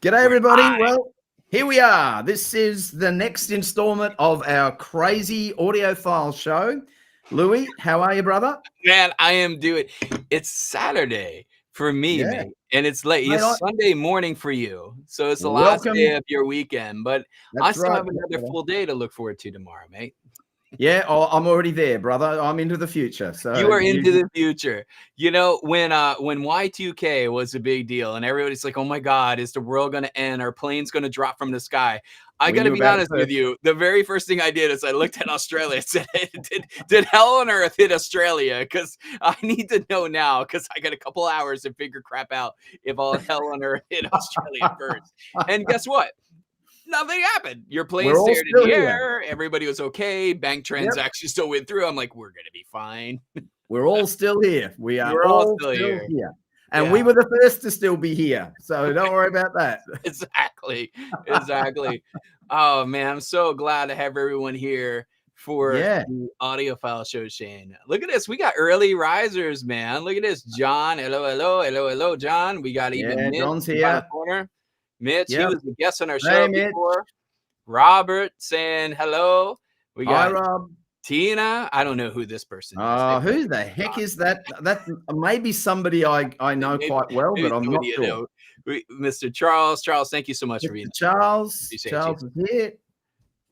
G'day, everybody. Well, here we are. This is the next installment of our crazy audiophile show. Louie, how are you, brother? Man, I am doing. It's Saturday for me, Yeah. mate, and it's late. Mate, It's Sunday morning for you, so it's the last welcome. day of your weekend. But I That's still right. have another full day to look forward to tomorrow, mate. Yeah, I'm already there, brother. I'm into the future. So You are into the future. You know, when Y2K was a big deal and everybody's like, oh my God, is the world going to end? Are planes going to drop from the sky? I got to be honest with you. The very first thing I did is I looked at Australia and said, did hell on earth hit Australia? Because I need to know now, because I got a couple hours to figure crap out if all hell on earth hit Australia first. And guess what? Nothing happened. Your plane stayed in the air. Everybody was okay. Bank transactions still went through. I'm like, we're going to be fine. We're all still here. We are all still here. And we were the first to still be here. So don't worry about that. Exactly. Oh, man. I'm so glad to have everyone here for the Audiophile Show, Shane. Look at this. We got early risers, man. Look at this. John. Hello, John. We got even Mitch John's in here. the corner. Mitch, he was a guest on our show before. Robert saying hello. We got Rob. Tina. I don't know who this person is. Oh, who the heck is that? That maybe somebody I know quite well, but I'm not sure. Mr. Charles. Charles, thank you so much for being here. Charles is here.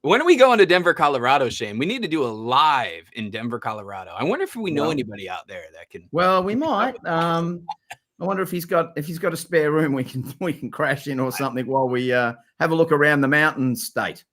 When are we going to Denver, Colorado, Shane? We need to do a live in Denver, Colorado. I wonder if we know anybody out there that can. Well, we might. I wonder if he's got a spare room we can crash in or something while we have a look around the mountain state.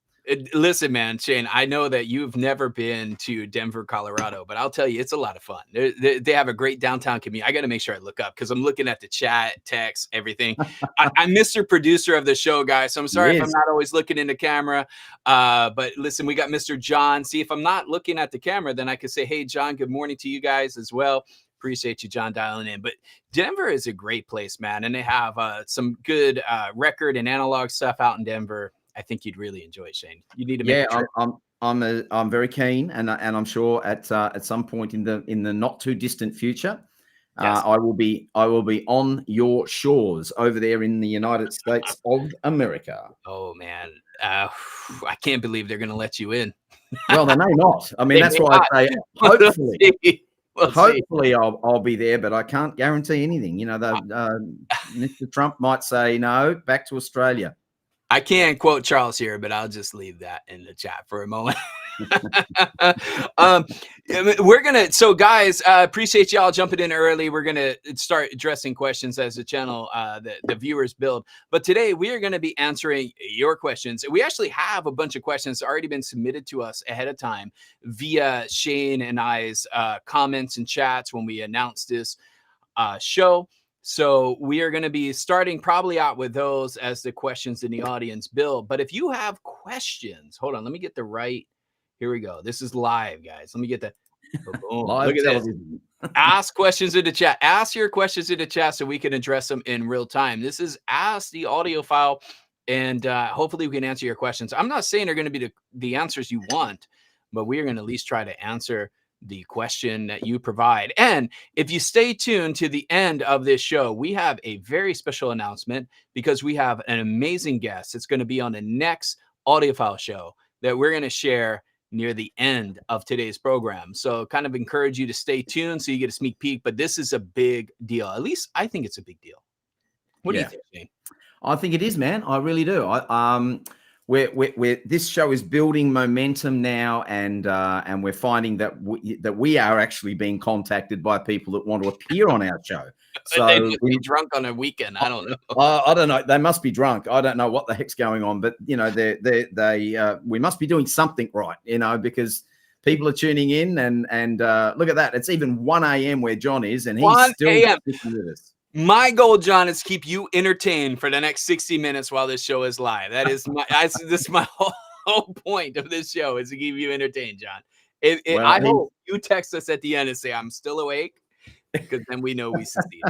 Listen, man, Shane, I know that you've never been to Denver, Colorado, but I'll tell you, it's a lot of fun. They have a great downtown community. I got to make sure I look up because I'm looking at the chat, text, everything. I'm Mr. Producer of the show, guys, so I'm sorry if I'm not always looking in the camera. But listen, we got Mr. John. See, if I'm not looking at the camera, then I could say, hey, John, good morning to you guys as well. Appreciate you, John, dialing in. But Denver is a great place, man, and they have some good record and analog stuff out in Denver. I think you'd really enjoy it, Shane. You need to make a trip. I'm very keen, and I'm sure at some point in the not too distant future, I will be on your shores over there in the United States of America. Oh man, I can't believe they're going to let you in. Well, they may not. I mean, that's why I say hopefully. Hopefully I'll be there, but I can't guarantee anything. You know, Mr. Trump might say no, back to Australia. I can't quote Charles here, but I'll just leave that in the chat for a moment. So guys, appreciate y'all jumping in early. We're gonna start addressing questions as the channel, the viewers build. But today we are going to be answering your questions. We actually have a bunch of questions already been submitted to us ahead of time via Shane and I's comments and chats when we announced this show. So we are going to be starting probably out with those as the questions in the audience build. But if you have questions, hold on, let me get the right. Here we go. This is live, guys. Let me get the live. Look at this. Ask questions in the chat. Ask your questions in the chat so we can address them in real time. This is Ask the Audiophile, and hopefully we can answer your questions. I'm not saying they're going to be the answers you want, but we are going to at least try to answer the question that you provide. And if you stay tuned to the end of this show, we have a very special announcement because we have an amazing guest. It's going to be on the next Audiophile show that we're going to share near the end of today's program. So kind of encourage you to stay tuned so you get a sneak peek, but this is a big deal. At least I think it's a big deal. What do you think, Shane? I think it is, man. I really do. We're this show is building momentum now, and we're finding that we are actually being contacted by people that want to appear on our show. So they must be drunk on a weekend. I don't know. I don't know. They must be drunk. I don't know what the heck's going on, but you know, we must be doing something right, you know, because people are tuning in, and look at that. It's even 1 a.m. where John is, and he's still listening with us. My goal, John, is keep you entertained for the next 60 minutes while this show is live. That is this is my whole point of this show, is to keep you entertained, John. I hope you text us at the end and say, I'm still awake, because then we know we succeed.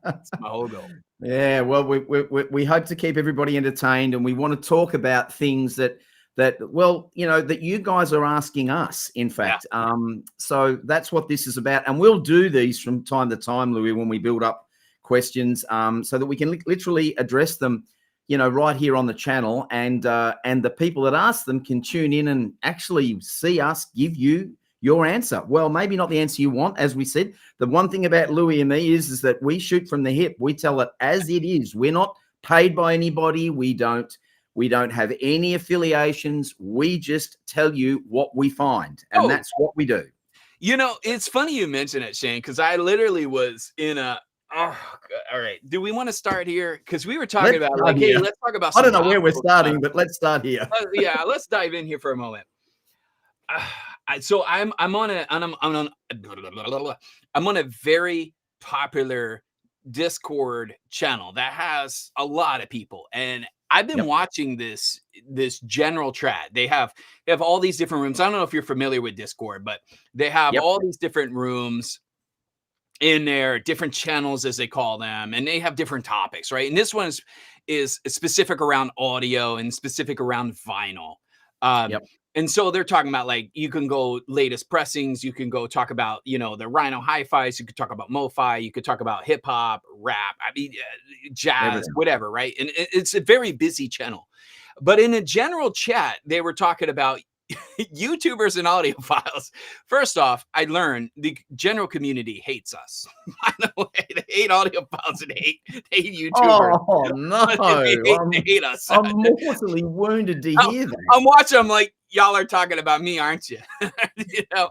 That's my whole goal. Yeah, well, we hope to keep everybody entertained, and we want to talk about things that well, you know, that you guys are asking us, in fact. So that's what this is about. And we'll do these from time to time, Louie, when we build up questions, so that we can literally address them you know, right here on the channel, and the people that ask them can tune in and actually see us give you your answer. Well, maybe not the answer you want, as we said. The one thing about Louie and me is that we shoot from the hip. We tell it as it is. We're not paid by anybody. We don't have any affiliations. We just tell you what we find, and that's what we do. You know, it's funny you mention it, Shane, because I literally was in a. Oh, all right. Do we want to start here? Because we were talking about like, hey, let's talk about. I don't know where we're starting, but let's start here. Yeah, let's dive in here for a moment. So I'm on a very popular Discord channel that has a lot of people, and I've been watching this general chat. They have all these different rooms. I don't know if you're familiar with Discord, but they have all these different rooms in there, different channels as they call them, and they have different topics, right? And this one is specific around audio and specific around vinyl. And so they're talking about, like, you can go latest pressings, you can go talk about, you know, the Rhino hi-fis, you could talk about mo-fi, you could talk about hip-hop, rap, I mean, jazz, whatever, right? And it's a very busy channel. But in a general chat, they were talking about YouTubers and audiophiles. First off, I learned the general community hates us. By the way, they hate audiophiles and hate YouTubers. Oh no, they hate us. I'm mortally wounded to hear that. I'm watching. I'm like, y'all are talking about me, aren't you? You know,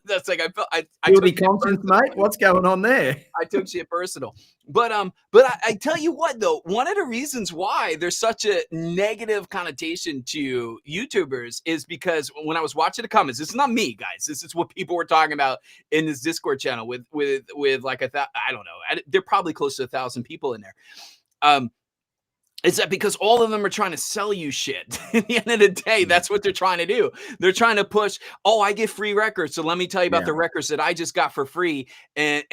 that's like I guilty conscience, mate. What's going on there? I took shit personal. But I tell you what, though, one of the reasons why there's such a negative connotation to YouTubers is because when I was watching the comments, this is not me, guys. This is what people were talking about in this Discord channel with like I don't know. They're probably close to 1,000 people in there. Is that because all of them are trying to sell you shit? At the end of the day, that's what they're trying to do. They're trying to push, oh, I get free records, so let me tell you about the records that I just got for free and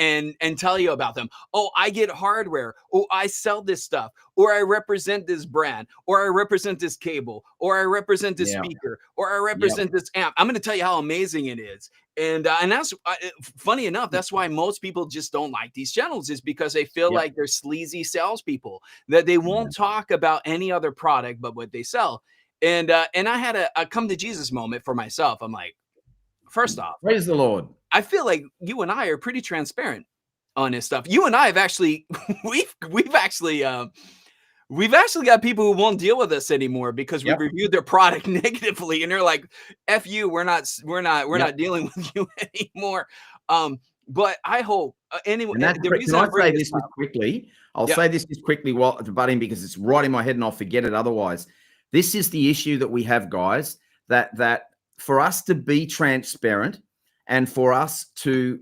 tell you about them. Oh, I get hardware. Oh, I sell this stuff. Or I represent this brand. Or I represent this cable. Or I represent this speaker. Or I represent this amp. I'm going to tell you how amazing it is. And that's funny enough. That's why most people just don't like these channels, is because they feel like they're sleazy salespeople, that they won't talk about any other product but what they sell. And I had a come to Jesus moment for myself. I'm like, first off, praise the Lord. I feel like you and I are pretty transparent on this stuff. You and I have actually we've actually got people who won't deal with us anymore because we reviewed their product negatively, and they're like, "F you, we're not dealing with you anymore." But I hope anyway. Can I say this quickly? I'll say this quickly while butting, because it's right in my head and I'll forget it otherwise. This is the issue that we have, guys. That for us to be transparent and for us to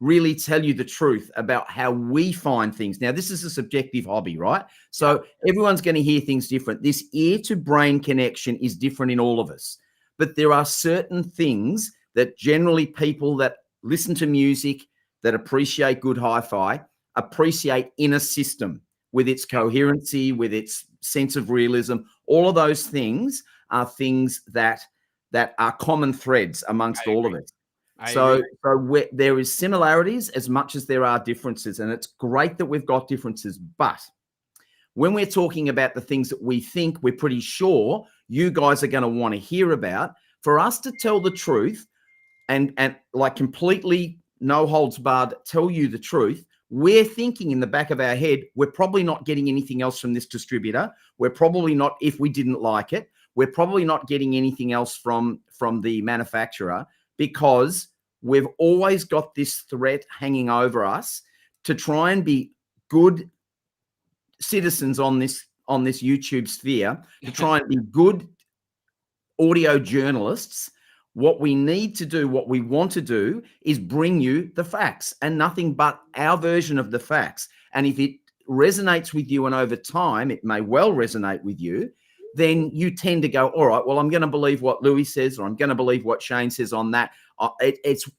really tell you the truth about how we find things. Now, this is a subjective hobby, right? So everyone's going to hear things different. This ear to brain connection is different in all of us. But there are certain things that generally people that listen to music, that appreciate good hi-fi, appreciate in a system with its coherency, with its sense of realism. All of those things are things that are common threads amongst all of us. So there is similarities as much as there are differences, and it's great that we've got differences. But when we're talking about the things that we think we're pretty sure you guys are going to want to hear about, for us to tell the truth and like completely no holds barred tell you the truth, we're thinking in the back of our head, we're probably not getting anything else from this distributor. We're probably not, if we didn't like it, we're probably not getting anything else from the manufacturer, because we've always got this threat hanging over us to try and be good citizens on this YouTube sphere, to try and be good audio journalists. What we need to do, what we want to do, is bring you the facts and nothing but our version of the facts. And if it resonates with you, and over time it may well resonate with you, then you tend to go, all right, well, I'm going to believe what Louie says, or I'm going to believe what Shane says on that.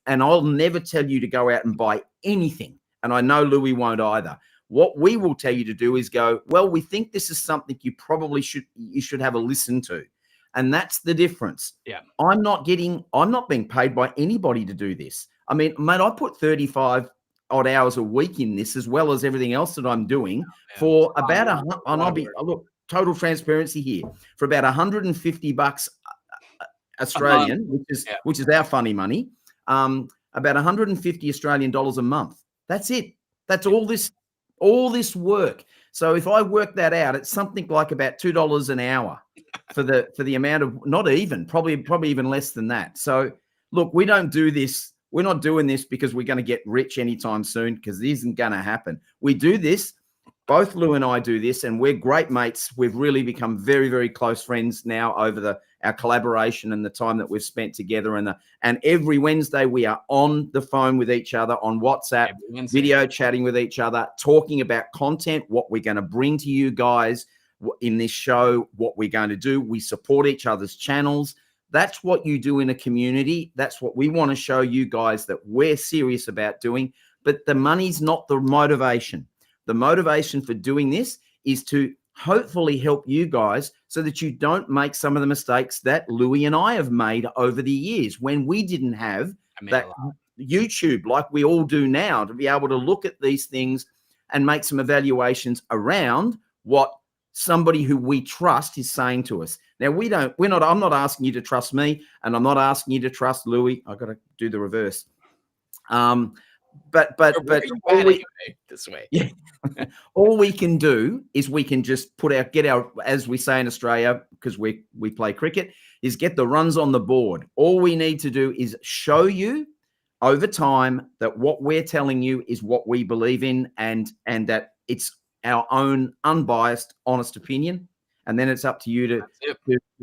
And I'll never tell you to go out and buy anything. And I know Louie won't either. What we will tell you to do is go, well, we think this is something you should have a listen to. And that's the difference. Yeah. I'm not being paid by anybody to do this. I mean, mate, I put 35 odd hours a week in this, as well as everything else that I'm doing, for about look, total transparency here, for about $150 Australian, which is our funny money, about 150 Australian dollars a month. That's it. That's all this work. So if I work that out, it's something like about $2 an hour for the amount of, not even, probably even less than that. So look, we don't do this. We're not doing this because we're going to get rich anytime soon, because it isn't going to happen. We do this. Both Lou and I do this, and we're great mates. We've really become very, very close friends now over our collaboration and the time that we've spent together. And every Wednesday we are on the phone with each other, on WhatsApp, video chatting with each other, talking about content, what we're going to bring to you guys in this show, what we're going to do. We support each other's channels. That's what you do in a community. That's what we want to show you guys that we're serious about doing. But the money's not the motivation. The motivation for doing this is to hopefully help you guys so that you don't make some of the mistakes that Louie and I have made over the years, when we didn't have that YouTube like we all do now, to be able to look at these things and make some evaluations around what somebody who we trust is saying to us. Now, I'm not asking you to trust me, and I'm not asking you to trust Louie. I've got to do the reverse. But all this way. Yeah. All we can do is we can just get our, as we say in Australia, because we play cricket, is get the runs on the board. All we need to do is show you over time that what we're telling you is what we believe in, and that it's our own unbiased, honest opinion. And then it's up to you to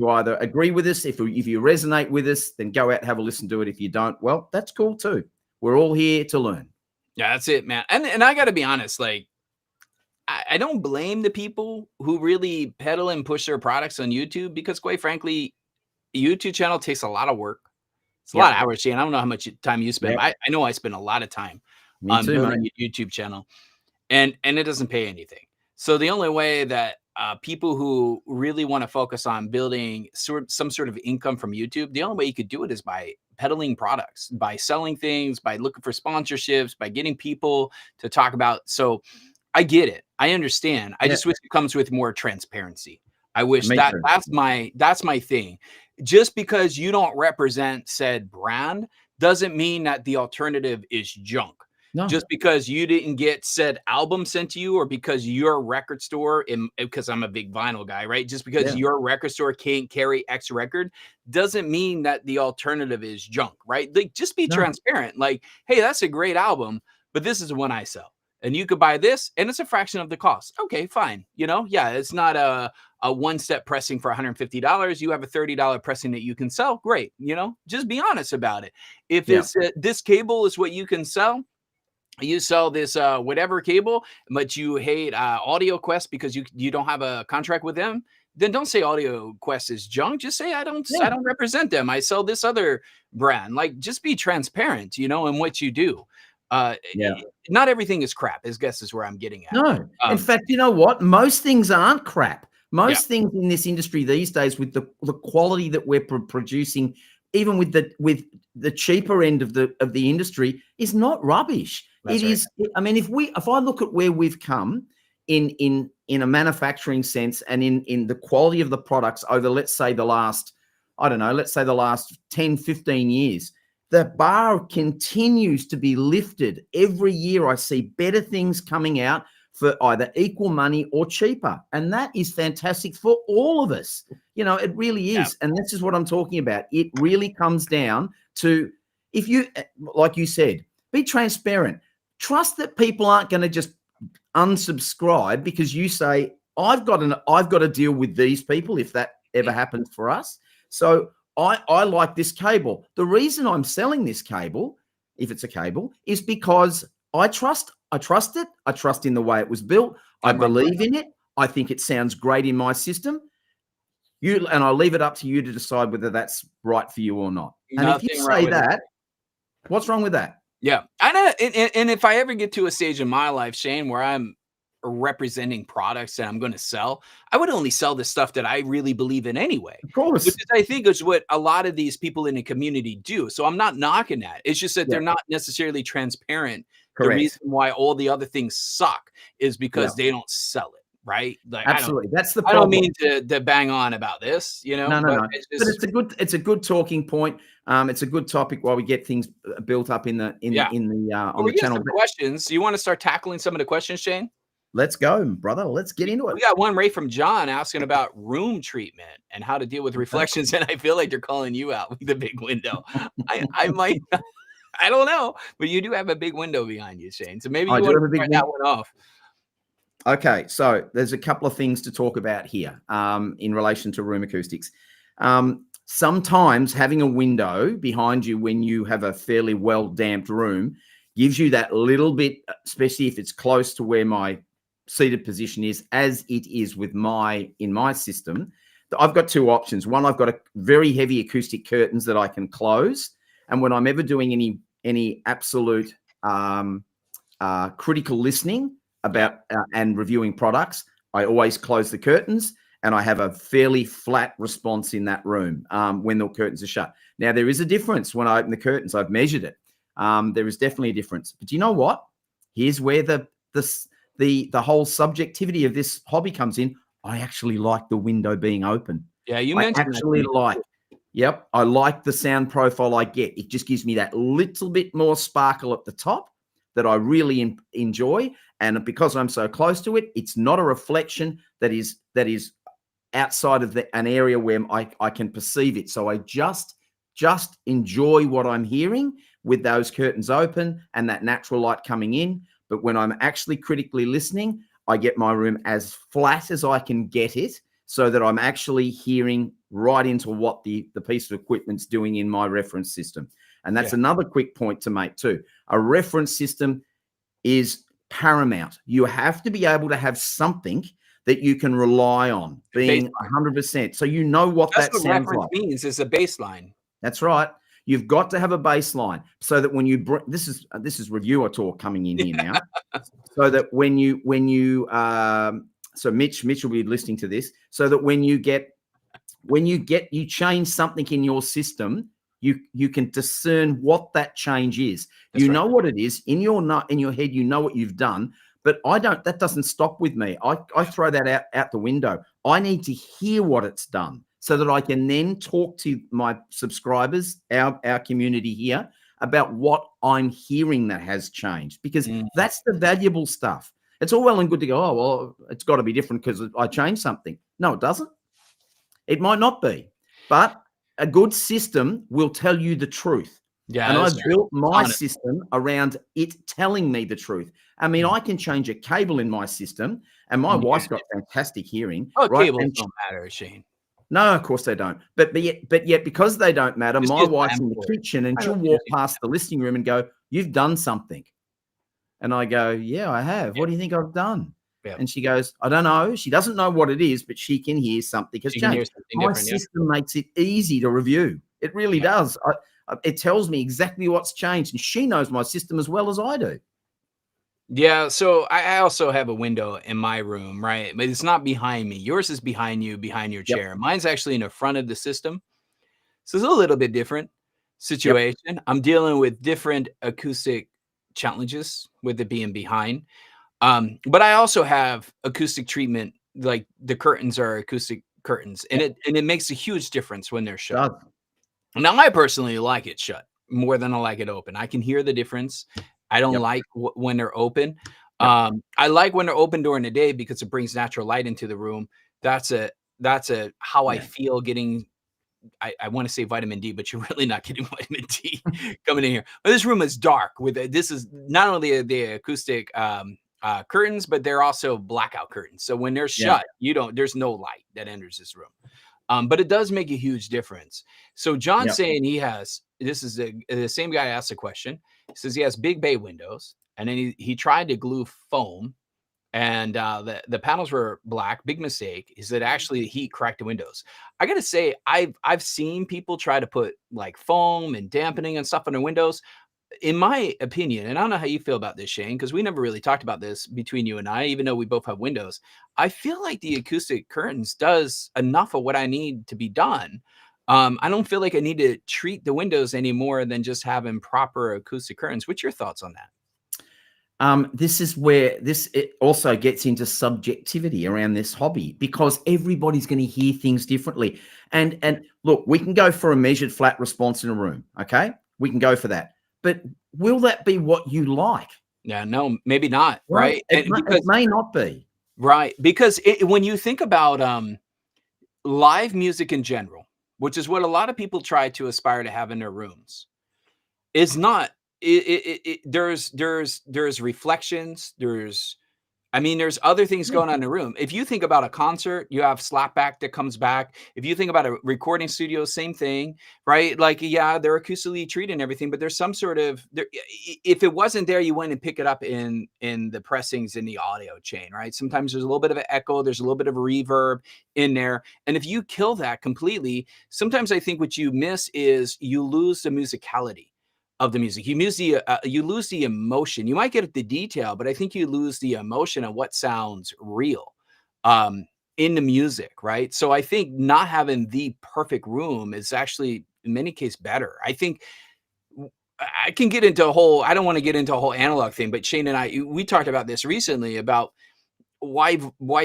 either agree with us. If you resonate with us, then go out and have a listen to it. If you don't, well, that's cool too. We're all here to learn. Yeah, that's it, man. And I got to be honest, like, I don't blame the people who really peddle and push their products on YouTube, because quite frankly, a YouTube channel takes a lot of work. It's a lot of hours, Shane. I don't know how much time you spend. I know I spend a lot of time on building a YouTube channel, and it doesn't pay anything. So the only way that people who really want to focus on building some sort of income from YouTube, the only way you could do it is by peddling products, by selling things, by looking for sponsorships, by getting people to talk about. So I get it. I understand. I just wish it comes with more transparency. I wish that's my thing. Just because you don't represent said brand doesn't mean that the alternative is junk. No. Just because you didn't get said album sent to you, or because your record store, because I'm a big vinyl guy, right? Just because your record store can't carry X record doesn't mean that the alternative is junk, right? Like, just be transparent. Like, hey, that's a great album, but this is the one I sell, and you could buy this, and it's a fraction of the cost. Okay, fine. It's not a one-step pressing for $150. You have a $30 pressing that you can sell. Great. Just be honest about it. If it's this cable is what you can sell, you sell this whatever cable, but you hate AudioQuest because you don't have a contract with them, then don't say AudioQuest is junk. Just say I don't represent them. I sell this other brand. Like, just be transparent, in what you do. Not everything is crap, I guess is where I'm getting at. No. In fact, you know what? Most things aren't crap. Most things in this industry these days, with the quality that we're producing, even with the cheaper end of the industry, is not rubbish. That's right. I mean, if I look at where we've come in a manufacturing sense, and in the quality of the products over, let's say the last 10, 15 years, the bar continues to be lifted. Every year I see better things coming out for either equal money or cheaper. And that is fantastic for all of us. It really is. And this is what I'm talking about. It really comes down to, if you, like you said, be transparent. Trust that people aren't going to just unsubscribe because you say, I've got to deal with these people if that ever happens for us. So I like this cable. The reason I'm selling this cable, if it's a cable, is because I trust it. I trust in the way it was built. I believe in it. I think it sounds great in my system. And I'll leave it up to you to decide whether that's right for you or not. And if you say that, what's wrong with that? Yeah. And if I ever get to a stage in my life, Shane, where I'm representing products that I'm going to sell, I would only sell the stuff that I really believe in anyway. Of course. Which I think is what a lot of these people in the community do. So I'm not knocking that. It's just that they're not necessarily transparent The reason why all the other things suck is because they don't sell it, right? Like, absolutely, that's the I problem. don't mean to bang on about this, you know. No. But it's a good talking point. It's a good topic while we get things built up on the channel. Some questions. You want to start tackling some of the questions, Shane? Let's go, brother. Let's get into it. We got one right from John asking about room treatment and how to deal with reflections. And I feel like they're calling you out with the big window. I might, I don't know, but you do have a big window behind you, Shane. So maybe you want to start that one off. Okay, so there's a couple of things to talk about here in relation to room acoustics. Sometimes having a window behind you when you have a fairly well damped room gives you that little bit, especially if it's close to where my seated position is, as it is with in my system. I've got two options. One, I've got a very heavy acoustic curtains that I can close, and when I'm ever doing any absolute critical listening about and reviewing products, I always close the curtains, and I have a fairly flat response in that room when the curtains are shut. Now, there is a difference when I open the curtains. I've measured it. There is definitely a difference. But you know what? Here's where the whole subjectivity of this hobby comes in. I actually like the window being open. Yeah, you mentioned Yep, I like the sound profile I get. It just gives me that little bit more sparkle at the top that I really enjoy. And because I'm so close to it, it's not a reflection that is outside of an area where I can perceive it. So I just enjoy what I'm hearing with those curtains open and that natural light coming in. But when I'm actually critically listening, I get my room as flat as I can get it so that I'm actually hearing right into what the piece of equipment's doing in my reference system. And that's another quick point to make too. A reference system is paramount. You have to be able to have something that you can rely on being 100%. So you know what that sounds like. Means is a baseline. That's right. You've got to have a baseline so that when you this is reviewer talk coming in here now. So that when you so Mitch will be listening to this, so that when you change something in your system, you can discern what that change is. That's you know what it is in your head. You know what you've done, but I don't. That doesn't stop with me. I throw that out the window. I need to hear what it's done so that I can then talk to my subscribers, our community here, about what I'm hearing that has changed, because that's the valuable stuff. It's all well and good to go, oh, well, it's got to be different because I changed something. No, it doesn't. It might not be, but a good system will tell you the truth. Yeah, and I've built my system around it telling me the truth. I mean, I can change a cable in my system, and my wife's got fantastic hearing. Oh, right? Cables don't matter, Shane. No, of course they don't. But yet, because they don't matter, my wife's in the kitchen and she'll walk past the listening room and go, "You've done something." And I go, "Yeah, I have. What do you think I've done?" And she goes, "I don't know." She doesn't know what it is, but she can hear something has changed. My system makes it easy to review. It really does. It tells me exactly what's changed, and she knows my system as well as I do. Yeah, so I also have a window in my room, right? But it's not behind me. Yours is behind you, behind your chair. Mine's actually in the front of the system. So it's a little bit different situation. I'm dealing with different acoustic challenges with it being behind. But I also have acoustic treatment, like the curtains are acoustic curtains, and it makes a huge difference when they're shut. Now, I personally like it shut more than I like it open. I can hear the difference. I don't like when they're open. I like when they're open during the day because it brings natural light into the room. That's how I feel getting. I want to say vitamin D, but you're really not getting vitamin D coming in here. But this room is dark. This is not only the acoustic curtains, but they're also blackout curtains. So when they're shut, there's no light that enters this room. But it does make a huge difference. So John's saying this is the same guy asked a question. He says he has big bay windows, and then he tried to glue foam, and the panels were black. Big mistake. He said actually heat cracked the windows. I gotta say I've seen people try to put like foam and dampening and stuff on their windows. In my opinion, and I don't know how you feel about this, Shane, because we never really talked about this between you and I, even though we both have windows. I feel like the acoustic curtains does enough of what I need to be done. I don't feel like I need to treat the windows any more than just having proper acoustic curtains. What's your thoughts on that? This is where it also gets into subjectivity around this hobby, because everybody's going to hear things differently. And look, we can go for a measured flat response in a room. Okay, we can go for that. But will that be what you like? Yeah, no, maybe not. Right? Right. It may not be. Right. Because when you think about live music in general, which is what a lot of people try to aspire to have in their rooms, is not there's reflections, there's other things going on in the room. If you think about a concert, you have slapback that comes back. If you think about a recording studio, same thing, right? Like, yeah, they're acoustically treated and everything, but there's some sort of if it wasn't there, you went and pick it up in the pressings in the audio chain, right? Sometimes there's a little bit of an echo, there's a little bit of a reverb in there. And if you kill that completely, sometimes I think what you miss is you lose the musicality of the music. You lose the emotion. You might get the detail, but I think you lose the emotion of what sounds real in the music, right? So I think not having the perfect room is actually in many cases better. I think I can get into I don't want to get into a whole analog thing, but Shane and we talked about this recently about why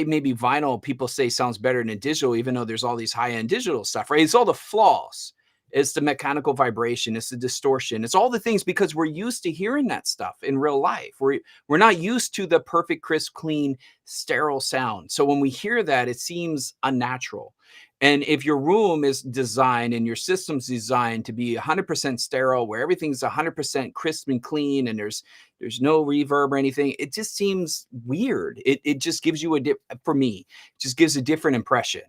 maybe vinyl people say sounds better than digital, even though there's all these high-end digital stuff, right? It's all the flaws. It's the mechanical vibration. It's the distortion. It's all the things, because we're used to hearing that stuff in real life. We're not used to the perfect, crisp, clean, sterile sound. So when we hear that, it seems unnatural. And if your room is designed and your system's designed to be 100% sterile, where everything's 100% crisp and clean, and there's no reverb or anything, it just seems weird. It just gives you for me, it just gives a different impression.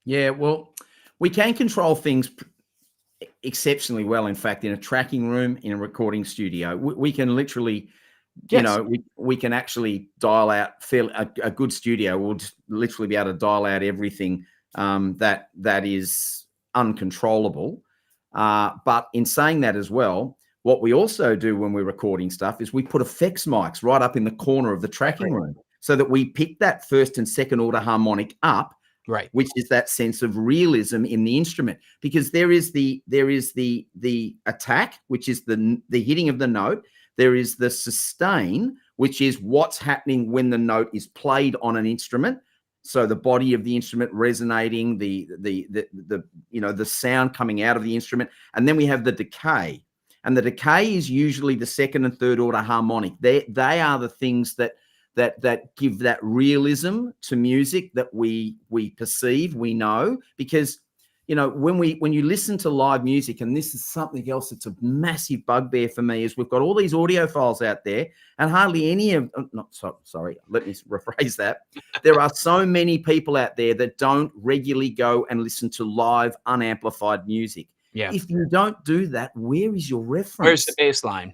Yeah, well, we can control things exceptionally well. In fact, in a tracking room, in a recording studio, we can literally, Yes. we can actually dial out a good studio will just literally be able to dial out everything that is uncontrollable. But in saying that as well, what we also do when we're recording stuff is we put effects mics right up in the corner of the tracking room, so that we pick that first and second order harmonic up, right, which is that sense of realism in the instrument. Because there is the attack, which is the hitting of the note. There is the sustain, which is what's happening when the note is played on an instrument. So the body of the instrument resonating, the sound coming out of the instrument. And then we have the decay. And the decay is usually the second and third order harmonic. They are the things that give that realism to music that we perceive, we know. Because when you listen to live music, and this is something else that's a massive bugbear for me, is we've got all these audiophiles out there, and hardly any of sorry, let me rephrase that. There are so many people out there that don't regularly go and listen to live unamplified music. Yeah. If you don't do that, where is your reference? Where's the baseline?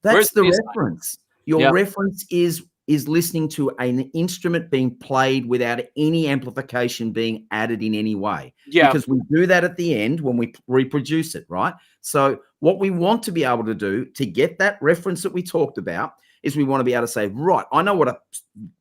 That's the reference. Your reference is listening to an instrument being played without any amplification being added in any way. Yeah. Because we do that at the end when we reproduce it, right? So what we want to be able to do to get that reference that we talked about is we want to be able to say, right, I know what a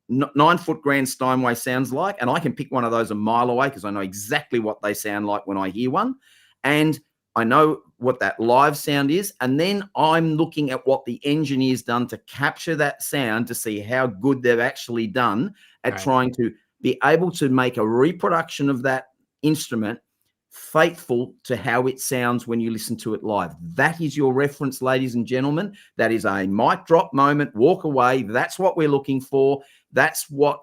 9-foot grand Steinway sounds like, and I can pick one of those a mile away because I know exactly what they sound like when I hear one. And I know what that live sound is, and then I'm looking at what the engineer's done to capture that sound to see how good they've actually done at trying to be able to make a reproduction of that instrument faithful to how it sounds when you listen to it live. That is your reference, ladies and gentlemen. That is a mic drop moment, walk away. That's what we're looking for. That's what,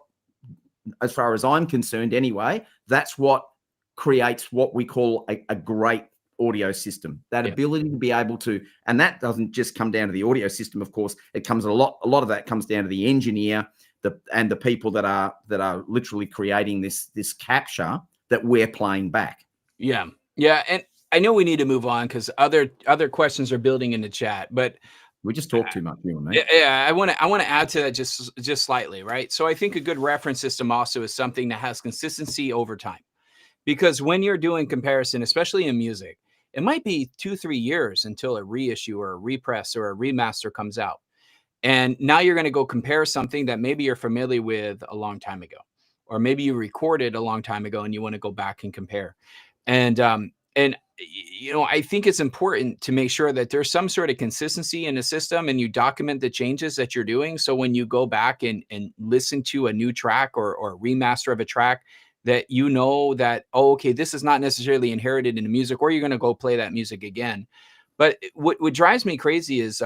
as far as I'm concerned anyway, that's what creates what we call a great audio system. That ability to be able to, and that doesn't just come down to the audio system, of course. It comes a lot of that comes down to the engineer, and the people that are literally creating this capture that we're playing back. Yeah. And I know we need to move on because other questions are building in the chat, but we just talk too much, you and me. Yeah, I want to add to that just slightly, right? So I think a good reference system also is something that has consistency over time, because when you're doing comparison, especially in music, it might be 2-3 years until a reissue or a repress or a remaster comes out. And now you're going to go compare something that maybe you're familiar with a long time ago, or maybe you recorded a long time ago and you want to go back and compare. And you know, I think it's important to make sure that there's some sort of consistency in the system and you document the changes that you're doing. So when you go back and listen to a new track or a remaster of a track, that you know that, oh, okay, this is not necessarily inherited in the music, or you're going to go play that music again. But what drives me crazy is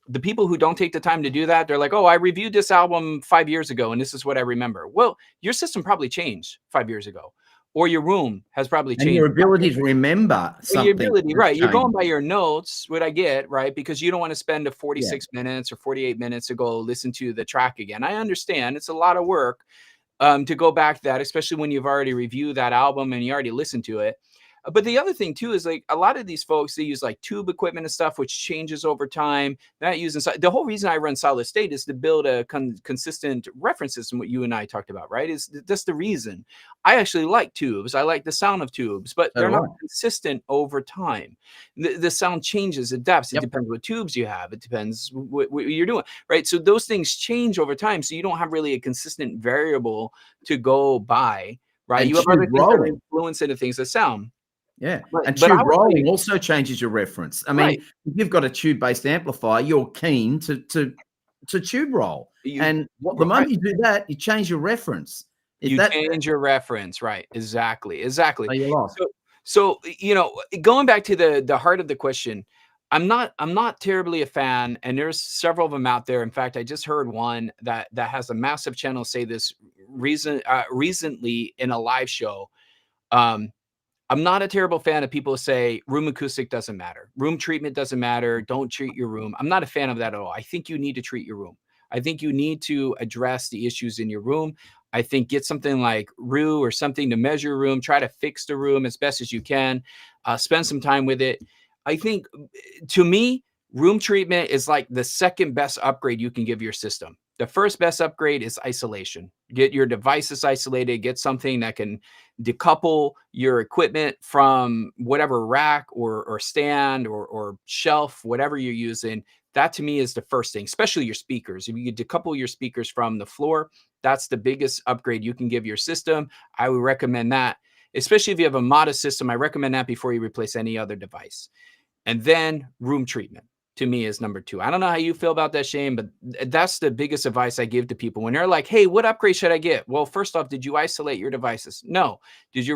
the people who don't take the time to do that. They're like, oh, I reviewed this album 5 years ago and this is what I remember. Well, your system probably changed 5 years ago, or your room has probably And changed. your ability to remember something. Your ability, right? You're going changed. by your notes, what I get, right? Because you don't want to spend a 46 Yeah. minutes or 48 minutes to go listen to the track again. I understand it's a lot of work to go back to that, especially when you've already reviewed that album and you already listened to it. But the other thing too is like a lot of these folks, they use like tube equipment and stuff, which changes over time. Not using the whole reason I run solid state is to build a consistent reference system. What you and I talked about, right? Is that's the reason I actually like tubes. I like the sound of tubes, but they're not consistent over time. The sound changes, adapts. It depends what tubes you have. It depends what you're doing, right? So those things change over time. So you don't have really a consistent variable to go by, right? And you have other things that are rolling. influencing the things that sound. Yeah, But and I tube would rolling say- also changes your reference. I mean, Right. if you've got a tube-based amplifier, you're keen to tube roll. And the moment you do that, you change your reference. You change your reference, right? Exactly. So you're lost. So you know, going back to the heart of the question, I'm not terribly a fan, and there's several of them out there. In fact, I just heard one that has a massive channel say this recently in a live show. I'm not a terrible fan of people who say room acoustic doesn't matter. Room treatment doesn't matter. Don't treat your room. I'm not a fan of that at all. I think you need to treat your room. I think you need to address the issues in your room. I think get something like Rue or something to measure your room. Try to fix the room as best as you can. Spend some time with it. I think, to me, room treatment is like the second best upgrade you can give your system. The first best upgrade is isolation. Get your devices isolated. Get something that can decouple your equipment from whatever rack or stand or shelf, whatever you're using. That to me is the first thing, especially your speakers. If you decouple your speakers from the floor, that's the biggest upgrade you can give your system. I would recommend that, especially if you have a modest system. I recommend that before you replace any other device. And then room treatment, to me, is number two. I don't know how you feel about that, Shane, but that's the biggest advice I give to people when they're like, hey, what upgrade should I get? Well, first off, did you isolate your devices? No. Did you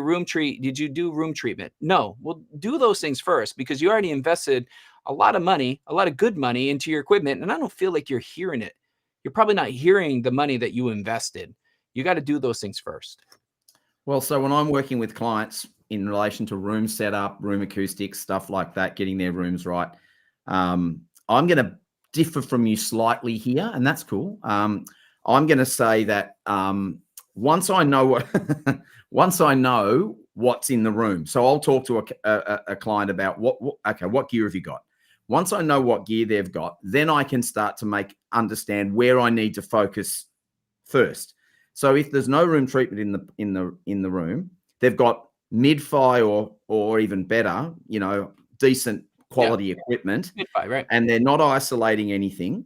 do room treatment? No. Well, do those things first, because you already invested a lot of money, a lot of good money into your equipment. And I don't feel like you're hearing it. You're probably not hearing the money that you invested. You got to do those things first. Well, so when I'm working with clients in relation to room setup, room acoustics, stuff like that, getting their rooms right, I'm going to differ from you slightly here, and that's cool. I'm going to say that once I know what's in the room, so I'll talk to a client about what gear have you got? Once I know what gear they've got, then I can start to understand where I need to focus first. So if there's no room treatment in the room, they've got mid-fi or even better, decent quality equipment, right, and they're not isolating anything,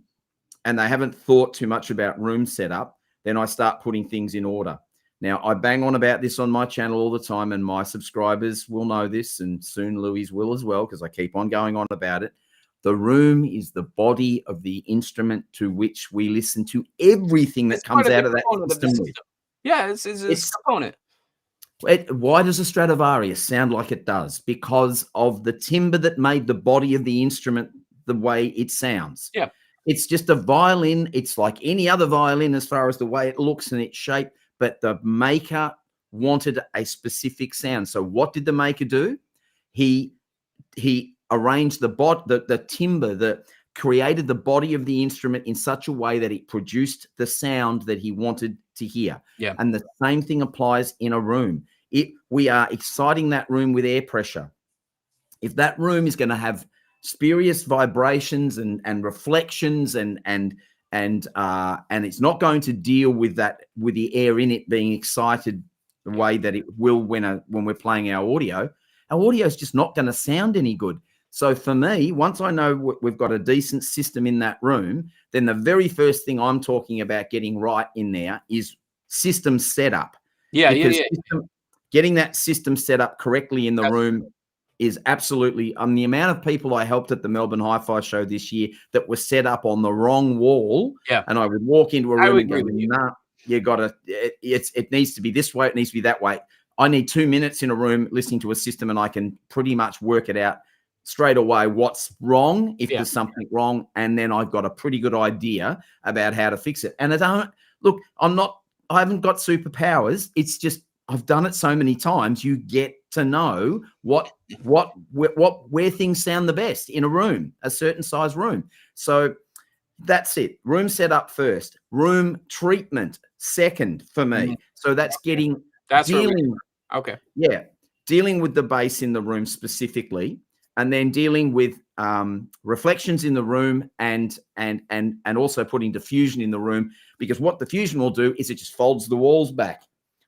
and they haven't thought too much about room setup, then I start putting things in order. Now, I bang on about this on my channel all the time, and my subscribers will know this, and soon Louie's will as well, because I keep on going on about it. The room is the body of the instrument to which we listen to everything that comes out of that system. Yeah, it's a component. Why does a Stradivarius sound like it does? Because of the timber that made the body of the instrument the way it sounds. Yeah. It's just a violin. It's like any other violin as far as the way it looks and its shape, but the maker wanted a specific sound. So what did the maker do? He arranged the timber that created the body of the instrument in such a way that it produced the sound that he wanted to hear. Yeah. And the same thing applies in a room. We are exciting that room with air pressure. If that room is going to have spurious vibrations and reflections and it's not going to deal with that, with the air in it being excited the way that it will when we're playing our audio is just not going to sound any good. So for me, once I know we've got a decent system in that room, then the very first thing I'm talking about getting right in there is system setup. Yeah, Getting that system set up correctly in the room is absolutely, the amount of people I helped at the Melbourne Hi-Fi show this year that were set up on the wrong wall. Yeah. And I would walk into a I room would and go, agree with you. nah, you got to, it needs to be this way. It needs to be that way. I need 2 minutes in a room listening to a system and I can pretty much work it out straight away what's wrong, if there's something wrong, and then I've got a pretty good idea about how to fix it. And I haven't got superpowers. It's just I've done it so many times. You get to know where things sound the best in a room, a certain size room. So that's it. Room setup first, room treatment second for me. So that's dealing with the bass in the room specifically, and then dealing with reflections in the room and also putting diffusion in the room, because what diffusion will do is it just folds the walls back.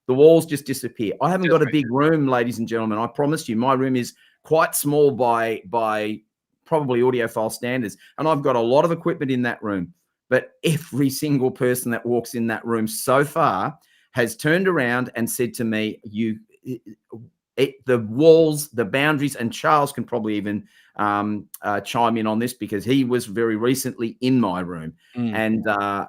The walls just disappear. I haven't got a big room, ladies and gentlemen. I promise you, my room is quite small by probably audiophile standards, and I've got a lot of equipment in that room. But every single person that walks in that room so far has turned around and said to me, the walls, the boundaries, and Charles can probably even chime in on this because he was very recently in my room, and the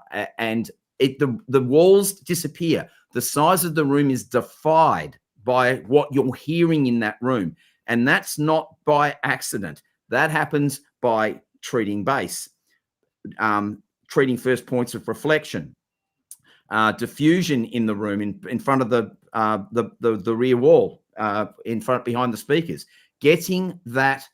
walls disappear. The size of the room is defied by what you're hearing in that room, and that's not by accident. That happens by treating bass, treating first points of reflection, diffusion in the room in front of the rear wall, behind the speakers, getting that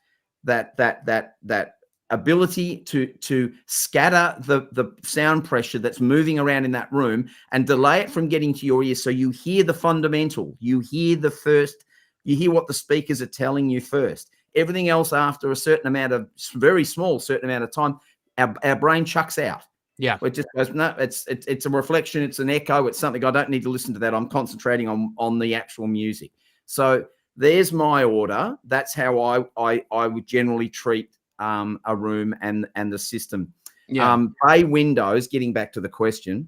ability to scatter the sound pressure that's moving around in that room and delay it from getting to your ears, so you hear the fundamental, you hear what the speakers are telling you first. Everything else after a certain amount of certain amount of time, our brain chucks out. Yeah. It just goes, no, it's a reflection, it's an echo, it's something. I don't need to listen to that. I'm concentrating on the actual music. So there's my order. That's how I would generally treat a room and the system. Bay windows, getting back to the question,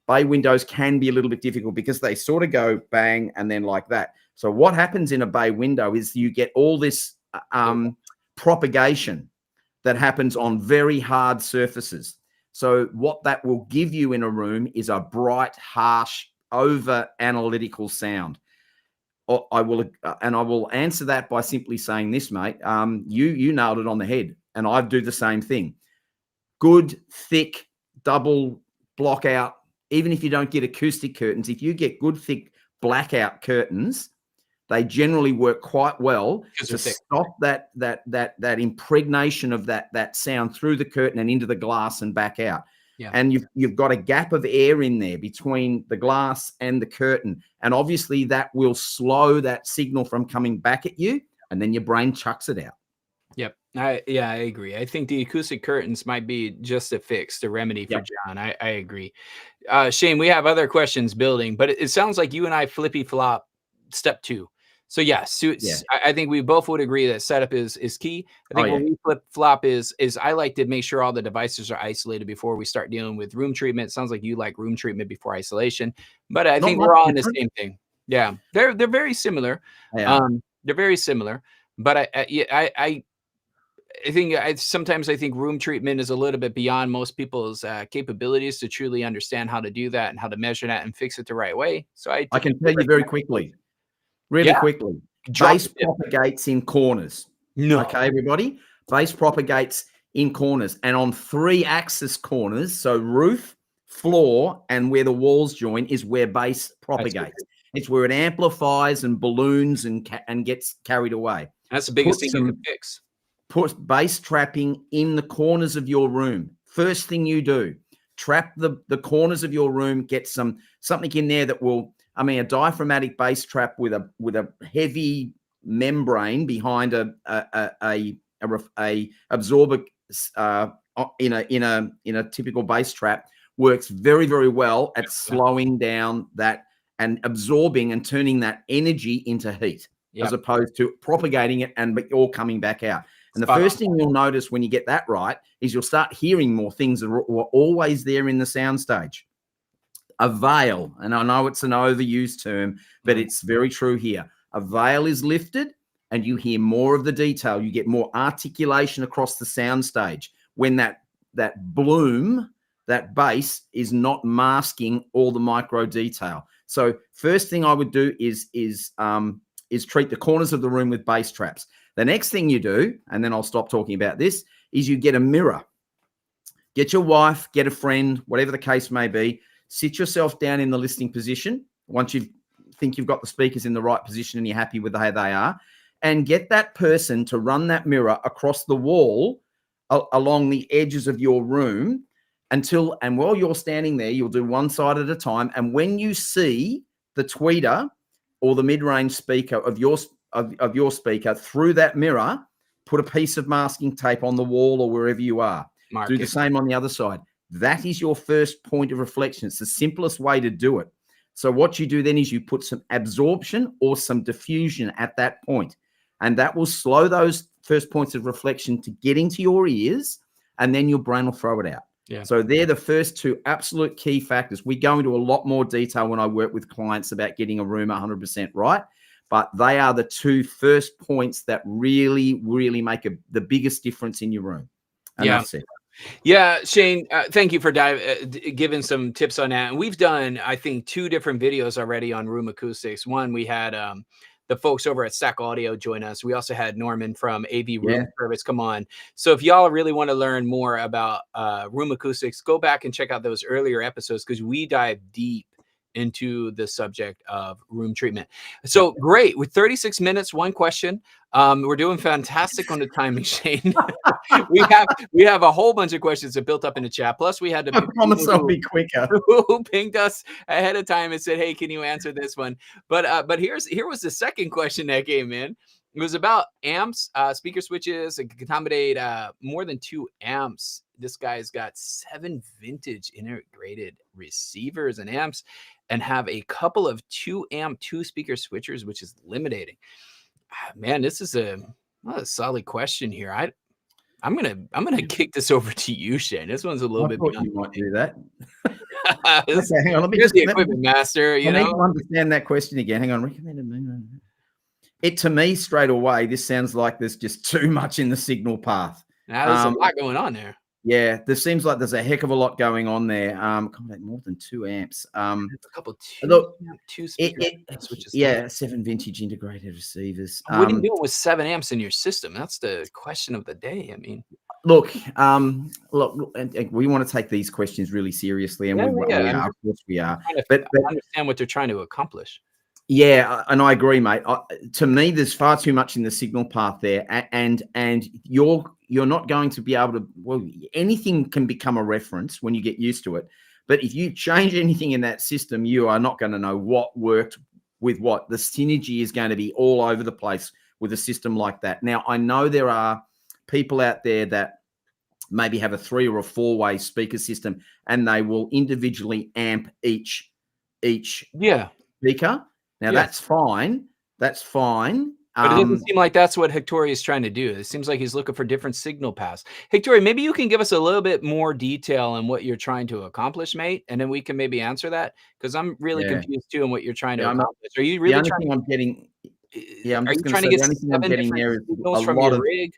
bay windows can be a little bit difficult because they sort of go bang and then like that. So what happens in a bay window is you get all this propagation that happens on very hard surfaces. So what that will give you in a room is a bright, harsh, over analytical sound. I will answer that by simply saying this, mate. You nailed it on the head, and I do the same thing. Good, thick, double block out. Even if you don't get acoustic curtains, if you get good, thick blackout curtains, they generally work quite well to stop that impregnation of that sound through the curtain and into the glass and back out. Yeah. And you've got a gap of air in there between the glass and the curtain. And obviously that will slow that signal from coming back at you, and then your brain chucks it out. Yep. I agree. I think the acoustic curtains might be just a fix, the remedy for John. I agree. Shane, we have other questions building, but it sounds like you and I flippy flop step 2. So yes, I think we both would agree that setup is key. I think when we flip flop is I like to make sure all the devices are isolated before we start dealing with room treatment. It sounds like you like room treatment before isolation, but I think we're all on the same thing. Yeah, they're very similar. They're very similar, but I think sometimes I think room treatment is a little bit beyond most people's capabilities to truly understand how to do that and how to measure that and fix it the right way. So I can tell you very quickly. Really quickly, bass propagates in corners. No. Okay, everybody? Bass propagates in corners, and on 3-axis corners, so roof, floor, and where the walls join is where bass propagates. It's where it amplifies and balloons and gets carried away. That's the biggest thing you can fix. Put bass trapping in the corners of your room. First thing you do, trap the corners of your room, get something in there that will, a diaphragmatic bass trap with a heavy membrane behind a absorber in a typical bass trap works very, very well at slowing down that and absorbing and turning that energy into heat, as opposed to propagating it and all coming back out. And the first thing you'll notice when you get that right is you'll start hearing more things that were always there in the soundstage. A veil, and I know it's an overused term, but it's very true here. A veil is lifted, and you hear more of the detail. You get more articulation across the sound stage when that bloom, that bass is not masking all the micro detail. So first thing I would do is treat the corners of the room with bass traps. The next thing you do, and then I'll stop talking about this, is you get a mirror. Get your wife, get a friend, whatever the case may be. Sit yourself down in the listening position once you think you've got the speakers in the right position and you're happy with how they are, and get that person to run that mirror across the wall along the edges of your room and while you're standing there, you'll do one side at a time. And when you see the tweeter or the mid-range speaker of your speaker through that mirror, put a piece of masking tape on the wall or wherever you are. Do the same on the other side. That is your first point of reflection. It's the simplest way to do it. So what you do then is you put some absorption or some diffusion at that point, and that will slow those first points of reflection to get into your ears, and then your brain will throw it out. Yeah. So they're the first two absolute key factors. We go into a lot more detail when I work with clients about getting a room 100% right, but they are the two first points that really, really make the biggest difference in your room. And that's it. Yeah, Shane, thank you for giving some tips on that. And we've done, I think, 2 different videos already on room acoustics. One, we had the folks over at Stack Audio join us. We also had Norman from AV Room Service come on. So if y'all really want to learn more about room acoustics, go back and check out those earlier episodes because we dive deep into the subject of room treatment. So great. With 36 minutes, one question. We're doing fantastic on the timing, Shane. we have a whole bunch of questions that built up in the chat. Plus, we had to. I promise I'll be quicker. Who pinged us ahead of time and said, "Hey, can you answer this one?" But here was the second question that came in. It was about amps, speaker switches. It can accommodate more than 2 amps. This guy's got 7 vintage integrated receivers and amps, and have a couple of 2 amp 2 speaker switchers, which is limiting. Man, this is a solid question here. I'm gonna kick this over to you, Shane. This one's a little bit beyond. You might do that. Okay, hang on. Let me just the equipment master. You know, need to understand that question again. Hang on. Recommended. It to me straight away. This sounds like there's just too much in the signal path. Now, there's a lot going on there. Yeah, there seems like there's a heck of a lot going on there. Accommodate more than 2 amps. A couple 2 speakers. Yeah, 7 vintage integrated receivers. What are you doing with 7 amps in your system? That's the question of the day. I mean, look, and we want to take these questions really seriously, and we are, of course, we are. But understand what they're trying to accomplish. Yeah, and I agree, mate. To me, there's far too much in the signal path there, and you're not going to be able to. Well, anything can become a reference when you get used to it, but if you change anything in that system, you are not going to know what worked with what. The synergy is going to be all over the place with a system like that. Now, I know there are people out there that maybe have a 3 or a 4-way speaker system, and they will individually amp each speaker. Now, that's fine. That's fine. But it doesn't seem like that's what Hectori is trying to do. It seems like he's looking for different signal paths. Hectori, maybe you can give us a little bit more detail on what you're trying to accomplish, mate, and then we can maybe answer that, because I'm really confused too on what you're trying to accomplish. Are you really trying? I'm getting. Yeah, I'm just trying to get 7 different signals from your rig.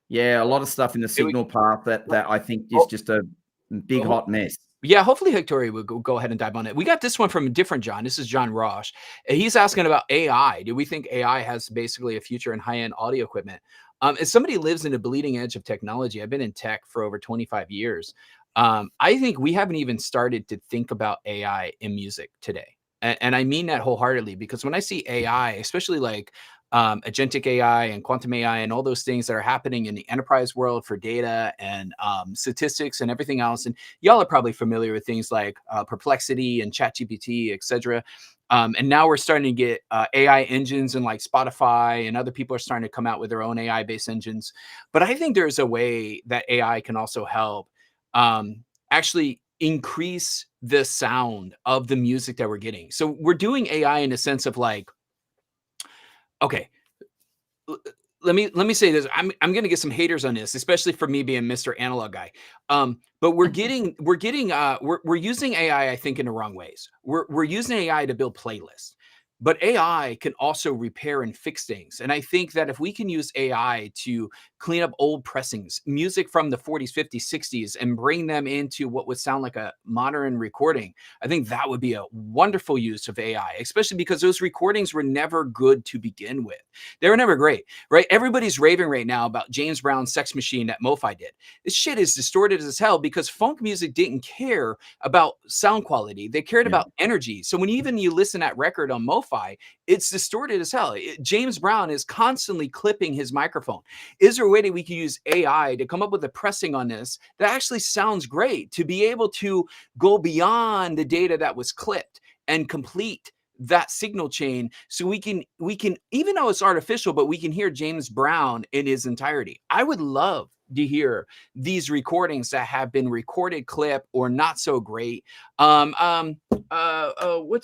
Yeah, a lot of stuff in the signal path that I think is just a big hot mess. Yeah, hopefully Hectori will go ahead and dive on it. We got this one from a different John. This is John Rosh. He's asking about AI. Do we think AI has basically a future in high-end audio equipment? As somebody who lives in the bleeding edge of technology, I've been in tech for over 25 years. I think we haven't even started to think about AI in music today. And I mean that wholeheartedly, because when I see AI, especially like agentic AI and quantum AI and all those things that are happening in the enterprise world for data and statistics and everything else. And y'all are probably familiar with things like Perplexity and ChatGPT, et cetera. And now we're starting to get AI engines, and like Spotify and other people are starting to come out with their own AI-based engines. But I think there's a way that AI can also help actually increase the sound of the music that we're getting. So we're doing AI in a sense of like, okay, let me say this. I'm going to get some haters on this, especially for me being Mr. Analog guy. But we're using AI, I think, in the wrong ways. We're using AI to build playlists. But AI can also repair and fix things. And I think that if we can use AI to clean up old pressings, music from the 40s, 50s, 60s, and bring them into what would sound like a modern recording, I think that would be a wonderful use of AI, especially because those recordings were never good to begin with. They were never great, right? Everybody's raving right now about James Brown's Sex Machine that MoFi did. This shit is distorted as hell because funk music didn't care about sound quality. They cared Yeah. about energy. So when even you listen at record on MoFi, it's distorted as hell. James Brown is constantly clipping his microphone. Is there a way that we can use AI to come up with a pressing on this that actually sounds great, to be able to go beyond the data that was clipped and complete that signal chain, so we can even though it's artificial, but we can hear James Brown in his entirety? I would love to hear these recordings that have been recorded clip or not so great. What's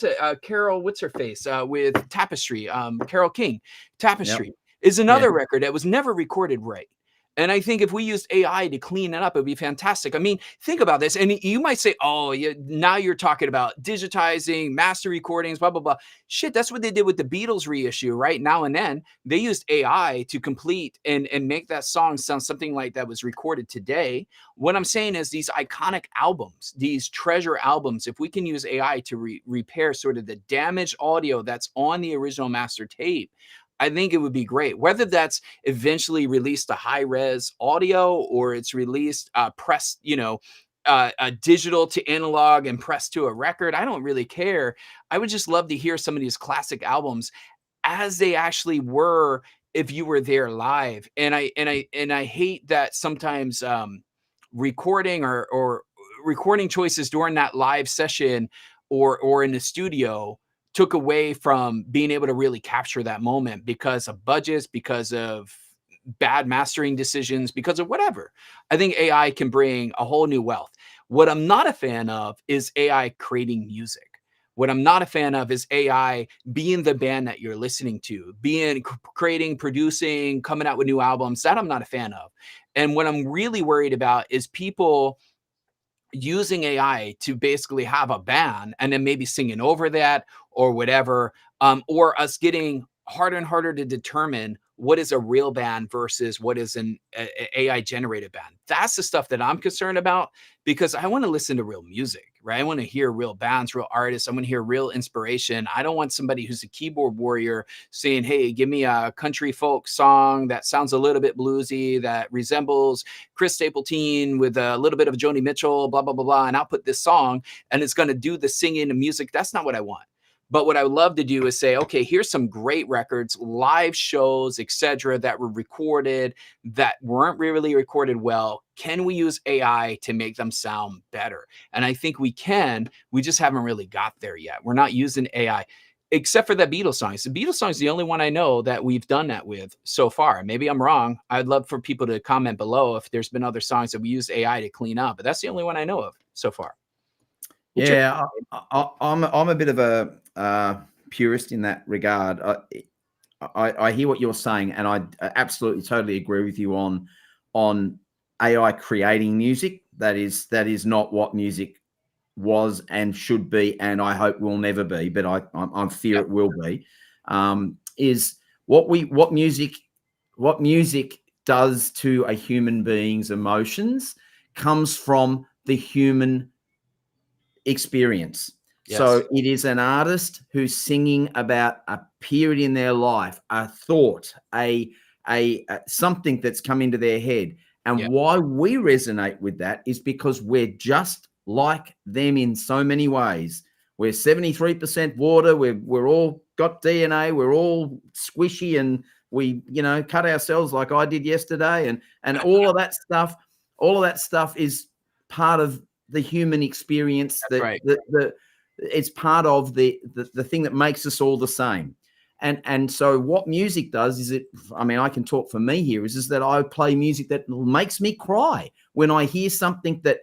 it? Carol, what's her face? With Tapestry. Carol King. Yep. Tapestry is Yeah. another record that was never recorded right. And I think if we used AI to clean it up, it'd be fantastic. I mean, think about this. And you might say, oh, now you're talking about digitizing, master recordings, blah, blah, blah. Shit, that's what they did with the Beatles reissue, right? Now and then, they used AI to complete and make that song sound something like that was recorded today. What I'm saying is these iconic albums, these treasure albums, if we can use AI to repair sort of the damaged audio that's on the original master tape, I think it would be great. Whether that's eventually released to high res audio or it's released pressed, digital to analog and pressed to a record, I don't really care. I would just love to hear some of these classic albums as they actually were if you were there live. And I hate that sometimes recording or recording choices during that live session or in the studio took away from being able to really capture that moment because of budgets, because of bad mastering decisions, because of whatever. I think AI can bring a whole new wealth. What I'm not a fan of is AI creating music. What I'm not a fan of is AI being the band that you're listening to, being creating, producing, coming out with new albums. That I'm not a fan of. And what I'm really worried about is people using AI to basically have a band and then maybe singing over that or whatever, or us getting harder and harder to determine what is a real band versus what is an AI generated band. That's the stuff that I'm concerned about because I want to listen to real music, right? I want to hear real bands, real artists. I want to hear real inspiration. I don't want somebody who's a keyboard warrior saying, hey, give me a country folk song that sounds a little bit bluesy, that resembles Chris Stapleton with a little bit of Joni Mitchell, blah, blah, blah, blah. And I'll put this song and it's going to do the singing and music. That's not what I want. But what I would love to do is say, okay, here's some great records, live shows, etc., that were recorded that weren't really recorded well. Can we use AI to make them sound better? And I think we can. We just haven't really got there yet. We're not using AI, except for the Beatles songs. The Beatles song is the only one I know that we've done that with so far. Maybe I'm wrong. I'd love for people to comment below if there's been other songs that we use AI to clean up, but that's the only one I know of so far. Yeah, I'm a bit of a purist in that regard. I hear what you're saying, and I absolutely totally agree with you on AI creating music. That is not what music was and should be, and I hope will never be. But I fear it will be. Is what music does to a human being's emotions comes from the human experience. Yes. So it is an artist who's singing about a period in their life, a thought, a something that's come into their head. And why we resonate with that is because we're just like them in so many ways. We're 73% water. We're all got DNA. We're all squishy, and we cut ourselves like I did yesterday, and all of that stuff. All of that stuff is part of the human experience. That's right. It's part of the thing that makes us all the same. And so what music does is I can talk for me here, is that I play music that makes me cry when I hear something that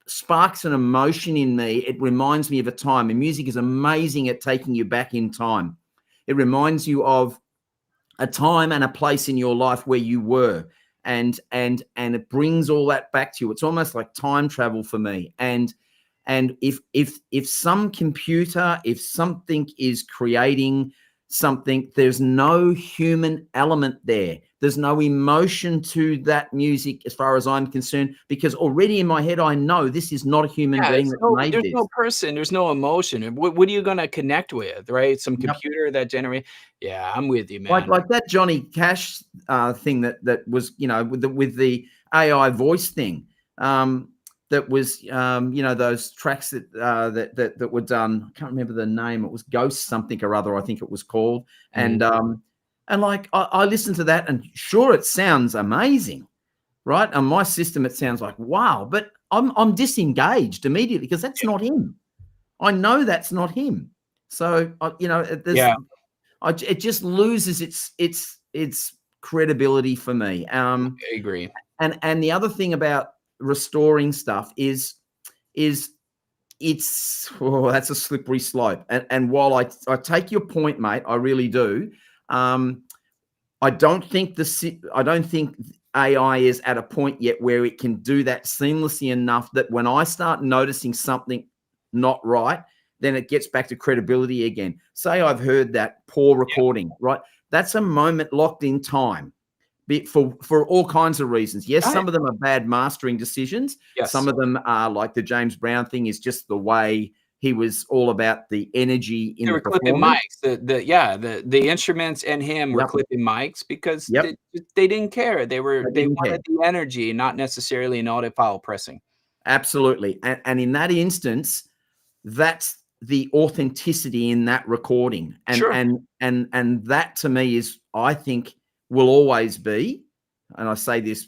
sparks an emotion in me. It reminds me of a time, and music is amazing at taking you back in time. It reminds you of a time and a place in your life where you were. And it brings all that back to you. It's almost like time travel for me. And And if some computer, if something is creating something, there's no human element there. There's no emotion to that music as far as I'm concerned, because already in my head, I know this is not a human being that made there's this. no person, there's no emotion. What are you going to connect with, right? Some Yep. computer that generate. Yeah, I'm with you, man. Like that Johnny Cash thing that was, you know, with the AI voice thing. That was, you know, those tracks that were done. I can't remember the name. It was Ghost something or other, I think it was called. And like I listened to that, and sure, it sounds amazing, right? On my system, it sounds like wow, but I'm disengaged immediately because that's not him. I know that's not him. So you know, it just loses its credibility for me. I agree. And the other thing about restoring stuff is it's that's a slippery slope. And while I take your point, mate, I really do. I don't think AI is at a point yet where it can do that seamlessly enough that when I start noticing something not right, then it gets back to credibility again. Say I've heard that poor recording, right? That's a moment locked in time. For all kinds of reasons. Yes, some of them are bad mastering decisions. Yes. Some of them are like the James Brown thing is just the way he was all about the energy in the performance. Clipping mics. The instruments and him were clipping mics because they didn't care. They wanted the energy, not necessarily an audiophile pressing. Absolutely. And in that instance, that's the authenticity in that recording. And that to me is, I think, will always be, and I say this,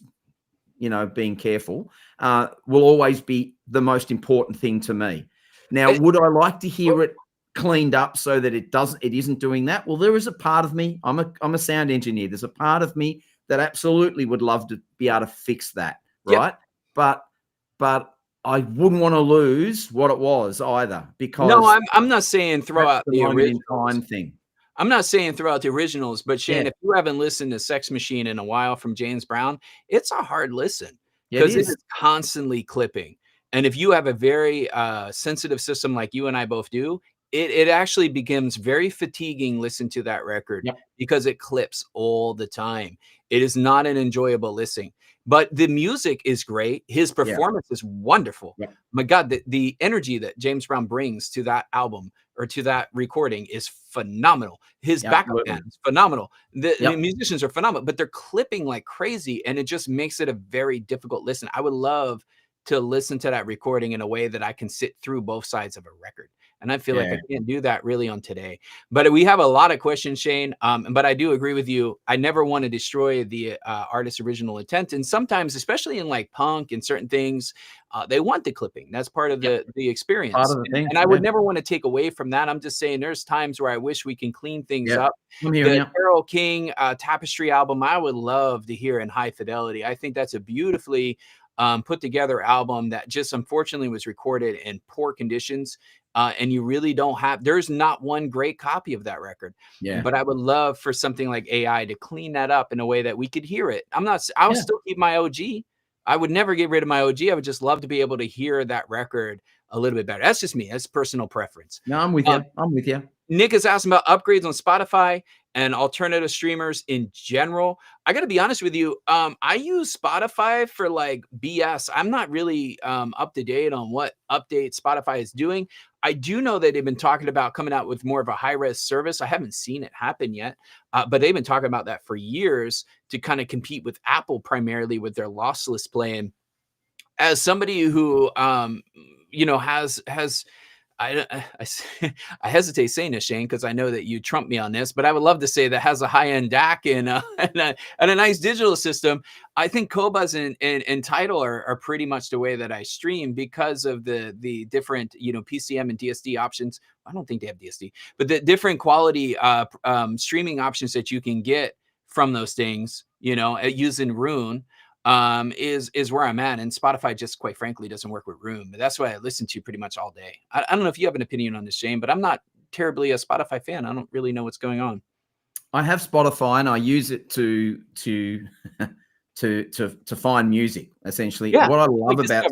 you know, being careful, will always be the most important thing to me. Now, would I like to hear it cleaned up so that it isn't doing that? Well, there is a part of me, I'm a sound engineer. There's a part of me that absolutely would love to be able to fix that, right? But I wouldn't want to lose what it was either, because I'm not saying throw out the original thing. I'm not saying throw out the originals, but Shane, if you haven't listened to Sex Machine in a while from James Brown, it's a hard listen because it is constantly clipping. And if you have a very sensitive system like you and I both do, it actually becomes very fatiguing listen to that record because it clips all the time. It is not an enjoyable listening, but the music is great. His performance is wonderful. My God, the energy that James Brown brings to that album or to that recording is phenomenal. His backup band is phenomenal. The musicians are phenomenal, but they're clipping like crazy, and it just makes it a very difficult listen. I would love to listen to that recording in a way that I can sit through both sides of a record. And I feel like I can't do that really on today. But we have a lot of questions, Shane. But I do agree with you. I never want to destroy the artist's original intent. And sometimes, especially in like punk and certain things, they want the clipping. That's part of the experience. Part of the thing. And I would never want to take away from that. I'm just saying there's times where I wish we can clean things up. The Carole King Tapestry album, I would love to hear in high fidelity. I think that's a beautifully put together album that just unfortunately was recorded in poor conditions. And you really don't have, there's not one great copy of that record. But I would love for something like AI to clean that up in a way that we could hear it. I'll still keep my OG. I would never get rid of my OG. I would just love to be able to hear that record a little bit better. That's just me. That's personal preference. No, I'm with you. I'm with you. Nick is asking about upgrades on Spotify and alternative streamers in general. I got to be honest with you. I use Spotify for like BS. I'm not really up to date on what update Spotify is doing. I do know that they've been talking about coming out with more of a high-res service. I haven't seen it happen yet, but they've been talking about that for years to kind of compete with Apple primarily with their lossless plan. As somebody who, you know, has I hesitate saying this, Shane, because I know that you trump me on this, but I would love to say that has a high-end DAC and a nice digital system. I think Qobuz and Tidal are pretty much the way that I stream because of the different, you know, PCM and DSD options. I don't think they have DSD, but the different quality streaming options that you can get from those things, you know, using Roon. Is where I'm at, and Spotify just quite frankly doesn't work with Room. But that's why I listen to pretty much all day. I don't know if you have an opinion on this, Shane, but I'm not terribly a Spotify fan. I don't really know what's going on. I have Spotify and I use it to find music essentially. What I love about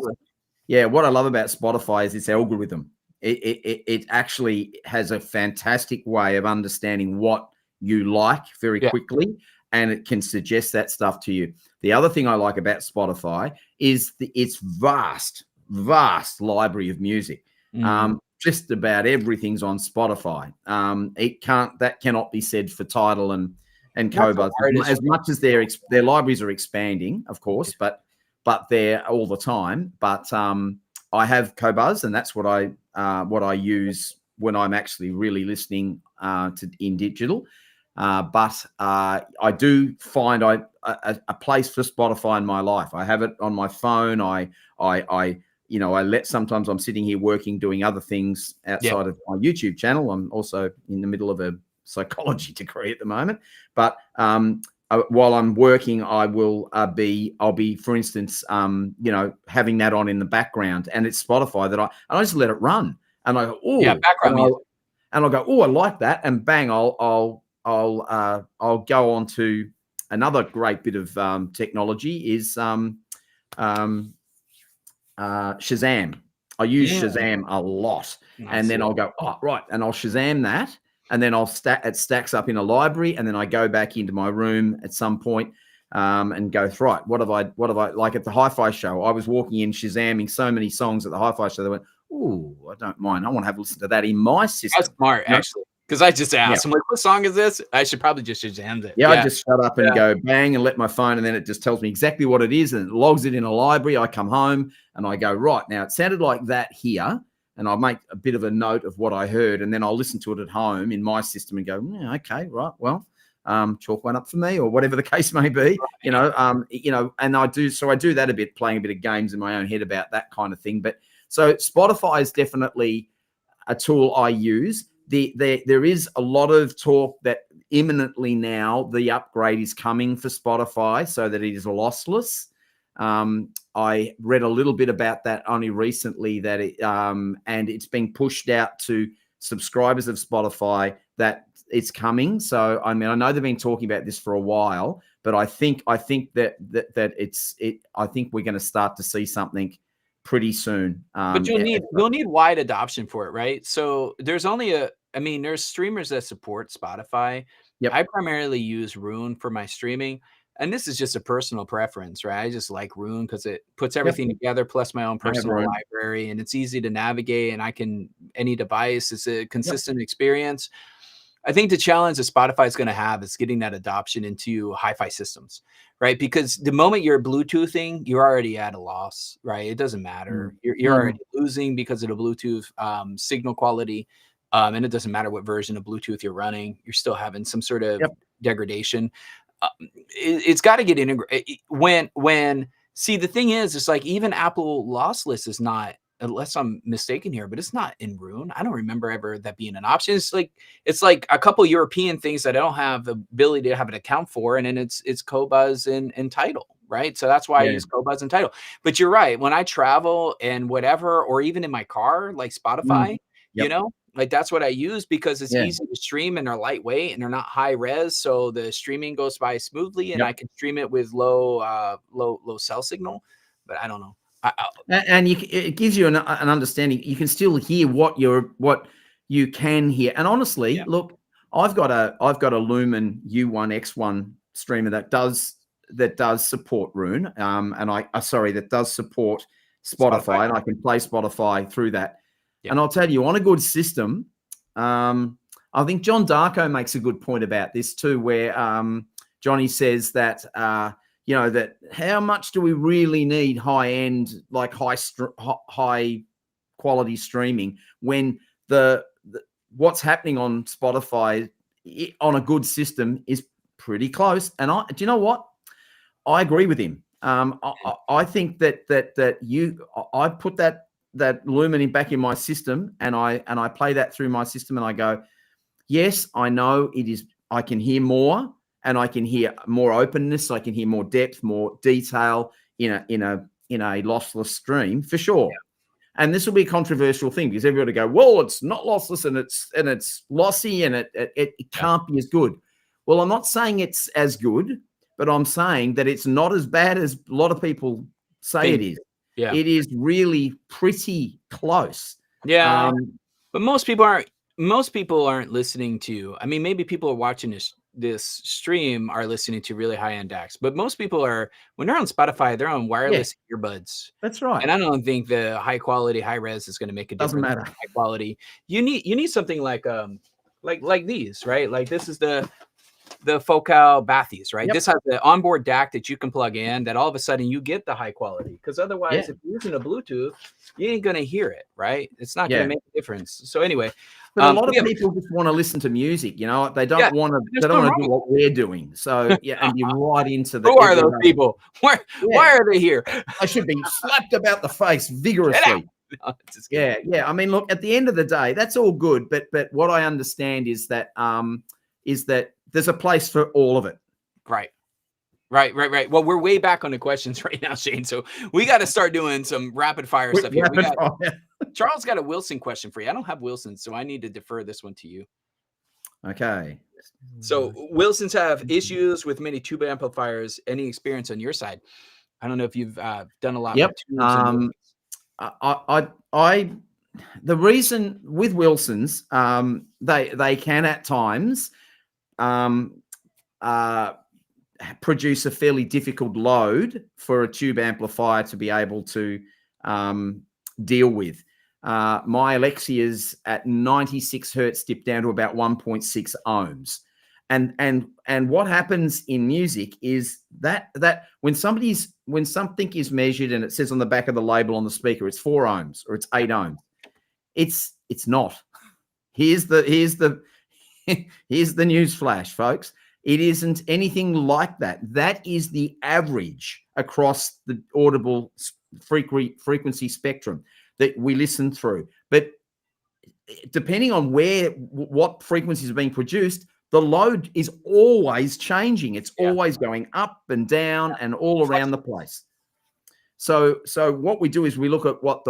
Yeah, what I love about Spotify is its algorithm. It actually has a fantastic way of understanding what you like very quickly, and it can suggest that stuff to you. The other thing I like about Spotify is its vast library of music. Just about everything's on Spotify. That cannot be said for Tidal and Qobuz. As much as their libraries are expanding, of course, but they're all the time. But I have Qobuz, and that's what I use when I'm actually really listening in digital. But I do find a place for Spotify in my life. I have it on my phone. Sometimes I'm sitting here working, doing other things outside of my YouTube channel. I'm also in the middle of a psychology degree at the moment, but while I'm working, I'll be, for instance, having that on in the background, and it's Spotify that I just let it run, and I go, oh, background music, and I'll go, oh, I like that, and bang, I'll go on to another great bit of technology is Shazam. I use Shazam a lot, and then I'll go, oh, right, and I'll Shazam that, and then it stacks up in a library, and then I go back into my room at some point and go, right, what have I like at the Hi-Fi Show? I was walking in Shazamming so many songs at the Hi-Fi Show. They went, oh, I don't mind. I want to have a listen to that in my system. That's smart, actually. Because I just asked, I'm like, what song is this? I should probably just Shazam it. Yeah, I just shut up and go bang and let my phone, and then it just tells me exactly what it is, and it logs it in a library. I come home and I go, right, now it sounded like that here, and I'll make a bit of a note of what I heard, and then I'll listen to it at home in my system and go, yeah, okay, right, well, chalk one up for me, or whatever the case may be, and I do that a bit, playing a bit of games in my own head about that kind of thing. But so Spotify is definitely a tool I use. There is a lot of talk that imminently now the upgrade is coming for Spotify so that it is lossless. I read a little bit about that only recently, that and it's being pushed out to subscribers of Spotify that it's coming. So I mean, I know they've been talking about this for a while, but I think that I think we're going to start to see something pretty soon. But you'll need wide adoption for it, right? So there's there's streamers that support Spotify. Yep. I primarily use Rune for my streaming, and this is just a personal preference, right? I just like Rune because it puts everything together, plus my own personal library, and it's easy to navigate, and any device. It's a consistent experience. I think the challenge that Spotify is going to have is getting that adoption into hi-fi systems, right? Because the moment you're Bluetoothing, you're already at a loss, right? It doesn't matter. You're already losing because of the Bluetooth signal quality. And it doesn't matter what version of Bluetooth you're running. You're still having some sort of degradation. It's got to get integrated. See, the thing is, it's like even Apple lossless is not, unless I'm mistaken here, but it's not in Rune. I don't remember ever that being an option. It's like a couple European things that I don't have the ability to have an account for, and then it's Qobuz and Tidal, right? So that's why I use Qobuz and Tidal. But you're right. When I travel and whatever, or even in my car, like Spotify, like that's what I use, because it's easy to stream, and they're lightweight and they're not high res. So the streaming goes by smoothly, and I can stream it with low cell signal. But I don't know. And it gives you an understanding. You can still hear what you can hear. And honestly, look, I've got a Lumen U1X1 streamer that does support Rune, that does support Spotify, and I can play Spotify through that. And I'll tell you, on a good system, I think John Darko makes a good point about this too, where Johnny says that that how much do we really need high-end, like high quality streaming, when what's happening on Spotify on a good system is pretty close. And do you know what? I agree with him. I think I put that Lumen back in my system, and I play that through my system, and I go, yes, I know it is. I can hear more, and I can hear more openness. I can hear more depth, more detail in a lossless stream for sure. Yeah. And this will be a controversial thing, because everybody go, well, it's not lossless, and it's lossy, and it can't be as good. Well, I'm not saying it's as good, but I'm saying that it's not as bad as a lot of people say it is. Yeah. It is really pretty close. Yeah. But most people aren't listening to, I mean, maybe people are watching this stream are listening to really high-end DACs, but most people are, when they're on Spotify, they're on wireless earbuds. That's right. And I don't think the high quality, high res is going to make a Doesn't difference. matter. High quality. You need something like these, right? Like this is the Focal Bathies, right? Yep. This has the onboard DAC that you can plug in, that all of a sudden you get the high quality. Because otherwise, Yeah. if you're using a Bluetooth, you ain't gonna hear it, right? It's not gonna make a difference. So anyway, but a lot of people just want to listen to music. You know, they don't want to. They don't want to do what we're doing. So and be right into the. Who are those people? Why are they here? They should be slapped about the face vigorously. No, yeah. I mean, look, at the end of the day, that's all good. But what I understand is that there's a place for all of it. Right. Well, we're way back on the questions right now, Shane. So we got to start doing some rapid fire stuff here. Charles got a Wilson question for you. I don't have Wilson, so I need to defer this one to you. Okay. So Wilsons have issues with many tube amplifiers. Any experience on your side? I don't know if you've done a lot. Yep. The reason with Wilsons, they can at times produce a fairly difficult load for a tube amplifier to be able to deal with. My Alexias at 96 hertz dip down to about 1.6 ohms. And what happens in music is that when something is measured and it says on the back of the label on the speaker, it's 4 ohms or it's 8 ohms. It's not. Here's the news flash, folks. It isn't anything like that. That is the average across the audible frequency spectrum that we listen through. But depending on what frequencies are being produced, the load is always changing. It's always going up and down and all around the place. So what we do is we look at what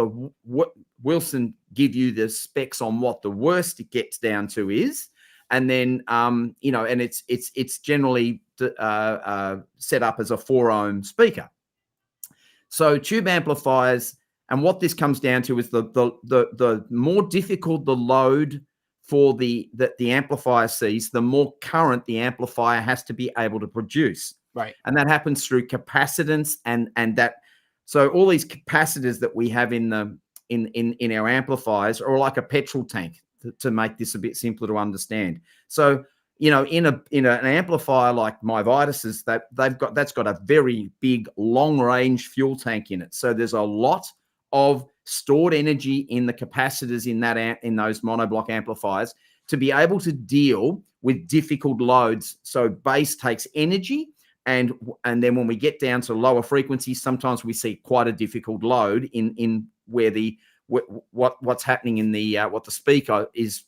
Wilson give you the specs on what the worst it gets down to is. And then, and it's generally set up as a 4 ohm speaker. So tube amplifiers, and what this comes down to is the more difficult the load for that the amplifier sees, the more current the amplifier has to be able to produce. Right. And that happens through capacitance and that. So all these capacitors that we have in our amplifiers are like a petrol tank. To make this a bit simpler to understand. So, in an amplifier like my Vitus's, that's got a very big long range fuel tank in it. So there's a lot of stored energy in the capacitors in those monoblock amplifiers to be able to deal with difficult loads. So bass takes energy, and then when we get down to lower frequencies, sometimes we see quite a difficult load in where what's happening in what the speaker is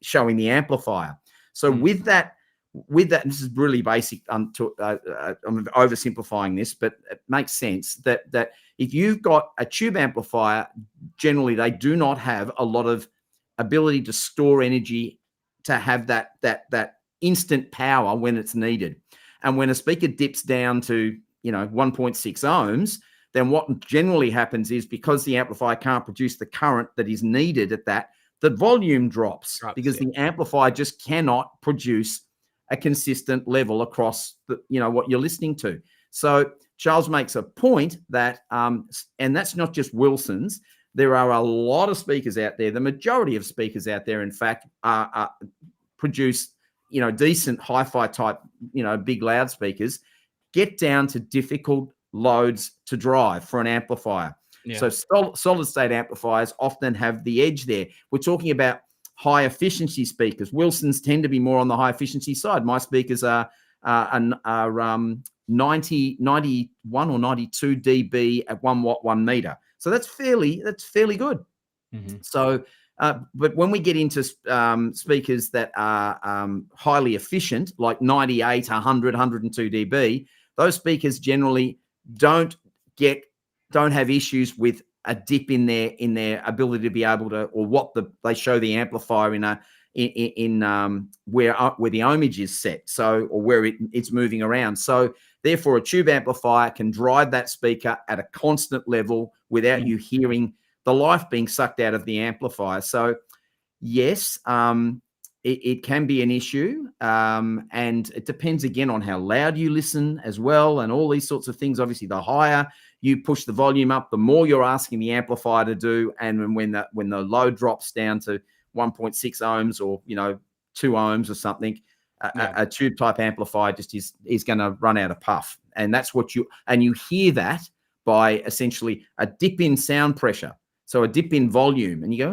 showing the amplifier. So with that, this is really basic. I'm oversimplifying this, but it makes sense that if you've got a tube amplifier, generally they do not have a lot of ability to store energy to have that instant power when it's needed. And when a speaker dips down to 1.6 ohms, then what generally happens is, because the amplifier can't produce the current that is needed at that, the volume drops because the amplifier just cannot produce a consistent level across what you're listening to. So Charles makes a point that, and that's not just Wilson's. There are a lot of speakers out there. The majority of speakers out there, in fact, produce decent hi-fi type big loudspeakers, get down to difficult loads to drive for an amplifier. So solid state amplifiers often have the edge there. We're talking about high efficiency speakers. Wilsons tend to be more on the high efficiency side. My speakers are 91 or 92 dB at 1 watt 1 meter. So that's fairly good. Mm-hmm. So but when we get into speakers that are highly efficient, like 98, 100, 102 dB, those speakers generally don't have issues with a dip in their ability to be able to, or they show the amplifier in where the ohmage is set, so, or where it's moving around. So therefore, a tube amplifier can drive that speaker at a constant level without you hearing the life being sucked out of the amplifier. So yes, it can be an issue, and it depends again on how loud you listen as well, and all these sorts of things. Obviously, the higher you push the volume up, the more you're asking the amplifier to do, and when the load drops down to 1.6 ohms or 2 ohms or something, a tube type amplifier just is going to run out of puff, and that's what you hear that by essentially a dip in sound pressure. So a dip in volume, and you go,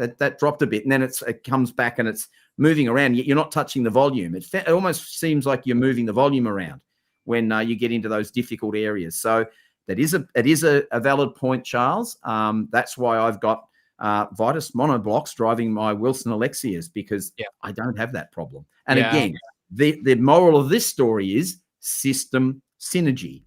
oh, that dropped a bit, and then it comes back and it's moving around. You're not touching the volume. It almost seems like you're moving the volume around when you get into those difficult areas. So it is a valid point, Charles. That's why I've got Vitus monoblocks driving my Wilson Alexias, because I don't have that problem. And again, the moral of this story is system synergy.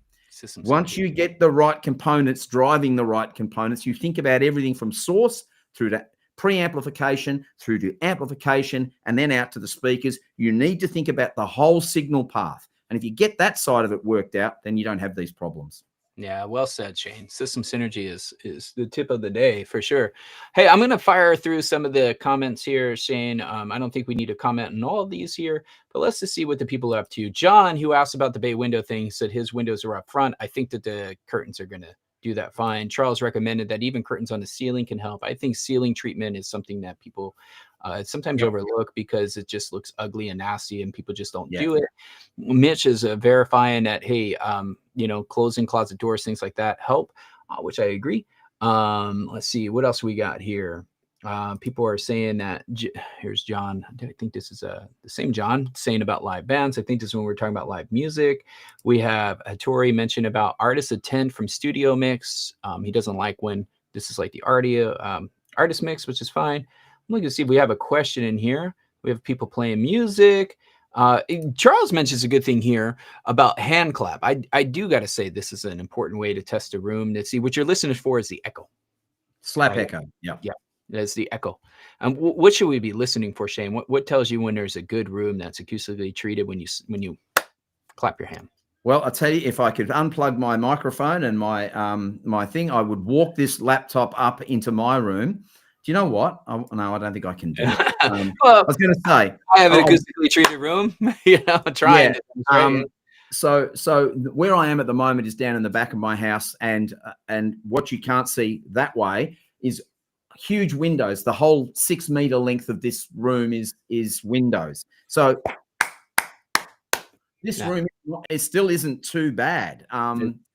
Once you get the right components driving the right components, you think about everything from source through to preamplification, through to amplification, and then out to the speakers. You need to think about the whole signal path. And if you get that side of it worked out, then you don't have these problems. Yeah, well said, Shane. System synergy is the tip of the day for sure. Hey, I'm going to fire through some of the comments here, Shane. I don't think we need to comment on all of these here, but let's just see what the people are up to. John, who asked about the bay window thing, said his windows are up front. I think that the curtains are going to do that fine. Charles recommended that even curtains on the ceiling can help. I think ceiling treatment is something that people sometimes overlook because it just looks ugly and nasty and people just don't do it. Mitch is verifying that, hey, closing closet doors, things like that help, which I agree. Let's see, what else we got here? People are saying that, here's John. I think this is the same John saying about live bands. I think this is when we're talking about live music. We have Hattori mentioned about artists attend from studio mix. He doesn't like when this is like the artist mix, which is fine. I'm looking to see if we have a question in here. We have people playing music. Charles mentions a good thing here about hand clap. I do got to say this is an important way to test a room. To see what you're listening for is the echo. Slap echo. Yeah. That's the echo. What should we be listening for, Shane? What tells you when there's a good room that's acoustically treated when you clap your hand? Well, I'll tell you, if I could unplug my microphone and my thing, I would walk this laptop up into my room. Do you know what? No, I don't think I can do it. Well, I was going to say, I have an acoustically treated room. Trying. Yeah. So where I am at the moment is down in the back of my house, and what you can't see that way is huge windows. The whole 6 meter length of this room is windows. So this room still isn't too bad.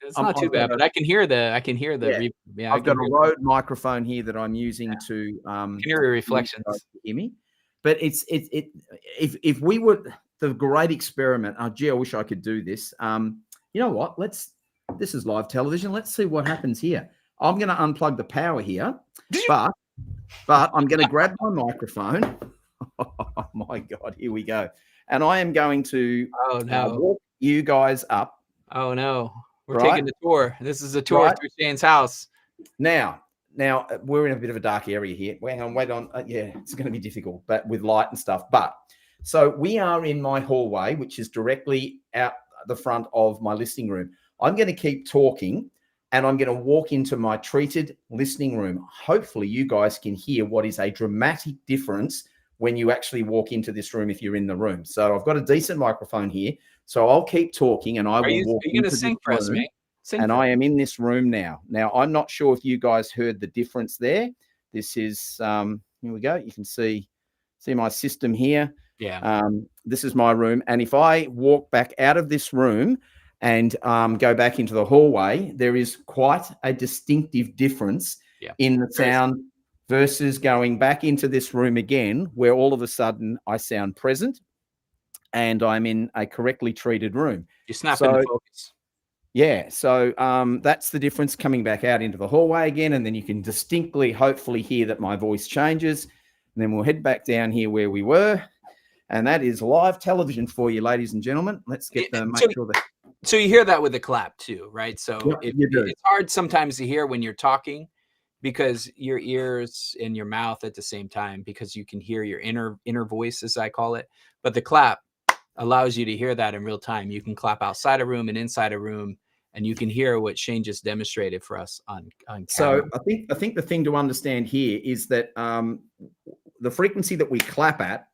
It's not too bad, but I can hear the. I've got a Rode microphone here that I'm using to hear your reflections. Hear me, but if we were the great experiment. Oh, gee, I wish I could do this. You know what? This is live television. Let's see what happens here. I'm going to unplug the power here, but I'm going to grab my microphone. Oh my God, here we go. And I am going to walk you guys up. Oh no, we're taking the tour. This is a tour through Shane's house. Now we're in a bit of a dark area here. Wait on. It's going to be difficult, but with light and stuff. But so we are in my hallway, which is directly out the front of my listening room. I'm going to keep talking, and I'm going to walk into my treated listening room. Hopefully, you guys can hear what is a dramatic difference when you actually walk into this room if you're in the room. So I've got a decent microphone here. So I'll keep talking, and I will walk into this room. Are you going to sing for us, mate? And I am in this room now. Now, I'm not sure if you guys heard the difference there. This is, here we go. You can see my system here. Yeah. This is my room. And if I walk back out of this room and go back into the hallway, there is quite a distinctive difference in the sound versus going back into this room again, where all of a sudden I sound present and I'm in a correctly treated room. You're snapping the focus. Yeah. So that's the difference coming back out into the hallway again. And then you can distinctly, hopefully, hear that my voice changes. And then we'll head back down here where we were. And that is live television for you, ladies and gentlemen. Let's get make sure that. So you hear that with the clap too, right? So it's hard sometimes to hear when you're talking. because your ears and your mouth at the same time, because you can hear your inner voice, as I call it. But the clap allows you to hear that in real time. You can clap outside a room and inside a room, and you can hear what Shane just demonstrated for us on camera. So I think the thing to understand here is that the frequency that we clap at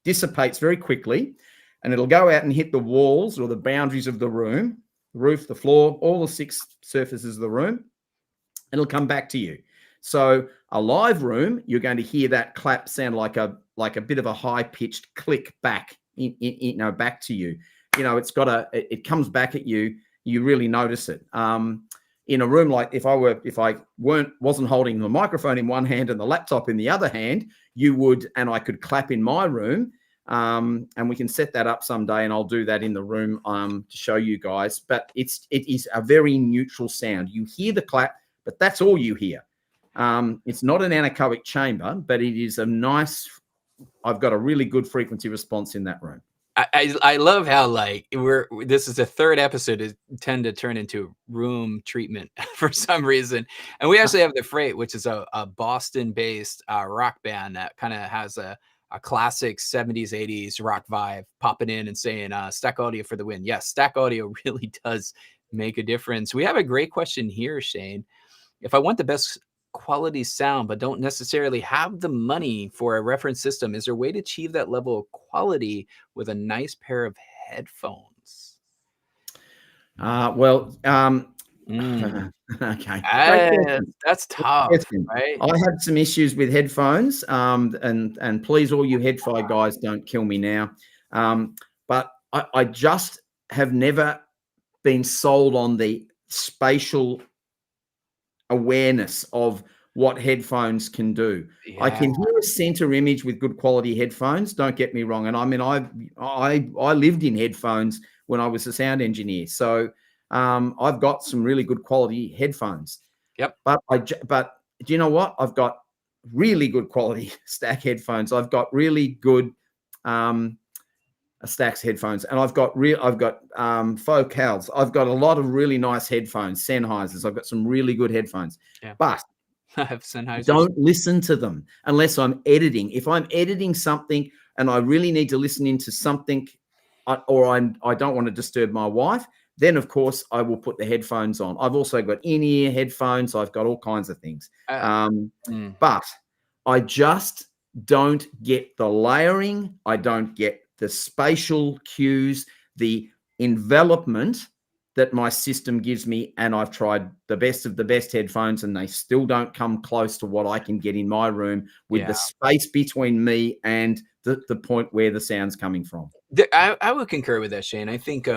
dissipates very quickly, and it'll go out and hit the walls or the boundaries of the room, the roof, the floor, all the 6 surfaces of the room. It'll come back to you. So a live room, you're going to hear that clap sound like a bit of a high pitched click back, back to you. It comes back at you. You really notice it. In a room like if I wasn't holding the microphone in one hand and the laptop in the other hand, you would, and I could clap in my room. And we can set that up someday, and I'll do that in the room to show you guys. But it is a very neutral sound. You hear the clap, but that's all you hear. It's not an anechoic chamber, but it is a nice. I've got a really good frequency response in that room. I love how this is the 3rd episode to tend to turn into room treatment for some reason. And we actually have The Freight, which is a Boston-based rock band that kind of has a classic 70s, 80s rock vibe, popping in and saying, stack audio for the win. Yes, stack audio really does make a difference. We have a great question here, Shane. If I want the best quality sound, but don't necessarily have the money for a reference system, is there a way to achieve that level of quality with a nice pair of headphones? Okay. That's tough, right? I had some issues with headphones, and please, all you headphone guys, don't kill me now. But I just have never been sold on the spatial awareness of what headphones can do. Yeah. I can hear a center image with good quality headphones. Don't get me wrong. And I mean, I lived in headphones when I was a sound engineer. So I've got some really good quality headphones. Yep. But do you know what? I've got really good quality Stax headphones. I've got really good Stax headphones, and I've got Focals. I've got a lot of really nice headphones, Sennheisers. I've got some really good headphones. Yeah. But I have Sennheisers. Don't listen to them unless I'm editing. If I'm editing something and I really need to listen into something, or I don't want to disturb my wife, then of course I will put the headphones on. I've also got in-ear headphones. I've got all kinds of things. But I just don't get the layering. I don't get the spatial cues, the envelopment that my system gives me. And I've tried the best of the best headphones, and they still don't come close to what I can get in my room with the space between me and the point where the sound's coming from. I would concur with that, Shane. I think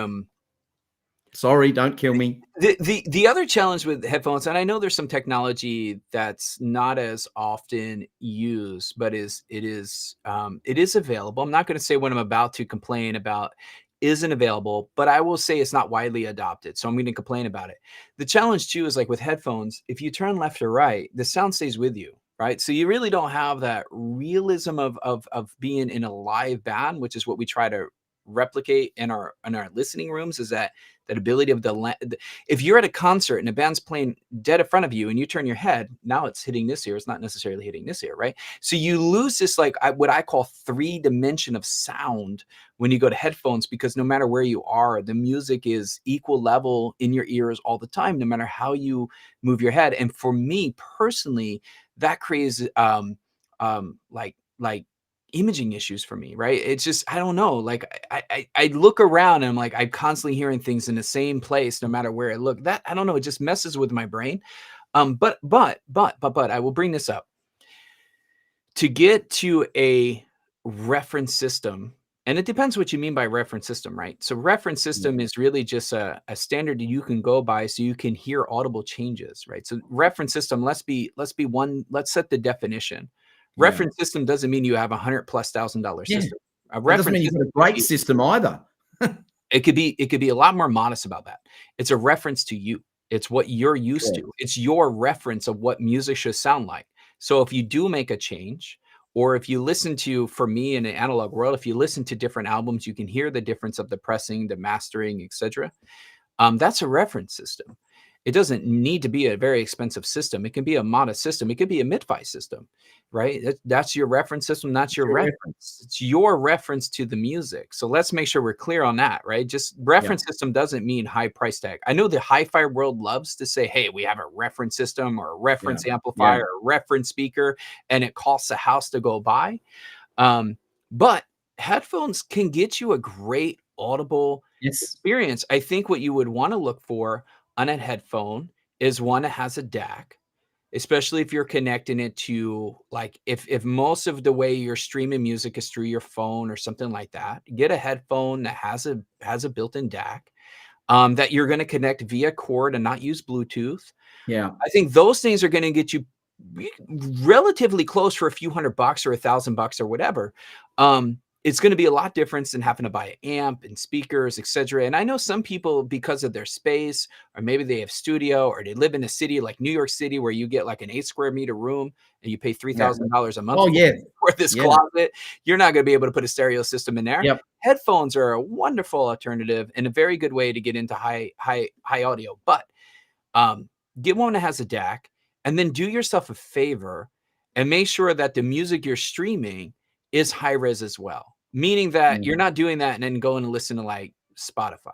sorry, don't kill me. The other challenge with headphones, and I know there's some technology that's not as often used, but it is available. I'm not going to say what I'm about to complain about isn't available, but I will say it's not widely adopted. So I'm going to complain about it. The challenge too is like with headphones, if you turn left or right, the sound stays with you, right? So you really don't have that realism of being in a live band, which is what we try to replicate in our listening rooms, is that ability of if you're at a concert and a band's playing dead in front of you and you turn your head, now it's hitting this ear, it's not necessarily hitting this ear, right? So you lose this what I call 3-dimension of sound when you go to headphones, because no matter where you are, the music is equal level in your ears all the time, no matter how you move your head. And for me personally, that creates like imaging issues for me, right? It's just, I don't know, like I look around and I'm like, I'm constantly hearing things in the same place no matter where I look. That, I don't know, it just messes with my brain. But I will bring this up. To get to a reference system, and it depends what you mean by reference system, right? So reference system is really just a standard you can go by so you can hear audible changes, right? So reference system, let's set the definition. Reference system doesn't mean you have $100,000+ system. A reference doesn't mean you've got a great system either. It could be a lot more modest about that. It's a reference to you. It's what you're used to. It's your reference of what music should sound like. So if you do make a change, or if you listen to, for me in the analog world, if you listen to different albums, you can hear the difference of the pressing, the mastering, etc. That's a reference system. It doesn't need to be a very expensive system. It can be a modest system. It could be a mid-fi system, right? That's your reference system. That's your reference. It's your reference to the music. So let's make sure we're clear on that, right? Just reference system doesn't mean high price tag. I know the hi-fi world loves to say, hey, we have a reference system or a reference amplifier or a reference speaker, and it costs a house to go buy. But headphones can get you a great audible experience. I think what you would want to look for on a headphone is one that has a DAC, especially if you're connecting it to, like, if most of the way you're streaming music is through your phone or something like that, get a headphone that has a built-in DAC that you're going to connect via cord and not use Bluetooth. Yeah. I think those things are going to get you relatively close for a few $100 or $1,000 or whatever. It's going to be a lot different than having to buy an amp and speakers, etc. And I know some people, because of their space, or maybe they have studio, or they live in a city like New York City where you get like an 8 square meter room and you pay $3,000 a month for this closet. You're not going to be able to put a stereo system in there. Headphones are a wonderful alternative and a very good way to get into high audio. But get one that has a DAC, and then do yourself a favor and make sure that the music you're streaming is high res as well. Meaning that you're not doing that and then going to listen to like Spotify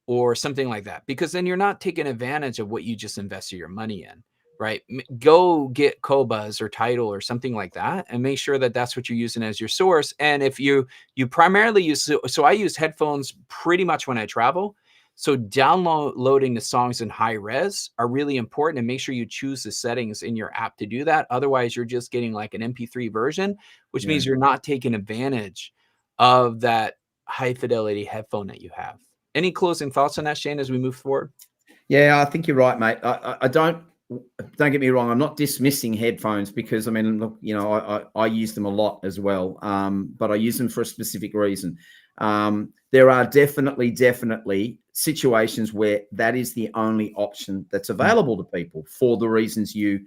or something like that, because then you're not taking advantage of what you just invested your money in, right? Go get Qobuz or Tidal or something like that and make sure that that's what you're using as your source. And if you primarily use, so I use headphones pretty much when I travel. So downloading the songs in high res are really important, and make sure you choose the settings in your app to do that. Otherwise, you're just getting like an MP3 version, which means you're not taking advantage of that high fidelity headphone that you have. Any closing thoughts on that, Shane, as we move forward? Yeah, I think you're right, mate. I don't get me wrong. I'm not dismissing headphones, because I mean, look, you know, I use them a lot as well. But I use them for a specific reason. There are definitely situations where that is the only option that's available to people for the reasons you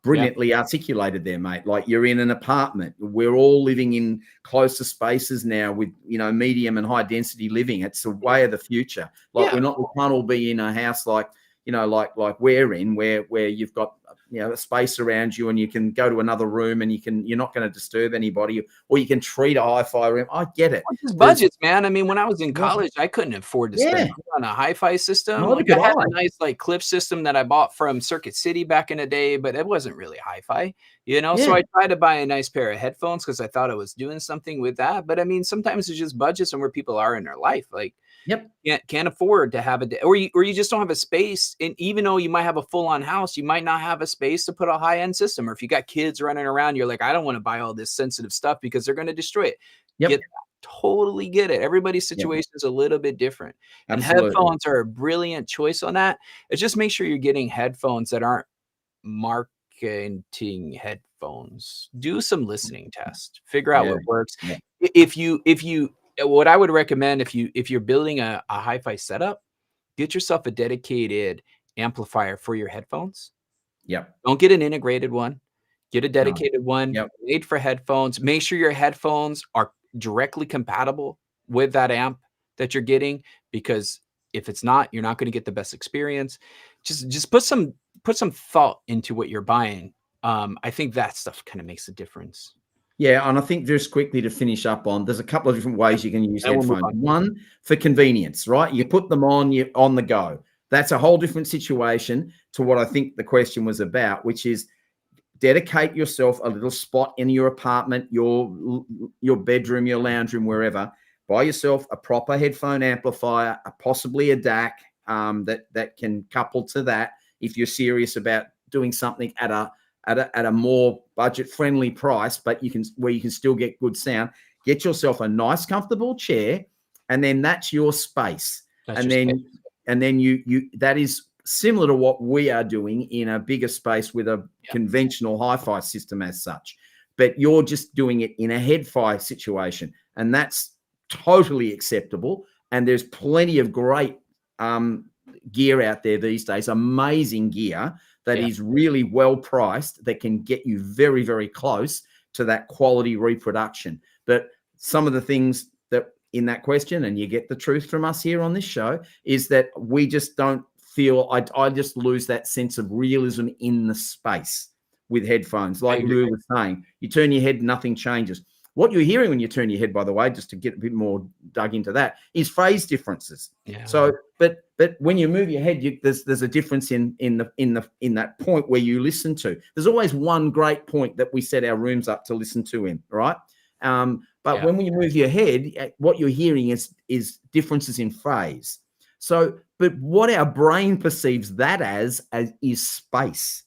brilliantly articulated there, mate. Like, you're in an apartment. We're all living in closer spaces now with, you know, medium and high density living. It's the way of the future. Like, we can't all be in a house like, you know, like we're in, where you've got, you know, a space around you and you can go to another room and you're not going to disturb anybody, or you can treat a hi-fi room. I get it. Budgets, man. I mean, when I was in college, I couldn't afford to spend on a hi-fi system. Like, I had a nice like clip system that I bought from Circuit City back in the day, but it wasn't really hi-fi, you know? So I tried to buy a nice pair of headphones because I thought I was doing something with that. But I mean, sometimes it's just budgets and where people are in their life. Like, can't afford to have or you just don't have a space. And even though you might have a full-on house, you might not have a space to put a high-end system. Or if you got kids running around, you're like, I don't want to buy all this sensitive stuff because they're going to destroy it. Get that. Totally get it. Everybody's situation is a little bit different. And headphones are a brilliant choice on that. It's just make sure you're getting headphones that aren't marketing headphones. Do some listening tests. Figure out what works. What I would recommend, if you're building a hi-fi setup, get yourself a dedicated amplifier for your headphones. Don't get an integrated one. Get a dedicated one made for headphones. Make sure your headphones are directly compatible with that amp that you're getting, because if it's not, you're not going to get the best experience. Just put some thought into what you're buying. I think that stuff kind of makes a difference. Yeah, and I think just quickly to finish up on, there's a couple of different ways you can use headphones. One, for convenience, right? You put them on, you're on the go. That's a whole different situation to what I think the question was about, which is dedicate yourself a little spot in your apartment, your bedroom, your lounge room, wherever. Buy yourself a proper headphone amplifier, possibly a DAC that can couple to that if you're serious about doing something at a more budget-friendly price, but where you can still get good sound. Get yourself a nice, comfortable chair, and then that's your space. And then you that is similar to what we are doing in a bigger space with a conventional hi-fi system as such. But you're just doing it in a head-fi situation, and that's totally acceptable. And there's plenty of great gear out there these days, amazing gear that is really well priced, that can get you very, very close to that quality reproduction. But some of the things that in that question, and you get the truth from us here on this show, is that we just don't feel I just lose that sense of realism in the space with headphones. Like Lou was saying, you turn your head, nothing changes. What you're hearing when you turn your head, by the way, just to get a bit more dug into that, is phase differences. Yeah. So, but when you move your head, there's a difference in that point where you listen to. There's always one great point that we set our rooms up to listen to in, right? But when you move your head, what you're hearing is differences in phase. So, but what our brain perceives that as is space.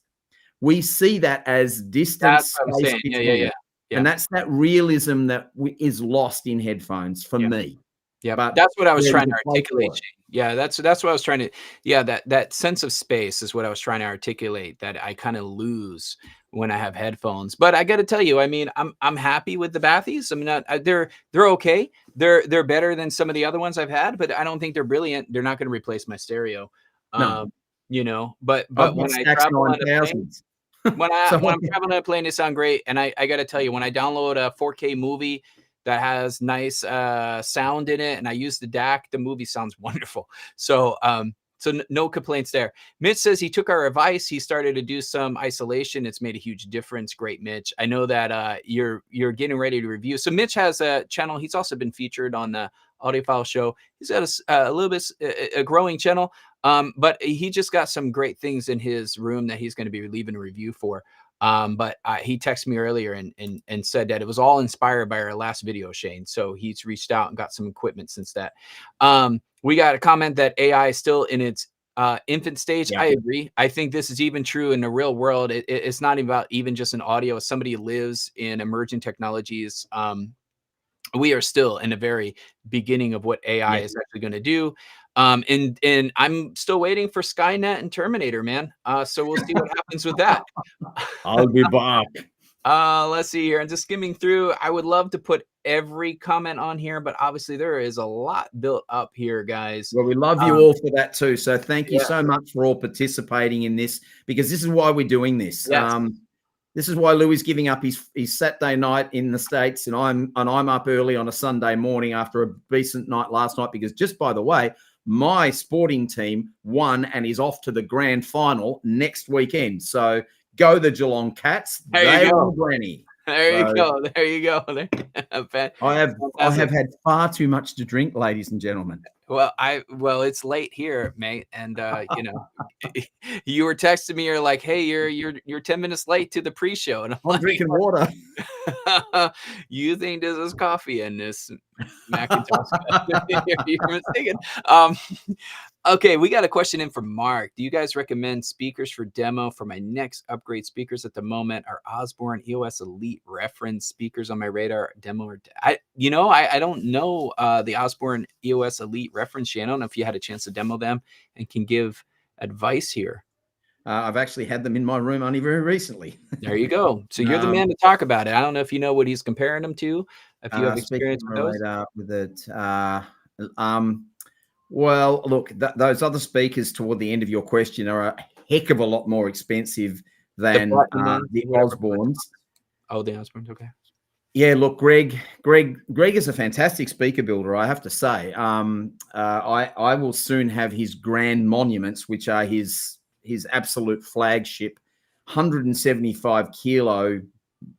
We see that as distance. That's what I'm saying. Yeah. And that's that realism that is lost in headphones for me. Yeah, but that's what I was trying to articulate. Yeah, that's what I was trying to. Yeah, that sense of space is what I was trying to articulate. That I kind of lose when I have headphones. But I got to tell you, I mean, I'm happy with the Bathies. I'm not. They're okay. They're better than some of the other ones I've had, but I don't think they're brilliant. They're not going to replace my stereo. No. You know, but when I travel on a plane. When I'm traveling on a plane, they sound great. And I got to tell you, when I download a 4K movie that has nice sound in it and I use the DAC, the movie sounds wonderful. So no complaints there. Mitch says he took our advice. He started to do some isolation. It's made a huge difference. Great, Mitch. I know that you're getting ready to review. So Mitch has a channel. He's also been featured on the Audiophile Show. He's got a little bit a growing channel. But he just got some great things in his room that he's going to be leaving a review for. But he texted me earlier and said that it was all inspired by our last video, Shane. So he's reached out and got some equipment since that. We got a comment that AI is still in its infant stage. I agree. I think this is even true in the real world. It's not about even just an audio. As somebody who lives in emerging technologies, we are still in the very beginning of what AI is actually going to do. And I'm still waiting for Skynet and Terminator, man. So we'll see what happens with that. I'll be back. Let's see here. I'm just skimming through. I would love to put every comment on here, but obviously there is a lot built up here, guys. Well, we love you all for that too. So thank you so much for all participating in this, because this is why we're doing this. Yes. This is why Louie's giving up his Saturday night in the States, and I'm up early on a Sunday morning after a decent night last night, because just by the way, my sporting team won and is off to the grand final next weekend. So go the Geelong Cats. They will granny. There you go. There you go. I have had far too much to drink, ladies and gentlemen. Well, it's late here, mate, and you know, you were texting me. You're like, "Hey, you're 10 minutes late to the pre-show," and I'm drinking water. You think this is coffee in this Macintosh? You're mistaken. Okay, we got a question in from Mark. Do you guys recommend speakers for demo for my next upgrade speakers at the moment? Are Osborne EOS Elite reference speakers on my radar demo? Or I don't know the Osborne EOS Elite reference. I don't know if you had a chance to demo them and can give advice here. I've actually had them in my room only very recently. There you go. So you're the man to talk about it. I don't know if you know what he's comparing them to. If you have experience with those. With it. Well, look, those other speakers toward the end of your question are a heck of a lot more expensive than the Osbornes. Oh, the Osbornes, okay. Yeah, look, Greg is a fantastic speaker builder, I have to say. I will soon have his grand monuments, which are his absolute flagship, 175 kilo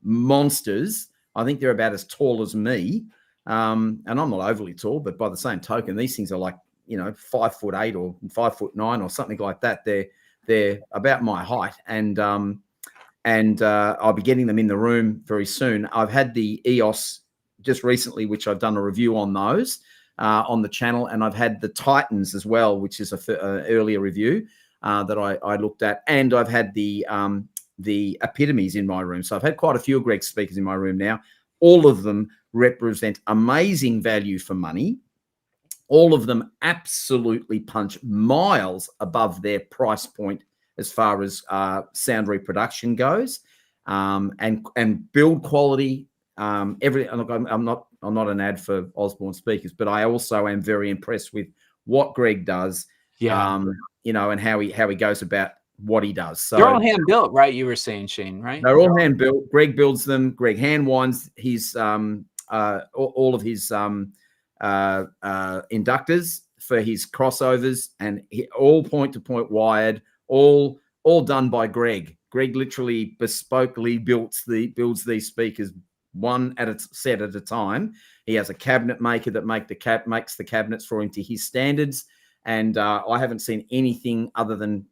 monsters. I think they're about as tall as me. And I'm not overly tall, but by the same token, these things are like, 5'8" or 5'9" or something like that. They're about my height, and I'll be getting them in the room very soon. I've had the EOS just recently, which I've done a review on those on the channel, and I've had the Titans as well, which is an earlier review that I looked at, and I've had the Epitomes in my room. So I've had quite a few Greg speakers in my room now. All of them represent amazing value for money. All of them absolutely punch miles above their price point as far as sound reproduction goes, and build quality. Look, I'm not an ad for Osborne speakers, but I also am very impressed with what Greg does. And how he goes about what he does. So they're all hand built, right? You were saying, Shane, right? They're all hand built. Greg builds them. Greg hand winds his all of his inductors for his crossovers, and all point-to-point wired, all done by Greg. Greg literally bespokely builds these speakers one at a set at a time. He has a cabinet maker that makes the cabinets for him to his standards, and I haven't seen anything other than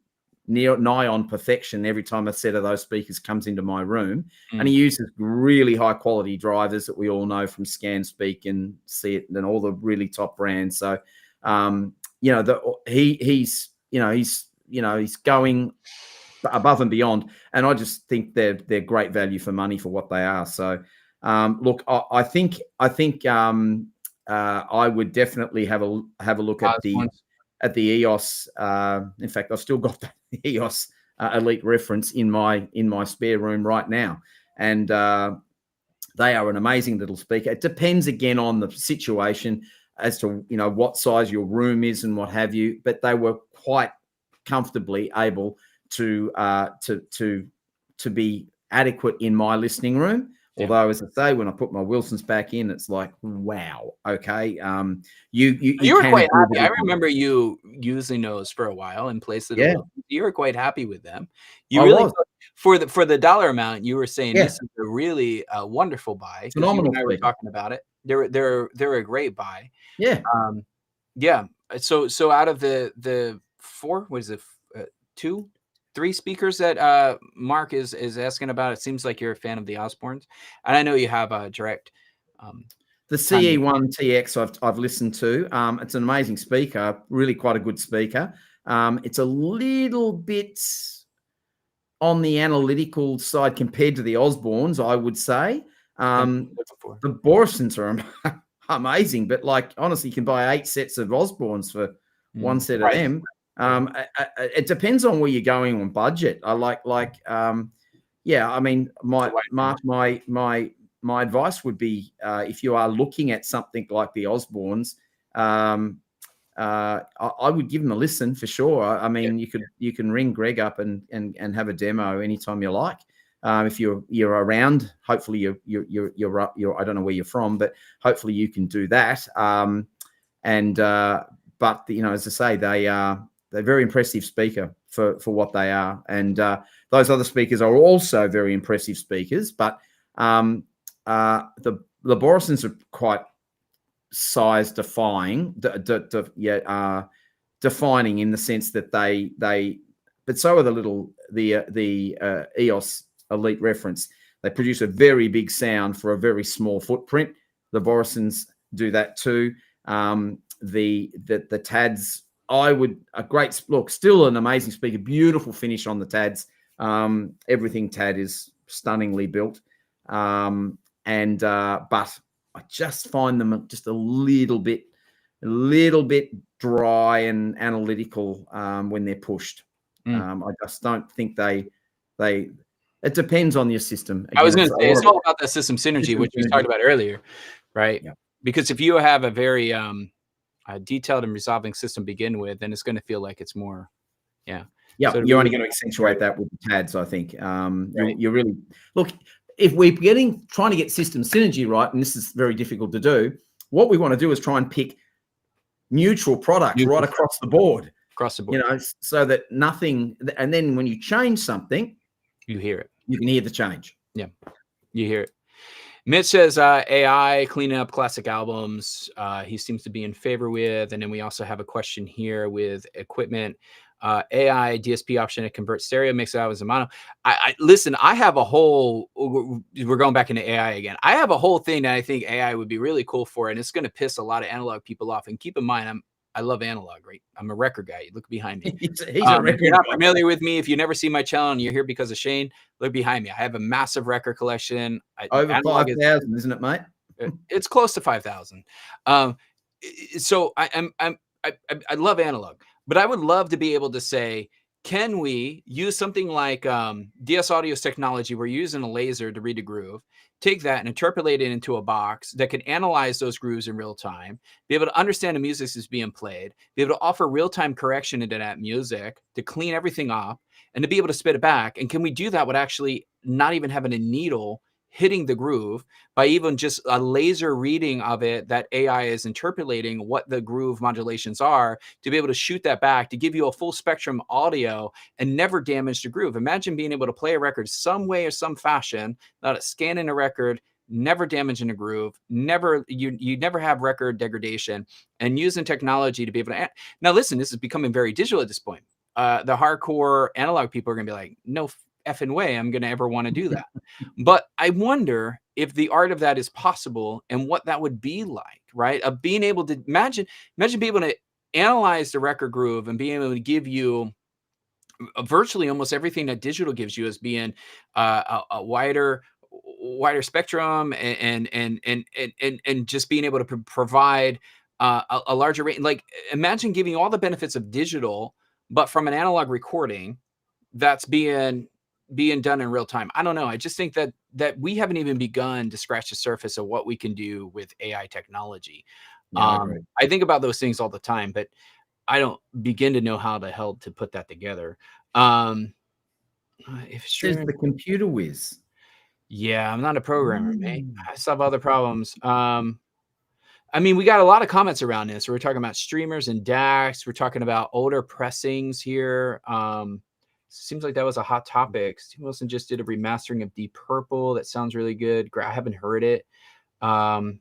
nigh on perfection every time a set of those speakers comes into my room. And he uses really high quality drivers that we all know from ScanSpeak and See It and all the really top brands. So he's going above and beyond, and I just think they're great value for money for what they are. So look, I think I would definitely have a look at the EOS. In fact, I've still got the EOS Elite reference in my spare room right now, and they are an amazing little speaker. It depends again on the situation as to what size your room is and what have you, but they were quite comfortably able to be adequate in my listening room. Yeah. Although, as I say, when I put my Wilsons back in, it's like, wow, okay. You were quite happy. I remember you using those for a while and placed it. Yeah. You were quite happy with them. You really for the dollar amount. You were saying this is a really wonderful buy. Phenomenal. You and I were talking about it. They're a great buy. Yeah. Yeah. So out of the four, what is it? 3 speakers that Mark is asking about. It seems like you're a fan of the Osbornes, and I know you have a direct. The CE1 TX I've listened to. It's an amazing speaker, really quite a good speaker. It's a little bit on the analytical side compared to the Osbornes, I would say. The Borisons are amazing, but like honestly, you can buy 8 sets of Osbornes for one set of them. It depends on where you're going on budget. I mean, my advice would be if you are looking at something like the Osbornes, I would give them a listen for sure. I mean, you can ring Greg up and have a demo anytime you like. If you're around, hopefully you're I don't know where you're from, but hopefully you can do that. But as I say, they're a very impressive speaker for what they are. And those other speakers are also very impressive speakers. But the Borisons are quite size defying, defining in the sense that but so are the EOS Elite reference. They produce a very big sound for a very small footprint. The Borisons do that too. The TADs, a great look, still an amazing speaker, beautiful finish on the TADs. Everything TAD is stunningly built. But I just find them just a little bit dry and analytical when they're pushed. I just don't think it depends on your system. Again, I was going to say, it's all about the system synergy, which we talked about earlier, right? Yeah. Because if you have a very detailed and resolving system to begin with, then it's going to feel like it's more, so you're only going to accentuate that with the TADs, I think. You really look, if we're trying to get system synergy right, and this is very difficult to do, what we want to do is try and pick neutral products right across the board, so that nothing, and then when you change something, you hear it. You can hear the change. Yeah, you hear it. Mitch says AI cleaning up classic albums. He seems to be in favor with. And then we also have a question here with equipment. AI DSP option to convert stereo mix albums to mono. Listen, I have a whole, we're going back into AI again. I have a whole thing that I think AI would be really cool for, and it's going to piss a lot of analog people off. And keep in mind, I love analog, right? I'm a record guy. Look behind me. He's a record if you're not familiar with me, if you never see my channel and you're here because of Shane, look behind me. I have a massive record collection. Over 5,000, isn't it, mate? It's close to 5,000. So I love analog, but I would love to be able to say, can we use something like DS Audio's technology? We're using a laser to read a groove. Take that and interpolate it into a box that can analyze those grooves in real time, be able to understand the music that's being played, be able to offer real-time correction into that music, to clean everything up, and to be able to spit it back. And can we do that with actually not even having a needle hitting the groove by even just a laser reading of it, that AI is interpolating what the groove modulations are to be able to shoot that back to give you a full spectrum audio and never damage the groove. Imagine being able to play a record some way or some fashion, not scanning a record, never damaging a groove, never you never have record degradation, and using technology to be able to. Now, listen, this is becoming very digital at this point. The hardcore analog people are going to be like, no effing way I'm going to ever want to do that. But I wonder if the art of that is possible and what that would be like, right? Of being able to imagine being able to analyze the record groove and being able to give you virtually almost everything that digital gives you as being a wider spectrum and just being able to provide a larger range. Like, imagine giving you all the benefits of digital, but from an analog recording that's being done in real time. I don't know. I just think that we haven't even begun to scratch the surface of what we can do with AI technology. Yeah, I think about those things all the time, but I don't begin to know how the hell to put that together. If Says the computer whiz. Yeah, I'm not a programmer, mate. I still have other problems. I mean, we got a lot of comments around this. We're talking about streamers and DACs. We're talking about older pressings here. Seems like that was a hot topic. Steve Wilson just did a remastering of Deep Purple. That sounds really good. I haven't heard it. Let's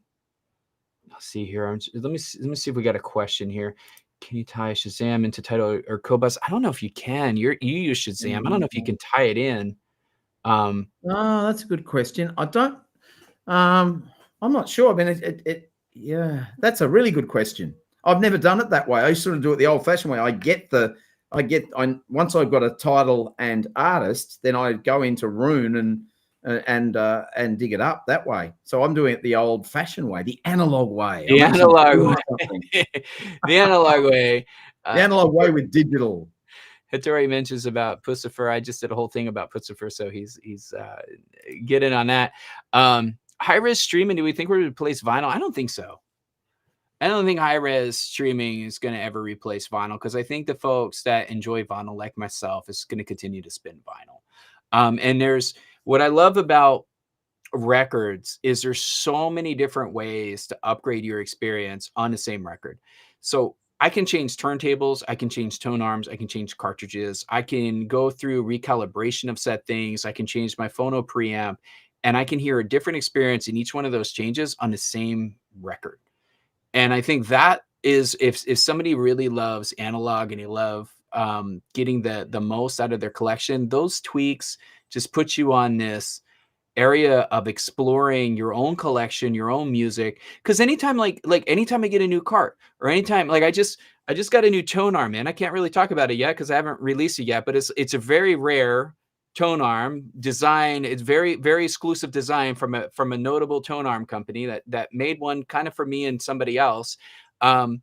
see here. Let me see if we got a question here. Can you tie Shazam into Tidal or Cobus? I don't know if you can. You use Shazam. I don't know if you can tie it in. Oh, that's a good question. I don't. I'm not sure. I mean, yeah, that's a really good question. I've never done it that way. I sort of do it the old-fashioned way. Once I've got a title and artist, then I go into Rune and dig it up that way. So I'm doing it the old-fashioned way, the analog way. The analog way. The analog way. The analog way with digital. Hattori mentions about Pussifer. I just did a whole thing about Pussifer, so he's getting on that. High-res streaming, do we think we're going to replace vinyl? I don't think so. I don't think high-res streaming is going to ever replace vinyl, because I think the folks that enjoy vinyl, like myself, is going to continue to spin vinyl. And there's what I love about records is there's so many different ways to upgrade your experience on the same record. So I can change turntables, I can change tone arms, I can change cartridges, I can go through recalibration of set things, I can change my phono preamp, and I can hear a different experience in each one of those changes on the same record. And I think that is, if somebody really loves analog and you love getting the most out of their collection, those tweaks just put you on this area of exploring your own collection, your own music. Because anytime, like anytime I get a new cart, or anytime, like I just got a new tone arm, man. I can't really talk about it yet because I haven't released it yet, but it's a very rare tone arm design. It's very, very exclusive design from a notable tone arm company that made one kind of for me and somebody else. But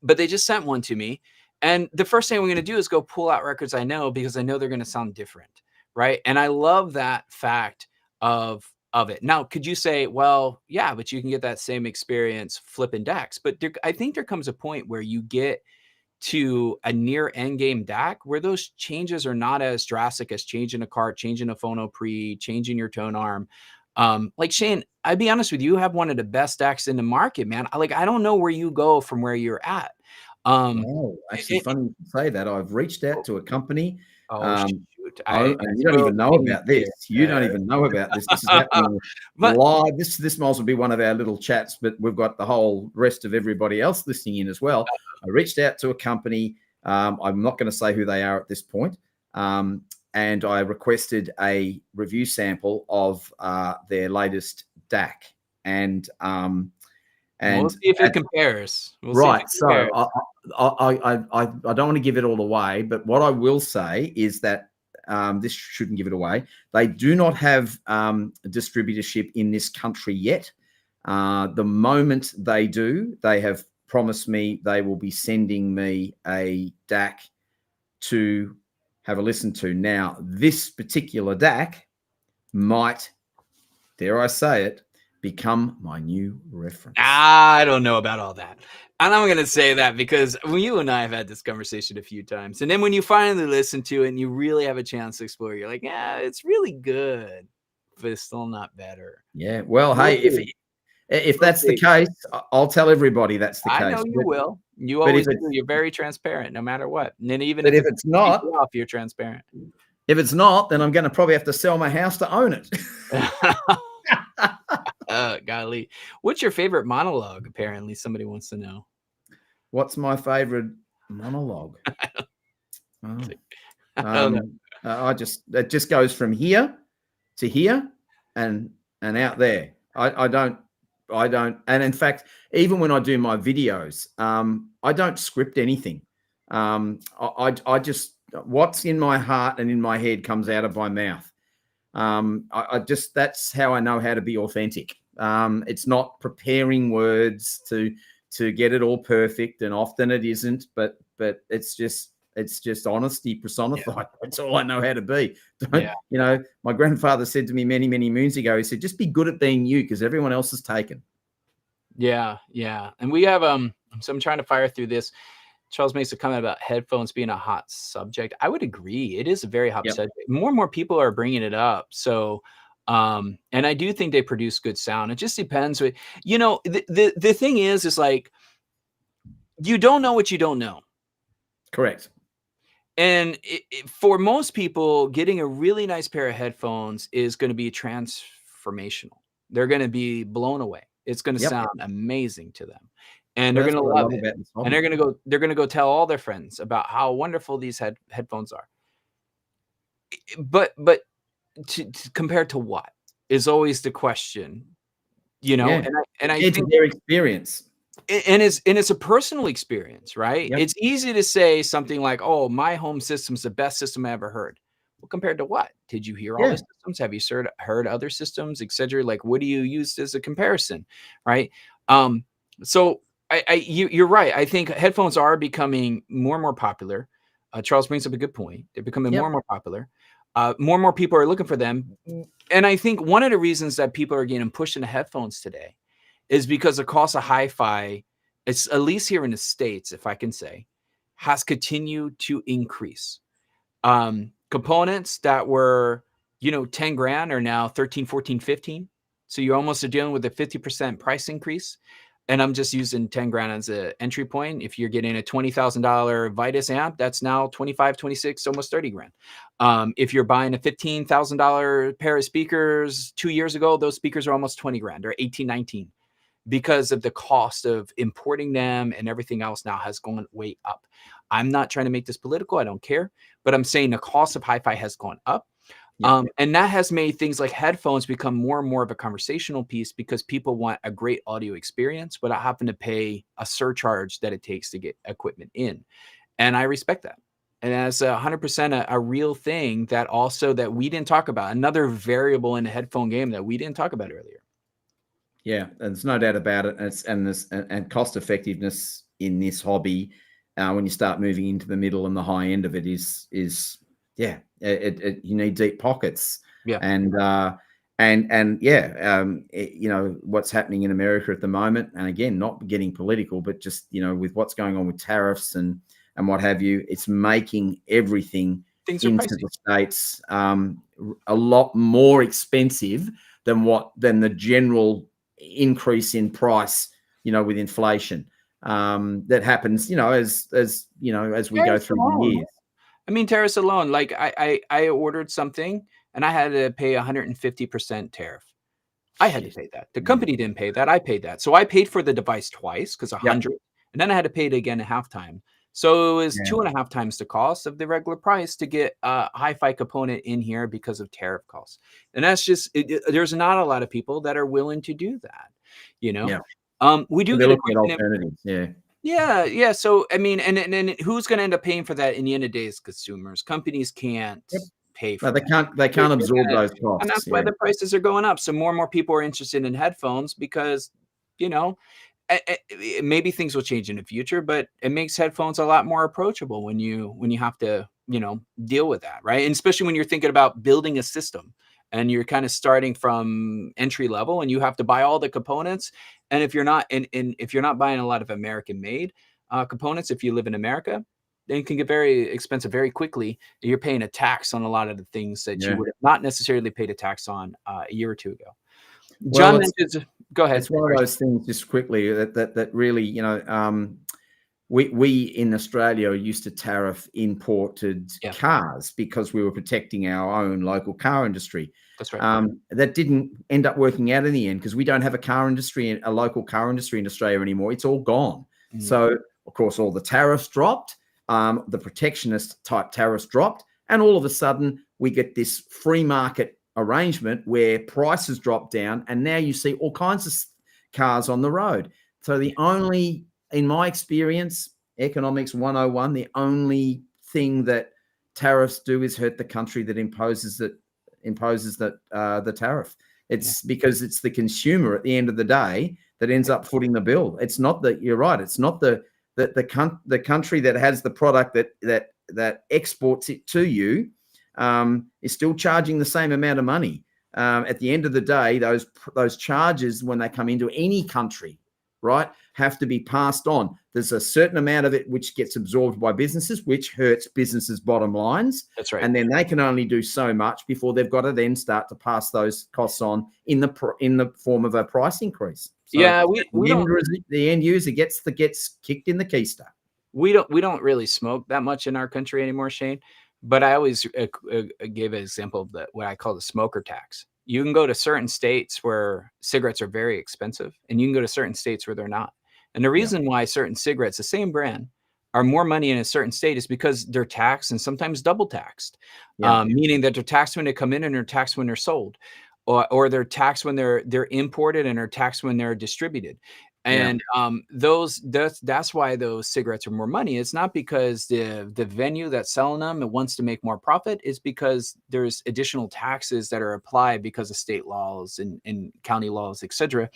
they just sent one to me. And the first thing I'm going to do is go pull out records I know, because I know they're going to sound different. Right. And I love that fact of it. Now, could you say, well, yeah, but you can get that same experience flipping DACs. But I think there comes a point where you get to a near end game DAC where those changes are not as drastic as changing a cart, changing a phono pre, changing your tone arm. Like Shane, I'd be honest with you, have one of the best DACs in the market, man. I don't know where you go from where you're at. Actually, funny you say that. I've reached out to a company. Shoot. And you don't even know about this. You don't even know about this. This is happening live. This might also be one of our little chats, but we've got the whole rest of everybody else listening in as well. I reached out to a company. I'm not going to say who they are at this point. And I requested a review sample of their latest DAC. And we'll see if it compares. Right. So I don't want to give it all away, but what I will say is that this shouldn't give it away. They do not have distributorship in this country yet. The moment they do, they have promised me they will be sending me a DAC to have a listen to. Now, this particular DAC might, dare I say it, become my new reference. I don't know about all that. And I'm going to say that because you and I have had this conversation a few times. And then when you finally listen to it and you really have a chance to explore, you're like, yeah, it's really good. but it's still not better. Yeah. Well, We'll hey, see. if We'll that's the see. case, I'll tell everybody that's the I case. know you will. You But always if do. it's You're very transparent, no matter what. And then even but if if it's it's not, off, you're transparent. if it's not, then I'm going to probably have to sell my house to own it. Golly. What's your favorite monologue? Apparently, somebody wants to know. What's my favorite monologue? Oh. I don't know. It just goes from here to here and out there. I don't, and in fact, even when I do my videos, I don't script anything. I just, what's in my heart and in my head comes out of my mouth. That's how I know how to be authentic. It's not preparing words to get it all perfect, and often it isn't, but it's just honesty personified. Yeah. That's all I know how to be. You know, my grandfather said to me many, many moons ago, he said, just be good at being you, because everyone else is taken. Yeah. And we have, so I'm trying to fire through this. Charles makes a comment about headphones being a hot subject. I would agree. It is a very hot subject. More and more people are bringing it up. So, and I do think they produce good sound. It just depends. You know, the thing is like, you don't know what you don't know. Correct. And for most people, getting a really nice pair of headphones is going to be transformational. They're going to be blown away. It's going to sound amazing to them. And they're going to love it. And they're going to go tell all their friends about how wonderful these headphones are. But to compared to what is always the question, you know, and I think their experience. And it's a personal experience, right? It's easy to say something like, oh, my home system's the best system I ever heard. Well, compared to what? Did you hear all the systems? Have you heard other systems, etc.? Like, what do you use as a comparison, right? So you're right. I think headphones are becoming more and more popular. Charles brings up a good point. They're becoming more and more popular. More and more people are looking for them. And I think one of the reasons that people are getting pushed into headphones today is because the cost of hi-fi, it's at least here in the States, if I can say, has continued to increase. Components that were, 10 grand are now 13, 14, 15. So you're almost dealing with a 50% price increase. And I'm just using 10 grand as an entry point. If you're getting a $20,000 Vitus amp, that's now 25, 26, almost 30 grand. If you're buying a $15,000 pair of speakers 2 years ago, those speakers are almost 20 grand or 18, 19. Because of the cost of importing them and everything else now has gone way up. I'm not trying to make this political. I don't care. But I'm saying the cost of hi-fi has gone up. And that has made things like headphones become more and more of a conversational piece because people want a great audio experience without having to pay a surcharge that it takes to get equipment in. And I respect that. And that's 100% a real thing that we didn't talk about. Another variable in the headphone game that we didn't talk about earlier. Yeah, and there's no doubt about it. And cost effectiveness in this hobby, when you start moving into the middle and the high end of it, you need deep pockets. What's happening in America at the moment, and again, not getting political, but just with what's going on with tariffs and what have you, it's making everything into the States a lot more expensive than the general increase in price, with inflation that happens, as we go through the years. I mean, tariffs alone, like I ordered something and I had to pay 150% tariff. I had to pay that. The company didn't pay that. I paid that. So I paid for the device twice because 100, and then I had to pay it again a half time. So it was 2.5 times the cost of the regular price to get a hi-fi component in here because of tariff costs. And that's just, there's not a lot of people that are willing to do that, we do get alternatives. Yeah. So, I mean, and who's going to end up paying for that in the end of the day is consumers. Companies can't pay for that. They can't absorb those costs. And that's why the prices are going up. So more and more people are interested in headphones because, maybe things will change in the future, but it makes headphones a lot more approachable when you have to, deal with that, right? And especially when you're thinking about building a system and you're kind of starting from entry level and you have to buy all the components. And if you're not, if you're not buying a lot of American made components, if you live in America, they can get very expensive very quickly. You're paying a tax on a lot of the things that you Yeah. would have not necessarily paid a tax on a year or two ago. Well, John mentions, go ahead. it's one of those things, just quickly, that really, you know, we in Australia used to tariff imported Yeah. cars because we were protecting our own local car industry. That's right. That didn't end up working out in the end because we don't have a car industry, a local car industry in Australia anymore. It's all gone. Mm. So, of course, all the tariffs dropped, the protectionist type tariffs dropped, and all of a sudden we get this free market arrangement where prices drop down, and now you see all kinds of cars on the road. So the only, in my experience, economics 101, the only thing that tariffs do is hurt the country that imposes the tariff. It's because it's the consumer at the end of the day that ends up footing the bill. It's not that, you're right, it's not the country that has the product that exports it to you is still charging the same amount of money. At the end of the day, those charges, when they come into any country, right, have to be passed on. There's a certain amount of it which gets absorbed by businesses, which hurts businesses' bottom lines. That's right. And then they can only do so much before they've got to then start to pass those costs on in the form of a price increase. So yeah, the end user gets kicked in the keister. We don't really smoke that much in our country anymore, Shane. But I always gave an example of what I call the smoker tax. You can go to certain states where cigarettes are very expensive, and you can go to certain states where they're not. And the reason why certain cigarettes, the same brand, are more money in a certain state is because they're taxed and sometimes double taxed, meaning that they're taxed when they come in and they're taxed when they're sold, or they're taxed when they're imported and are taxed when they're distributed. And that's why those cigarettes are more money. It's not because the venue that's selling them wants to make more profit. It's because there's additional taxes that are applied because of state laws and county laws, etc.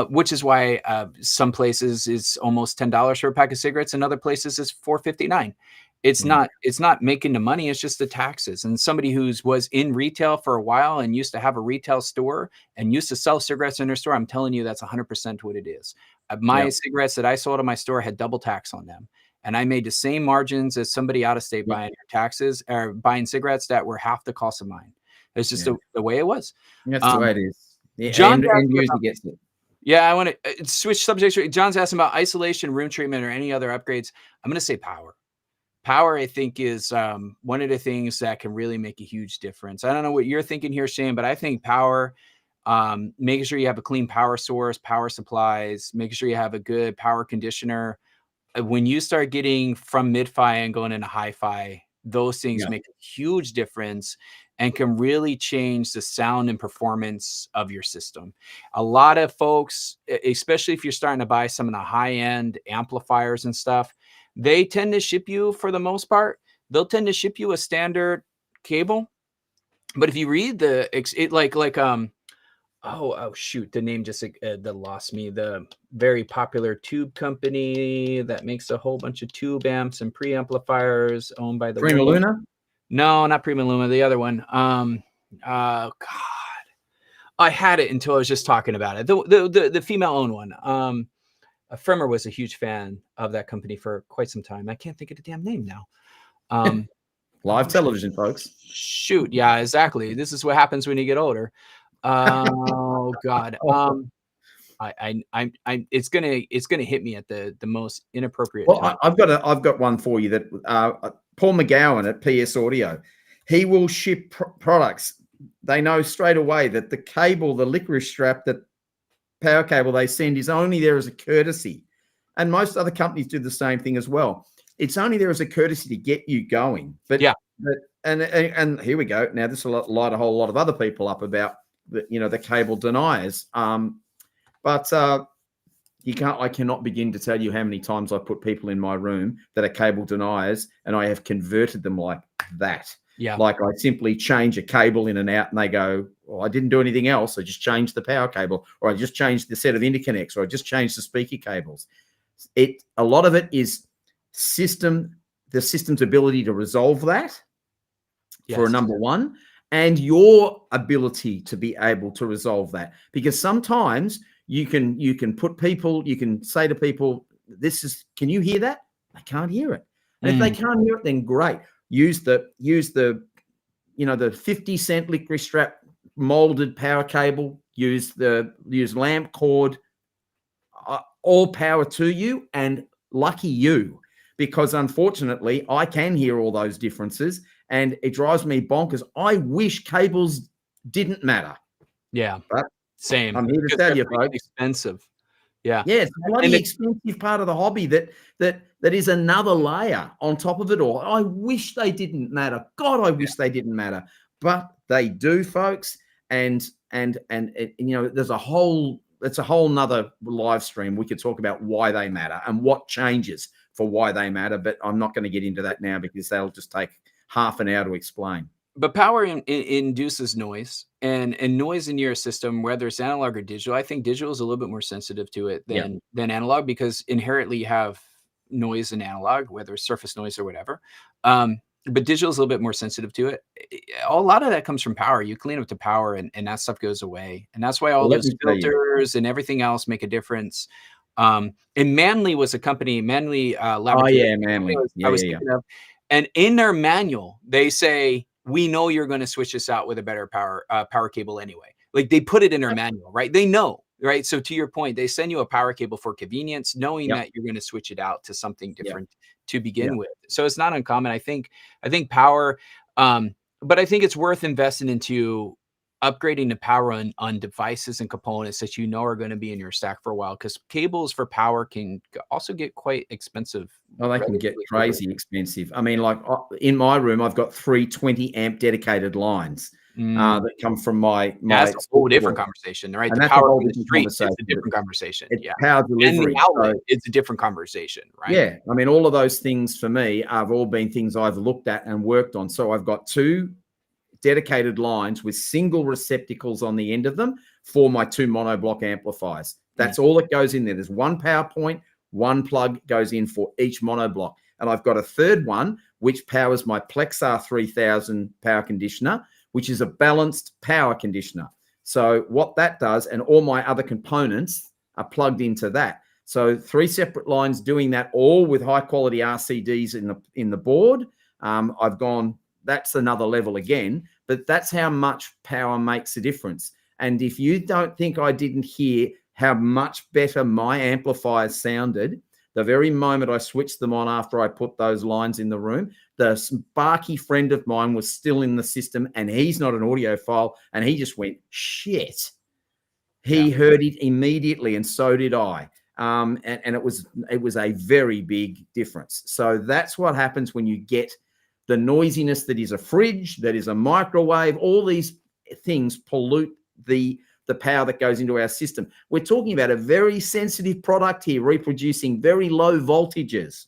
Which is why some places is almost $10 for a pack of cigarettes, and other places is $4.59. It's not making the money. It's just the taxes. And somebody was in retail for a while and used to have a retail store and used to sell cigarettes in their store, I'm telling you, that's 100% what it is. My cigarettes that I sold in my store had double tax on them. And I made the same margins as somebody out of state buying taxes or buying cigarettes that were half the cost of mine. It's just the way it was. That's the way it is. The John end user gets it. Yeah, I want to switch subjects. John's asking about isolation, room treatment, or any other upgrades. I'm going to say power. Power, I think, is one of the things that can really make a huge difference. I don't know what you're thinking here, Shane, but I think power, making sure you have a clean power source, power supplies, making sure you have a good power conditioner. When you start getting from mid-fi and going into hi-fi, those things make a huge difference and can really change the sound and performance of your system. A lot of folks, especially if you're starting to buy some of the high-end amplifiers and stuff, they tend to ship you, for the most part, they'll tend to ship you a standard cable. But if you read oh shoot, the name just that lost me. The very popular tube company that makes a whole bunch of tube amps and preamplifiers owned by the Prima Luna? No, not Prima Luna, the other one. God, I had it until I was just talking about it. The female-owned one. Fremer was a huge fan of that company for quite some time. I can't think of the damn name now. Live television, folks. Shoot, yeah, exactly. This is what happens when you get older. Oh God. It's gonna hit me at the most inappropriate time. I've got one for you that Paul McGowan at PS Audio, he will ship products. They know straight away that the cable, the licorice strap, that power cable they send is only there as a courtesy, and most other companies do the same thing as well. It's only there as a courtesy to get you going. But and here we go. Now this will light a whole lot of other people up about the cable deniers. But I cannot begin to tell you how many times I put people in my room that are cable deniers, and I have converted them like that. Yeah. Like I simply change a cable in and out, and they go, well, I didn't do anything else. I just changed the power cable, or I just changed the set of interconnects, or I just changed the speaker cables. A lot of it is the system's ability to resolve that for a number one, and your ability to be able to resolve that. Because sometimes you can say to people, can you hear that? They can't hear it. And if they can't hear it, then great. Use the the 50-cent licorice strap molded power cable. Use lamp cord. All power to you, and lucky you, because unfortunately I can hear all those differences, and it drives me bonkers. I wish cables didn't matter. Yeah, but same. I'm here to tell you, folks. Expensive. Yeah, yeah, it's a bloody expensive part of the hobby that is another layer on top of it all. I wish they didn't matter. God, I wish they didn't matter, but they do, folks. And there's a whole nother live stream. We could talk about why they matter and what changes for why they matter, but I'm not going to get into that now because that'll just take half an hour to explain. But power induces noise, and noise in your system, whether it's analog or digital. I think digital is a little bit more sensitive to it than analog, because inherently you have noise in analog, whether it's surface noise or whatever. But digital is a little bit more sensitive to it. A lot of that comes from power. You clean up the power, and that stuff goes away. And that's why all those filters and everything else make a difference. And Manly was a company, Manly Laboratory. Oh yeah, Manly. I was thinking of. And in their manual, they say, we know you're going to switch this out with a better power cable anyway. Like, they put it in their manual, right? They know, right? So to your point, they send you a power cable for convenience, knowing that you're going to switch it out to something different to begin with. So it's not uncommon. I think power, but I think it's worth investing into upgrading the power on devices and components that you know are going to be in your stack for a while, because cables for power can also get quite expensive. Oh, they can get crazy expensive. I mean, like in my room, I've got 3 20-amp dedicated lines that come from my. That's a whole different conversation, right? And the power from the street is a different conversation. Power delivery. And the outlet is a different conversation, right? Yeah. I mean, all of those things for me have all been things I've looked at and worked on. So I've got 2 dedicated lines with single receptacles on the end of them for my 2 monoblock amplifiers. That's all that goes in there. There's 1 power point, 1 plug goes in for each monoblock. And I've got a 3rd one, which powers my Plexar 3000 power conditioner, which is a balanced power conditioner. So what that does, and all my other components are plugged into that. So 3 separate lines doing that, all with high quality RCDs in the board. I've gone, that's another level again, but that's how much power makes a difference. And if you don't think I didn't hear how much better my amplifiers sounded the very moment I switched them on after I put those lines in the room, the Sparky friend of mine was still in the system, and he's not an audiophile, and he just went, shit. He heard it immediately, and so did I. And it was a very big difference. So that's what happens when you get the noisiness that is a fridge, that is a microwave. All these things pollute the power that goes into our system. We're talking about a very sensitive product here, reproducing very low voltages.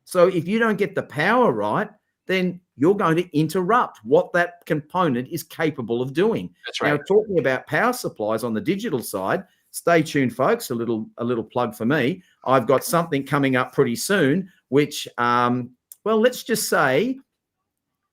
So if you don't get the power right, then you're going to interrupt what that component is capable of doing. That's right. Now, talking about power supplies on the digital side, stay tuned, folks. A little plug for me. I've got something coming up pretty soon, which, well, let's just say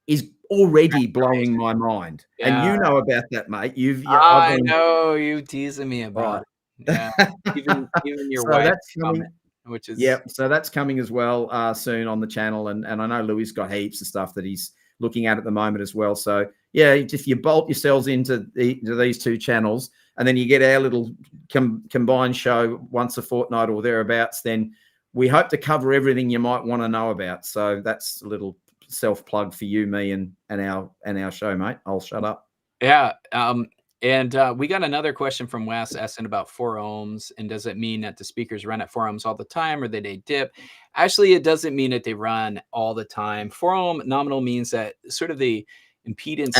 is already blowing my mind. And you know about that, mate. I know you teasing me about it. Yeah. even your so wife that's coming, which is so that's coming as well soon on the channel. And I know Louie's got heaps of stuff that he's looking at the moment as well. So yeah, if you bolt yourselves into these 2 channels, and then you get our little combined show once a fortnight or thereabouts, then we hope to cover everything you might want to know about. So that's a little self-plug for you, me, and our show, mate. I'll shut up. Yeah. And we got another question from Wes asking about 4 ohms, and does it mean that the speakers run at 4 ohms all the time, or that they dip? Actually, it doesn't mean that they run all the time. 4 ohm nominal means that sort of the impedance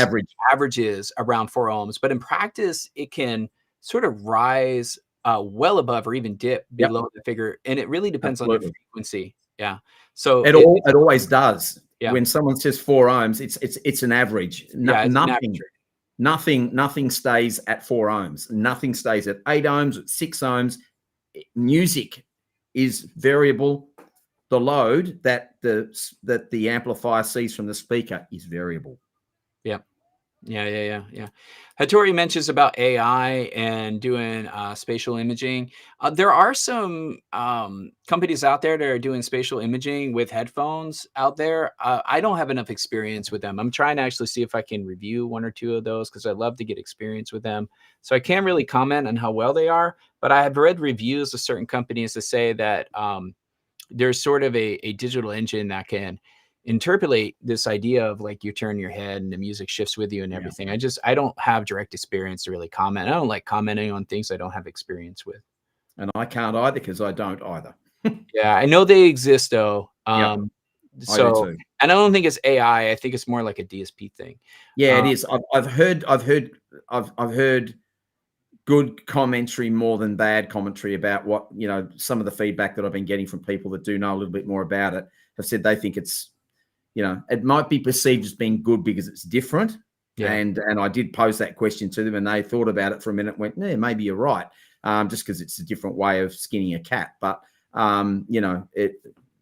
averages around 4 ohms, but in practice, it can sort of rise well above or even dip below the figure, and it really depends on your frequency. Yeah. So it always does. Yeah. When someone says 4 ohms, it's an average. Nothing stays at 4 ohms. Nothing stays at 8 ohms, at 6 ohms. Music is variable. The load that the amplifier sees from the speaker is variable. Yeah. Yeah. Hattori mentions about AI and doing spatial imaging. There are some companies out there that are doing spatial imaging with headphones out there. I don't have enough experience with them. I'm trying to actually see if I can review one or two of those because I'd love to get experience with them. So I can't really comment on how well they are, but I have read reviews of certain companies that say that there's sort of a digital engine that can interpolate this idea of like you turn your head and the music shifts with you and everything. I don't have direct experience to really comment. I don't like commenting on things I don't have experience with. And I can't either because I don't either. Yeah, I know they exist though. I do So, too. and I don't think it's AI. I think it's more like a DSP thing. Yeah, it is. I've heard good commentary more than bad commentary about what, you know, some of the feedback that I've been getting from people that do know a little bit more about it have said they think it's, you know, it might be perceived as being good because it's different. Yeah. And I did pose that question to them and they thought about it for a minute and went, yeah, maybe you're right. Just because it's a different way of skinning a cat. But, you know,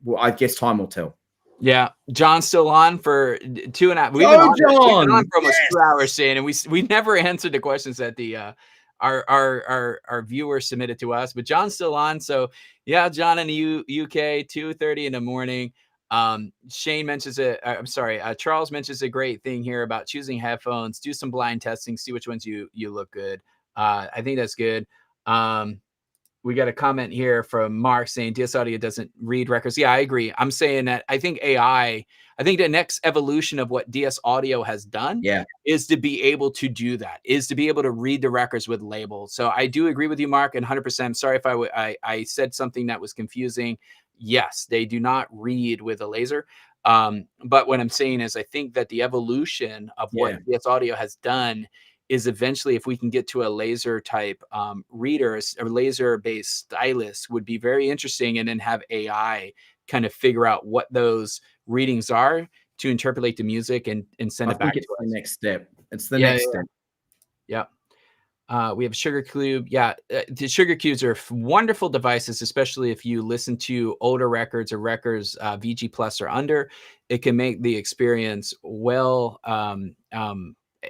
well, I guess time will tell. Yeah, John's still on for 2.5. We've been on for almost 2 hours, Shane, and we never answered the questions that the our viewers submitted to us. But John's still on, so yeah, John in the UK, 2:30 in the morning. Shane mentions it. I'm sorry, Charles mentions a great thing here about choosing headphones. Do some blind testing, see which ones you look good. I think that's good. We got a comment here from Mark saying DS Audio doesn't read records. Yeah, I agree. I'm saying that I think the next evolution of what DS Audio has done is to be able to do that, is to be able to read the records with labels. So I do agree with you, Mark, and 100%. I'm sorry if I said something that was confusing. Yes, they do not read with a laser. But what I'm saying is I think that the evolution of what DS Audio has done is eventually, if we can get to a laser type readers or laser based stylus, would be very interesting, and then have AI kind of figure out what those readings are to interpolate the music and send it back to us. The next step. It's the next step. Yeah. We have Sugar Cube. Yeah, the Sugar Cubes are wonderful devices, especially if you listen to older records or records VG Plus or under. It can make the experience well.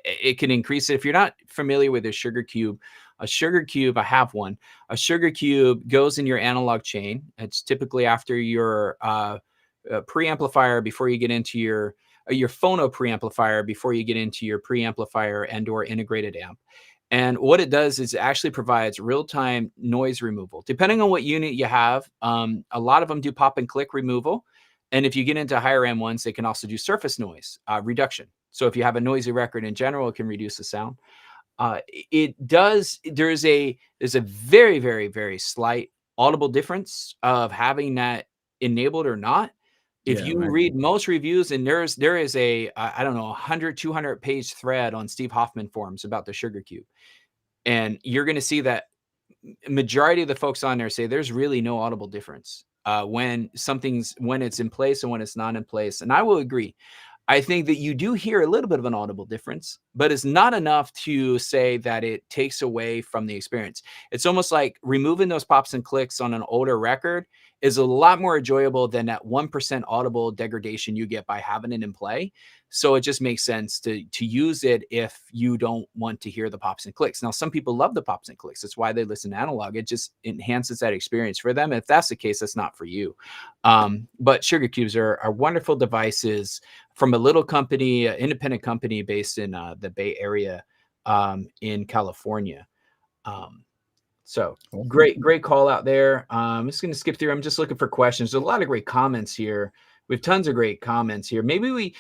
It can increase it. If you're not familiar with a Sugar Cube, I have one. A Sugar Cube goes in your analog chain. It's typically after your preamplifier before you get into your phono preamplifier before you get into your preamplifier and or integrated amp. And what it does is it actually provides real-time noise removal. Depending on what unit you have, a lot of them do pop and click removal. And if you get into higher end ones, they can also do surface noise reduction. So if you have a noisy record in general, it can reduce the sound. There's a very, very, very slight audible difference of having that enabled or not. If you read most reviews, and there is a, I don't know, 100, 200 page thread on Steve Hoffman forums about the Sugar Cube. And you're going to see that majority of the folks on there say there's really no audible difference when it's in place and when it's not in place. And I will agree. I think that you do hear a little bit of an audible difference, but it's not enough to say that it takes away from the experience. It's almost like removing those pops and clicks on an older record is a lot more enjoyable than that 1% audible degradation you get by having it in play. So it just makes sense to use it if you don't want to hear the pops and clicks. Now, some people love the pops and clicks. That's why they listen to analog. It just enhances that experience for them. If that's the case, that's not for you. But Sugar Cubes are wonderful devices from a little company, independent company based in the Bay Area in California. So great call out there. I'm just going to skip through. I'm just looking for questions. There's a lot of great comments here. We have tons of great comments here. Maybe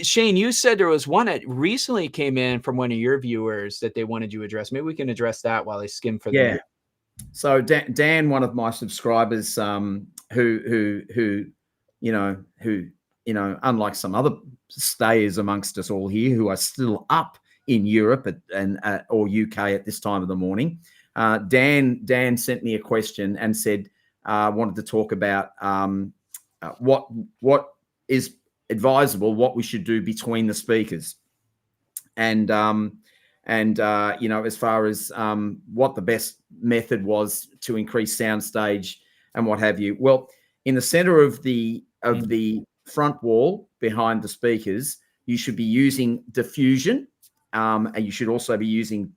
Shane, you said there was one that recently came in from one of your viewers that they wanted you to address. Maybe we can address that while I skim for them. So Dan, one of my subscribers, who unlike some other stayers amongst us all here who are still up in Europe or UK at this time of the morning, Dan sent me a question and said wanted to talk about what is advisable, what we should do between the speakers, and as far as what the best method was to increase soundstage and what have you. Well, in the center of the front wall behind the speakers, you should be using diffusion And you should also be using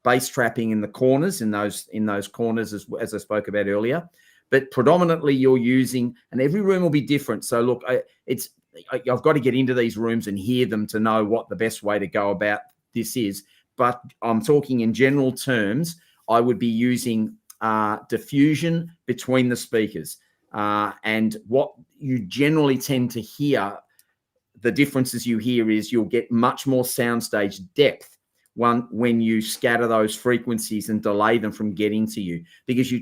bass trapping in the corners, in those corners, as I spoke about earlier. But predominantly you're using, and every room will be different. So look, I've got to get into these rooms and hear them to know what the best way to go about this is. But I'm talking in general terms, I would be using diffusion between the speakers. And what you generally tend to hear, the differences you hear is you'll get much more soundstage depth when you scatter those frequencies and delay them from getting to you, because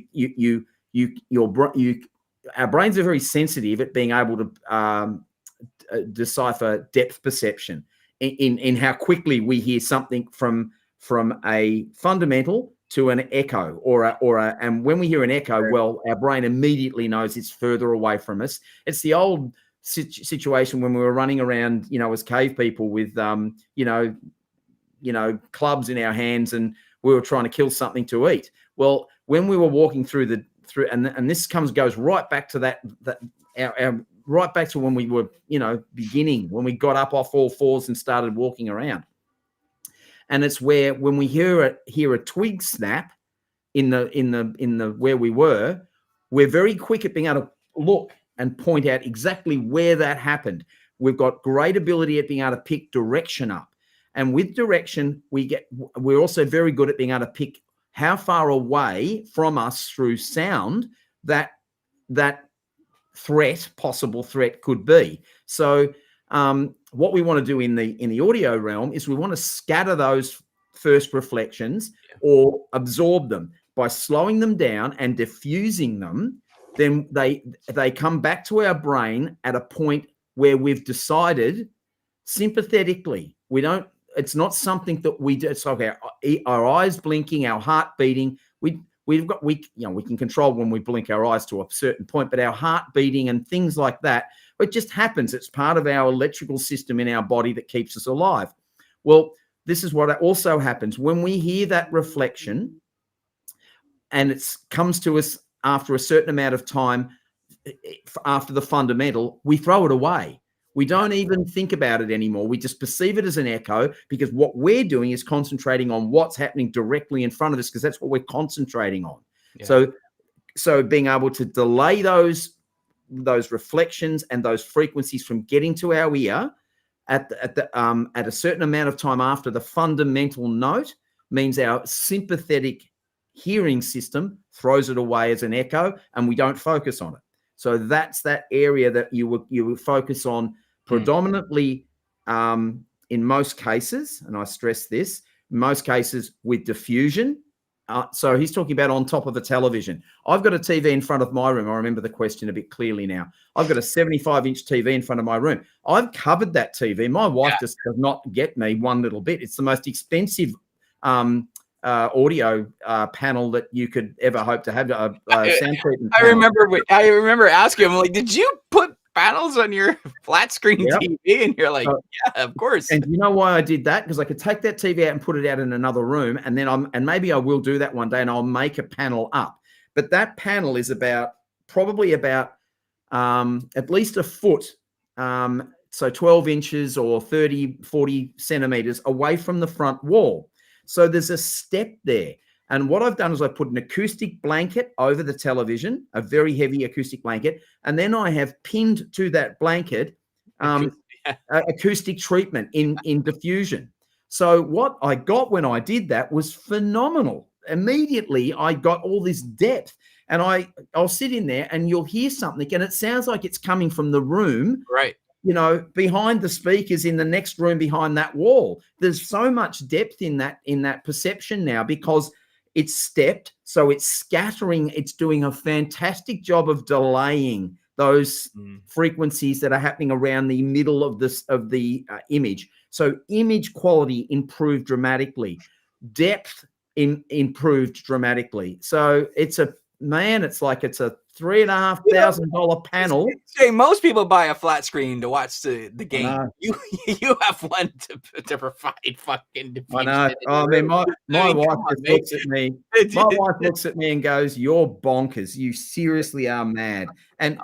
our brains are very sensitive at being able to decipher depth perception in how quickly we hear something from a fundamental to an echo and when we hear an echo, well, our brain immediately knows it's further away from us. It's the old situation when we were running around, as cave people with, clubs in our hands, and we were trying to kill something to eat. Well, when we were walking through and this goes right back to right back to when we were, beginning, when we got up off all fours and started walking around. And it's where when we hear a twig snap in the where we were, we're very quick at being able to look and point out exactly where that happened. We've got great ability at being able to pick direction up. And with direction, we're also very good at being able to pick how far away from us through sound that possible threat could be. So what we want to do in the audio realm is we want to scatter those first reflections or absorb them by slowing them down and diffusing them. Then they come back to our brain at a point where we've decided sympathetically. It's not something that we do. It's like our eyes blinking, our heart beating. We can control when we blink our eyes to a certain point, but our heart beating and things like that, it just happens. It's part of our electrical system in our body that keeps us alive. Well, this is what also happens when we hear that reflection, and it comes to us after a certain amount of time after the fundamental, we throw it away. We don't even think about it anymore. We just perceive it as an echo, because what we're doing is concentrating on what's happening directly in front of us, because that's what we're concentrating on. Yeah. So being able to delay those reflections and those frequencies from getting to our ear at a certain amount of time after the fundamental note means our sympathetic hearing system throws it away as an echo, and we don't focus on it. So that's that area that you would focus on predominantly in most cases, and I stress this, in most cases with diffusion. So he's talking about on top of a television. I've got a TV in front of my room. I remember the question a bit clearly now. I've got a 75-inch TV in front of my room. I've covered that TV. My wife just does not get me one little bit. It's the most expensive audio panel that you could ever hope to have. Sound treatment I remember asking him, like, did you put panels on your flat screen TV? And you're like, yeah, of course. And you know why I did that? Because I could take that TV out and put it out in another room, and then maybe I will do that one day, and I'll make a panel up. But that panel is probably about at least a foot, so 12 inches or 40 centimeters away from the front wall. So there's a step there. And what I've done is I put an acoustic blanket over the television, a very heavy acoustic blanket, and then I have pinned to that blanket acoustic treatment in diffusion. So what I got when I did that was phenomenal. Immediately, I got all this depth, and I'll sit in there and you'll hear something, and it sounds like it's coming from the room, right? Behind the speakers in the next room behind that wall. There's so much depth in that perception now, because it's stepped, so it's scattering. It's doing a fantastic job of delaying those frequencies that are happening around the middle of the image. So image quality improved dramatically, depth improved dramatically. So it's like it's a $3,500 panel. Jay, most people buy a flat screen to watch the game. You have one to provide fucking diffusion. I know. I mean, my wife just looks at me. My wife looks at me and goes, "You're bonkers. You seriously are mad." And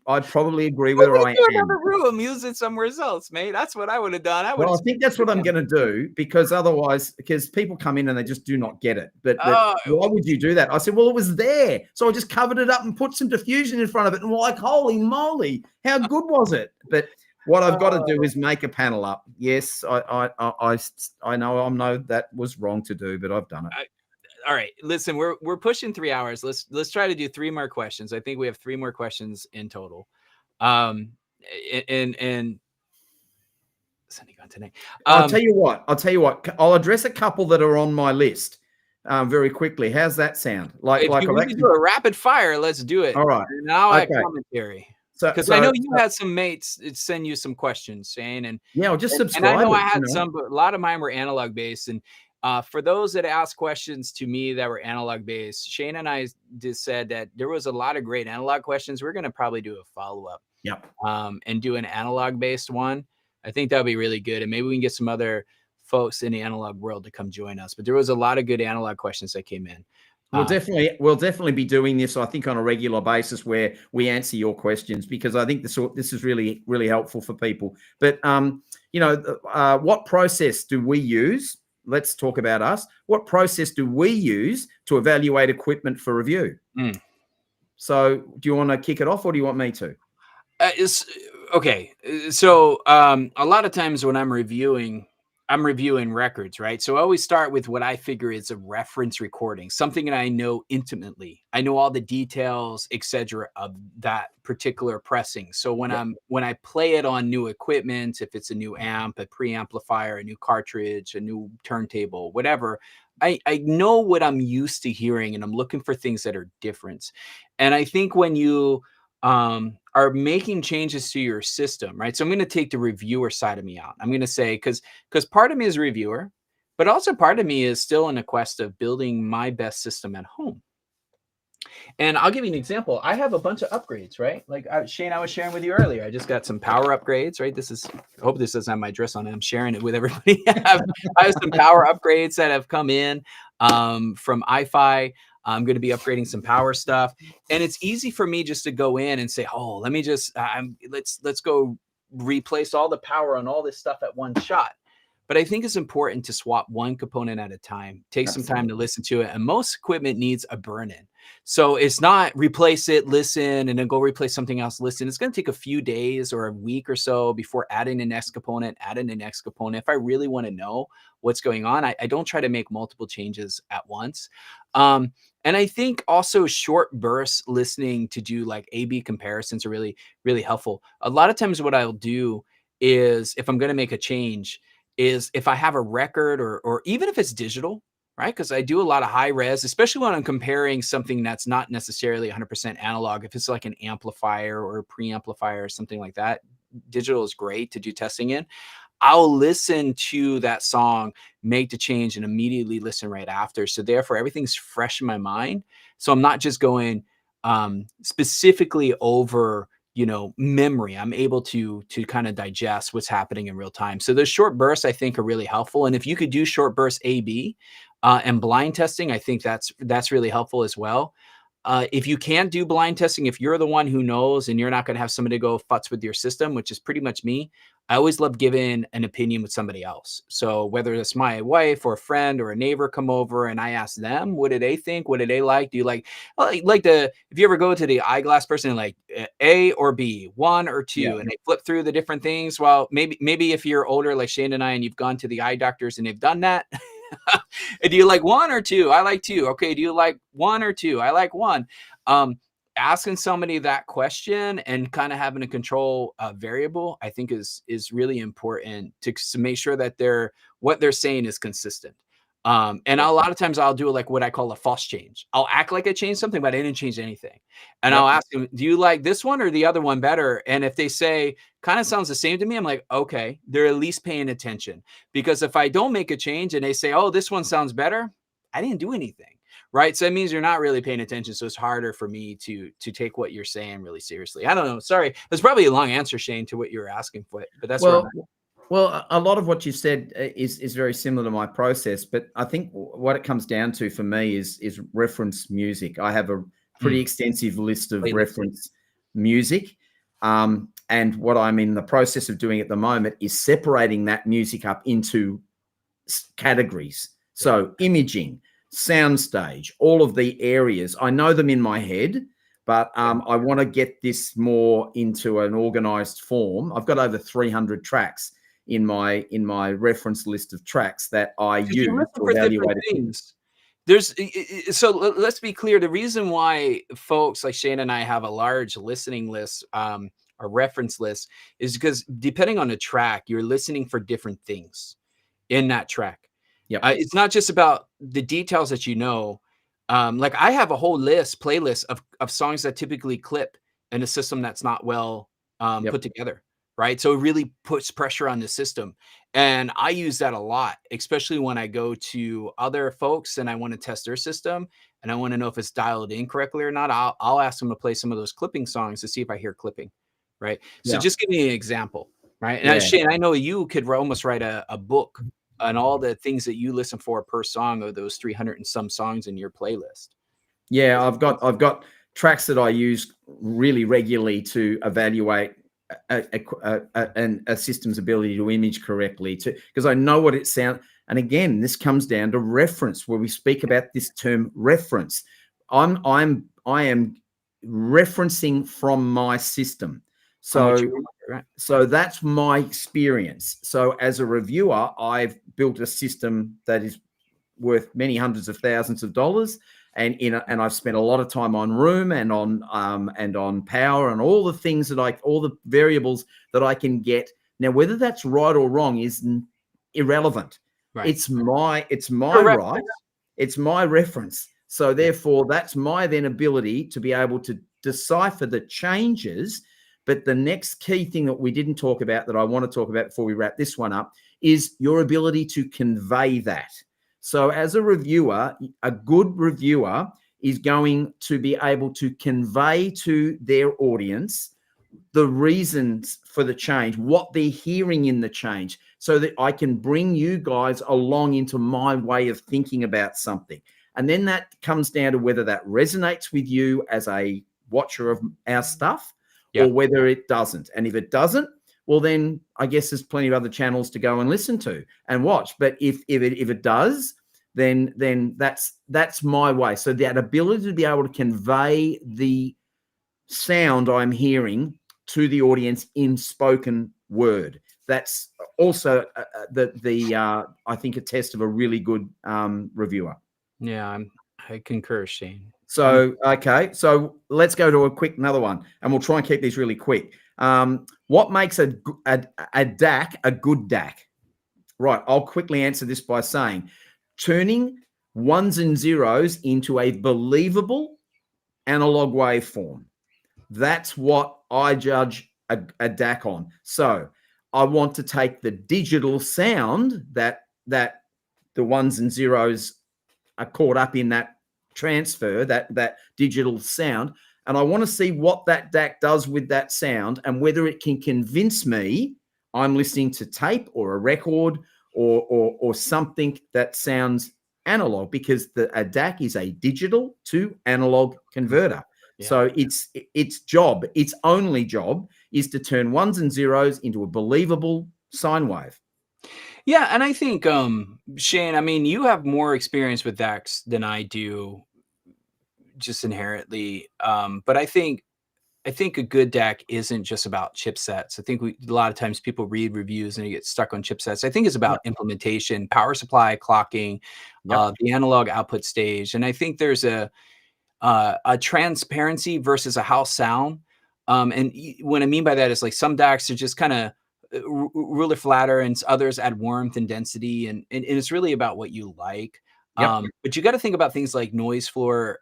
I'd probably agree with her. I am. Another room, use it somewhere else, mate. That's what I would have done. Well, I think that's what I'm going to do, because otherwise, because people come in and they just do not get it. But why would you do that? I said, well, it was there, so I just covered it up and put some diffusion in front of it, and we're like, holy moly, how good was it? But what I've got to do is make a panel up. Yes, I know that was wrong to do, but I've done it. All right, listen, we're pushing 3 hours. Let's try to do 3 more questions. I think we have 3 more questions in total. And sending on today. I'll tell you what. I'll address a couple that are on my list very quickly. How's that sound? Like you want to do a rapid fire, let's do it. All right. Now I commentary. Because I know you had some mates send you some questions, Shane, and I'll just subscribe. And I know I had some, but a lot of mine were analog based. And for those that asked questions to me that were analog based, Shane and I just said that there was a lot of great analog questions. We're going to probably do a follow up. Yep. And do an analog based one. I think that would be really good. And maybe we can get some other folks in the analog world to come join us. But there was a lot of good analog questions that came in. We'll definitely be doing this, I think, on a regular basis where we answer your questions, because I think this is really, really helpful for people. But, what process do we use? Let's talk about us. What process do we use to evaluate equipment for review? So do you want to kick it off, or do you want me to? Okay. So a lot of times when I'm reviewing records, right? So I always start with what I figure is a reference recording, something that I know intimately. I know all the details, etc., of that particular pressing. So when I play it on new equipment, if it's a new amp, a preamplifier, a new cartridge, a new turntable, whatever, I know what I'm used to hearing, and I'm looking for things that are different. And I think when you are making changes to your system, right? So I'm going to take the reviewer side of me out. I'm going to say, because part of me is a reviewer, but also part of me is still in a quest of building my best system at home. And I'll give you an example. I have a bunch of upgrades, right? Like Shane, I was sharing with you earlier. I just got some power upgrades, right? I hope this doesn't have my address on it. I'm sharing it with everybody. I have some power upgrades that have come in from iFi. I'm going to be upgrading some power stuff, and it's easy for me just to go in and say, oh, let me just, let's go replace all the power on all this stuff at one shot. But I think it's important to swap one component at a time, take some time to listen to it. And most equipment needs a burn-in. So it's not replace it, listen, and then go replace something else, listen. It's going to take a few days or a week or so before adding the next component, If I really want to know what's going on, I don't try to make multiple changes at once. And I think also short bursts listening to do like A/B comparisons are really, really helpful. A lot of times what I'll do is, if I'm going to make a change, is if I have a record or even if it's digital, right? Because I do a lot of high res, especially when I'm comparing something that's not necessarily 100% analog. If it's like an amplifier or a preamplifier or something like that, digital is great to do testing in. I'll listen to that song, make the change, and immediately listen right after. So therefore, everything's fresh in my mind. So I'm not just going specifically over, memory. I'm able to kind of digest what's happening in real time. So those short bursts, I think, are really helpful. And if you could do short bursts A/B and blind testing, I think that's really helpful as well. If you can't do blind testing, if you're the one who knows and you're not going to have somebody go futz with your system, which is pretty much me, I always love giving an opinion with somebody else. So whether it's my wife or a friend or a neighbor come over and I ask them, what do they think? What do they like? Do you like if you ever go to the eyeglass person, like A or B, 1 or 2, and they flip through the different things. Well, maybe if you're older, like Shane and I, and you've gone to the eye doctors and they've done that. Do you like 1 or 2? I like 2. Okay. Do you like 1 or 2? I like 1. Asking somebody that question and kind of having a control variable, I think is really important to make sure that what they're saying is consistent. And a lot of times I'll do like what I call a false change. I'll act like I changed something, but I didn't change anything. And I'll ask them, do you like this one or the other one better? And if they say kind of sounds the same to me, I'm like, okay, they're at least paying attention. Because if I don't make a change and they say, oh, this one sounds better, I didn't do anything. right? So that means you're not really paying attention. So it's harder for me to take what you're saying really seriously. I don't know. Sorry, that's probably a long answer, Shane, to what you were asking for, but that's where I'm Well, at. well, a lot of what you said is very similar to my process, but I think what it comes down to for me is reference music. I have a pretty extensive list of reference music, and what I'm in the process of doing at the moment is separating that music up into categories. So imaging, soundstage, all of the areas. I know them in my head, but I want to get this more into an organized form. I've got over 300 tracks in my reference list of tracks that I use to for different evaluate things. There's so let's be clear. The reason why folks like Shane and I have a large listening list, a reference list, is because depending on the track, you're listening for different things in that track. Yep. It's not just about the details that you know. Like I have a whole playlist of songs that typically clip in a system that's not well put together, right? So it really puts pressure on the system. And I use that a lot, especially when I go to other folks and I want to test their system and I want to know if it's dialed in correctly or not. I'll ask them to play some of those clipping songs to see if I hear clipping, right? So just give me an example, right? And Shane, I know you could almost write a book on all the things that you listen for per song of those 300 and some songs in your playlist. Yeah, I've got tracks that I use really regularly to evaluate a system's ability to image correctly, because I know what it sounds. And again, this comes down to reference, where we speak about this term reference. I am referencing from my system. So that's my experience. So as a reviewer, I've built a system that is worth many hundreds of thousands of dollars. And I've spent a lot of time on room and on power and all the things that all the variables that I can get. Now, whether that's right or wrong is irrelevant. Right. It's my right. It's my reference. So therefore, that's my then ability to be able to decipher the changes. But the next key thing that we didn't talk about that I want to talk about before we wrap this one up is your ability to convey that. So as a reviewer, a good reviewer is going to be able to convey to their audience the reasons for the change, what they're hearing in the change, so that I can bring you guys along into my way of thinking about something. And then that comes down to whether that resonates with you as a watcher of our stuff or whether it doesn't. And if it doesn't, well, then I guess there's plenty of other channels to go and listen to and watch. But if it does, then that's my way. So that ability to be able to convey the sound I'm hearing to the audience in spoken word. That's also I think a test of a really good reviewer. Yeah, I concur, Shane. So, okay. So let's go to another one, and we'll try and keep these really quick. What makes a DAC a good DAC? Right. I'll quickly answer this by saying turning ones and zeros into a believable analog waveform. That's what I judge a DAC on. So I want to take the digital sound that the ones and zeros are caught up in, that transfer, that digital sound, and I want to see what that DAC does with that sound and whether it can convince me I'm listening to tape or a record or something that sounds analog, because a DAC is a digital to analog converter. Yeah. So its only job is to turn ones and zeros into a believable sine wave. Yeah, and I think Shane, I mean, you have more experience with DACs than I do, just inherently. But I think a good DAC isn't just about chipsets. I think a lot of times people read reviews and you get stuck on chipsets. I think it's about implementation, power supply, clocking, the analog output stage, and I think there's a transparency versus a house sound. And what I mean by that is, like, some DACs are just kind of ruler flatter, and others add warmth and density, and it's really about what you like. But you got to think about things like noise floor,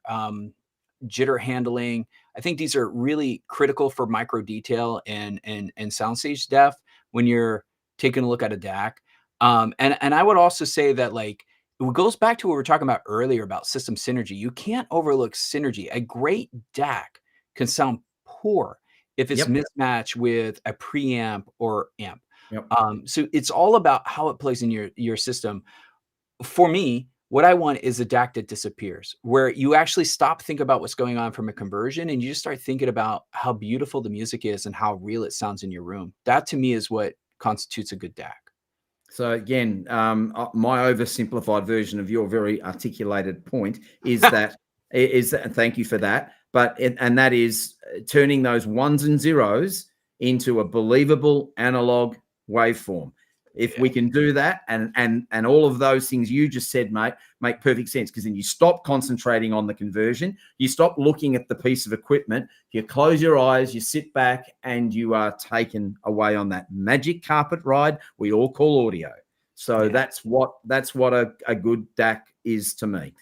jitter handling. I think these are really critical for micro detail and soundstage depth when you're taking a look at a DAC. And I would also say that, like, it goes back to what we were talking about earlier about system synergy. You can't overlook synergy. A great DAC can sound poor if it's Yep. mismatched with a preamp or amp. Yep. So it's all about how it plays in your system. For me, what I want is a DAC that disappears, where you actually stop thinking about what's going on from a conversion and you just start thinking about how beautiful the music is and how real it sounds in your room. That to me is what constitutes a good DAC. So again, my oversimplified version of your very articulated point is that and thank you for that. And that is turning those ones and zeros into a believable analog waveform. If we can do that, and all of those things you just said, mate, make perfect sense, because then you stop concentrating on the conversion, you stop looking at the piece of equipment, you close your eyes, you sit back, and you are taken away on that magic carpet ride we all call audio. So that's what a good DAC is to me.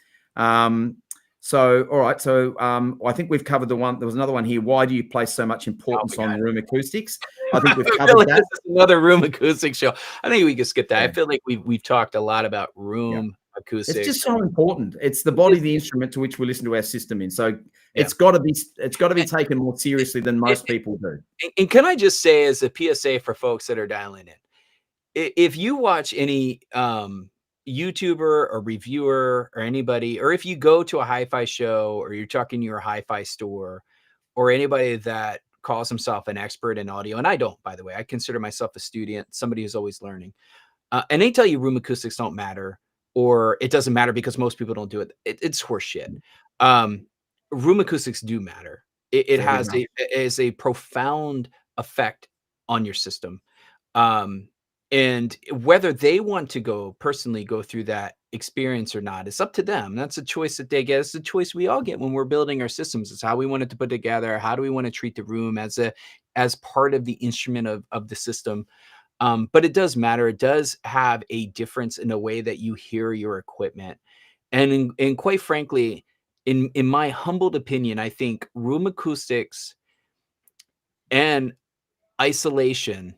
So, all right. So I think we've covered the one. There was another one here. Why do you place so much importance on room acoustics? I think we've covered that. This is another room acoustics show. I think we can skip that. I feel like we've talked a lot about room acoustics. It's just so important. It's the body of the instrument to which we listen to our system in. So it's got to be taken more seriously than most people do. And can I just say, as a PSA for folks that are dialing in, if you watch any YouTuber or reviewer or anybody, or if you go to a hi-fi show or you're talking to your hi-fi store, or anybody that calls himself an expert in audio, and I don't, by the way, I consider myself a student, somebody who's always learning, and they tell you room acoustics don't matter, or it doesn't matter because most people don't do it. It's horseshit. Room acoustics do matter. It has a profound effect on your system. And whether they want to personally go through that experience or not, it's up to them. That's a choice that they get. It's a choice we all get when we're building our systems. It's how we want it to put together. How do we want to treat the room as part of the instrument of the system? But it does matter. It does have a difference in the way that you hear your equipment. And quite frankly, in my humbled opinion, I think room acoustics and isolation,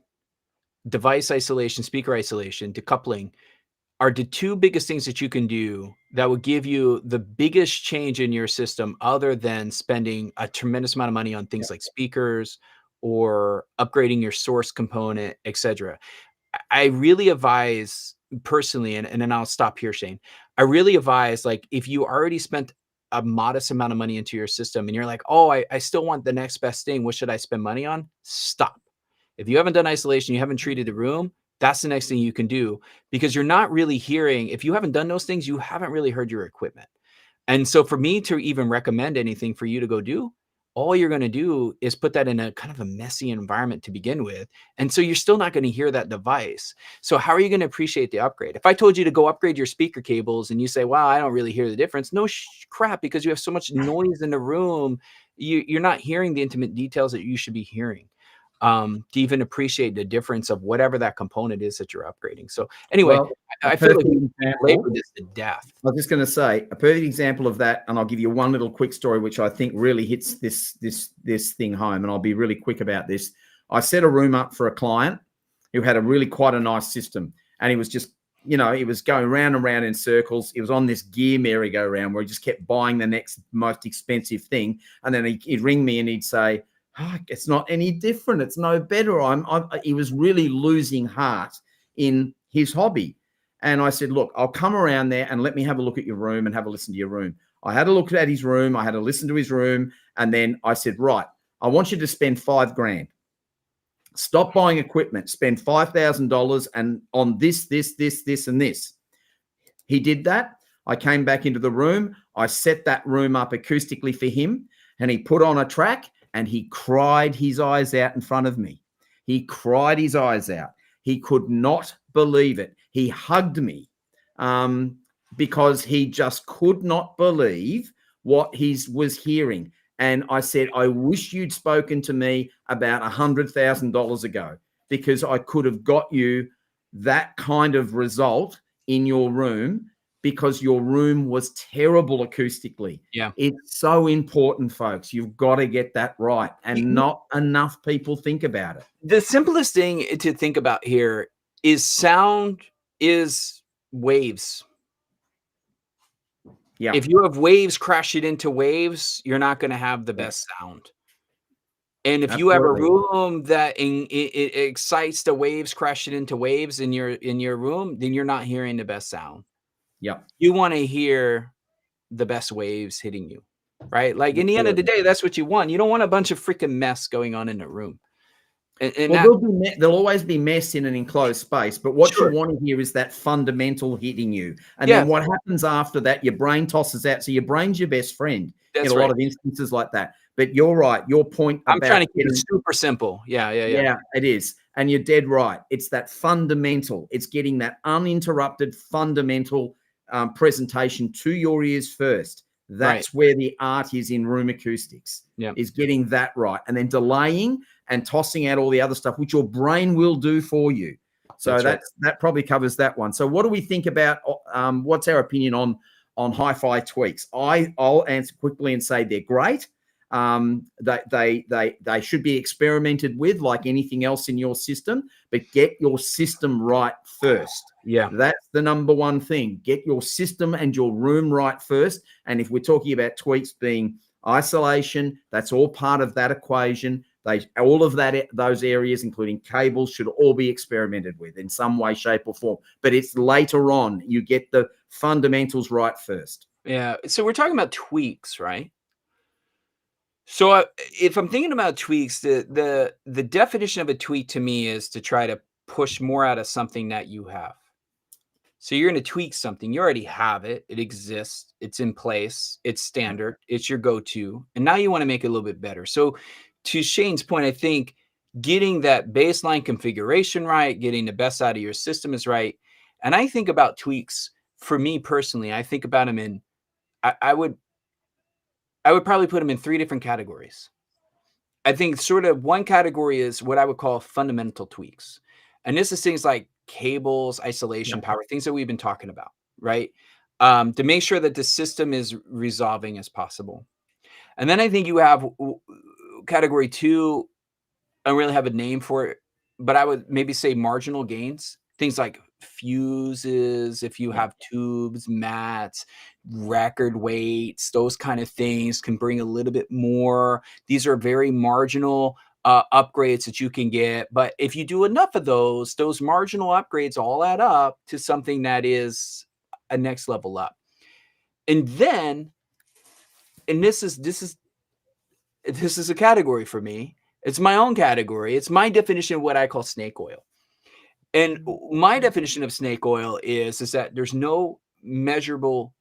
device isolation, speaker isolation, decoupling are the two biggest things that you can do that will give you the biggest change in your system, other than spending a tremendous amount of money on things like speakers or upgrading your source component, etc. I really advise personally, and then I'll stop here, Shane. I really advise, like, if you already spent a modest amount of money into your system and you're like, oh, I still want the next best thing, what should I spend money on? Stop. If you haven't done isolation, you haven't treated the room, that's the next thing you can do, because you're not really hearing. If you haven't done those things, you haven't really heard your equipment. And so for me to even recommend anything for you to go do, all you're going to do is put that in a kind of a messy environment to begin with. And so you're still not going to hear that device. So how are you going to appreciate the upgrade? If I told you to go upgrade your speaker cables and you say, wow, I don't really hear the difference. No crap, because you have so much noise in the room. You're not hearing the intimate details that you should be hearing. To even appreciate the difference of whatever that component is that you're upgrading. So anyway, I feel like we labored this to death. I was just going to say a perfect example of that, and I'll give you one little quick story which I think really hits this thing home, and I'll be really quick about this. I set a room up for a client who had quite a nice system, and he was just, he was going round and round in circles. He was on this gear merry-go-round where he just kept buying the next most expensive thing, and then he'd ring me and he'd say, oh, it's not any different. It's no better. He was really losing heart in his hobby. And I said, look, I'll come around there and let me have a look at your room and have a listen to your room. I had a look at his room. I had a listen to his room. And then I said, right, I want you to spend $5,000. Stop buying equipment. Spend $5,000 and on this, and this. He did that. I came back into the room. I set that room up acoustically for him, and he put on a track. And he cried his eyes out in front of me. He cried his eyes out. He could not believe it. He hugged me because he just could not believe what he was hearing. And I said, I wish you'd spoken to me about $100,000 ago, because I could have got you that kind of result in your room, because your room was terrible acoustically. Yeah. It's so important, folks. You've got to get that right. And not enough people think about it. The simplest thing to think about here is sound is waves. Yeah. If you have waves crashing into waves, you're not going to have the best sound. And if you have a room that it excites the waves crashing into waves in your room, then you're not hearing the best sound. Yeah. You want to hear the best waves hitting you, right? Like in the end of the day, that's what you want. You don't want a bunch of freaking mess going on in the room. And well, there'll always be mess in an enclosed space, but what Sure. you want to hear is that fundamental hitting you. And Yeah. then what happens after that, your brain tosses out. So your brain's your best friend in a lot of instances like that. But you're right. Your point I'm about trying to keep it super simple. Yeah, it is. And you're dead right. It's that fundamental. It's getting that uninterrupted fundamental presentation to your ears first. That's where the art is in room acoustics, is getting that right. And then delaying and tossing out all the other stuff, which your brain will do for you. So that probably covers that one. So what do we think about, what's our opinion on hi-fi tweaks? I'll answer quickly and say they're great. They should be experimented with like anything else in your system, but get your system right first. Yeah. That's the number one thing. Get your system and your room right first. And if we're talking about tweaks being isolation, that's all part of that equation. All of those areas, including cables, should all be experimented with in some way, shape, or form. But it's later on. You get the fundamentals right first. Yeah. So we're talking about tweaks, right? So if I'm thinking about tweaks, the definition of a tweak to me is to try to push more out of something that you have. So you're going to tweak something. You already have it. It exists. It's in place. It's standard. It's your go-to. And now you want to make it a little bit better. So to Shane's point, I think getting that baseline configuration right, getting the best out of your system is right. And I think about tweaks for me personally. I think about them in, I would probably put them in 3 different categories. I think sort of one category is what I would call fundamental tweaks. And this is things like cables, isolation, power, things that we've been talking about, right? To make sure that the system is resolving as possible. And then I think you have category 2, I don't really have a name for it, but I would maybe say marginal gains, things like fuses, if you have tubes, mats, record weights, those kind of things can bring a little bit more. These are very marginal upgrades that you can get. But if you do enough of those marginal upgrades all add up to something that is a next level up. And then, and this is a category for me. It's my own category. It's my definition of what I call snake oil. And my definition of snake oil is that there's no measurable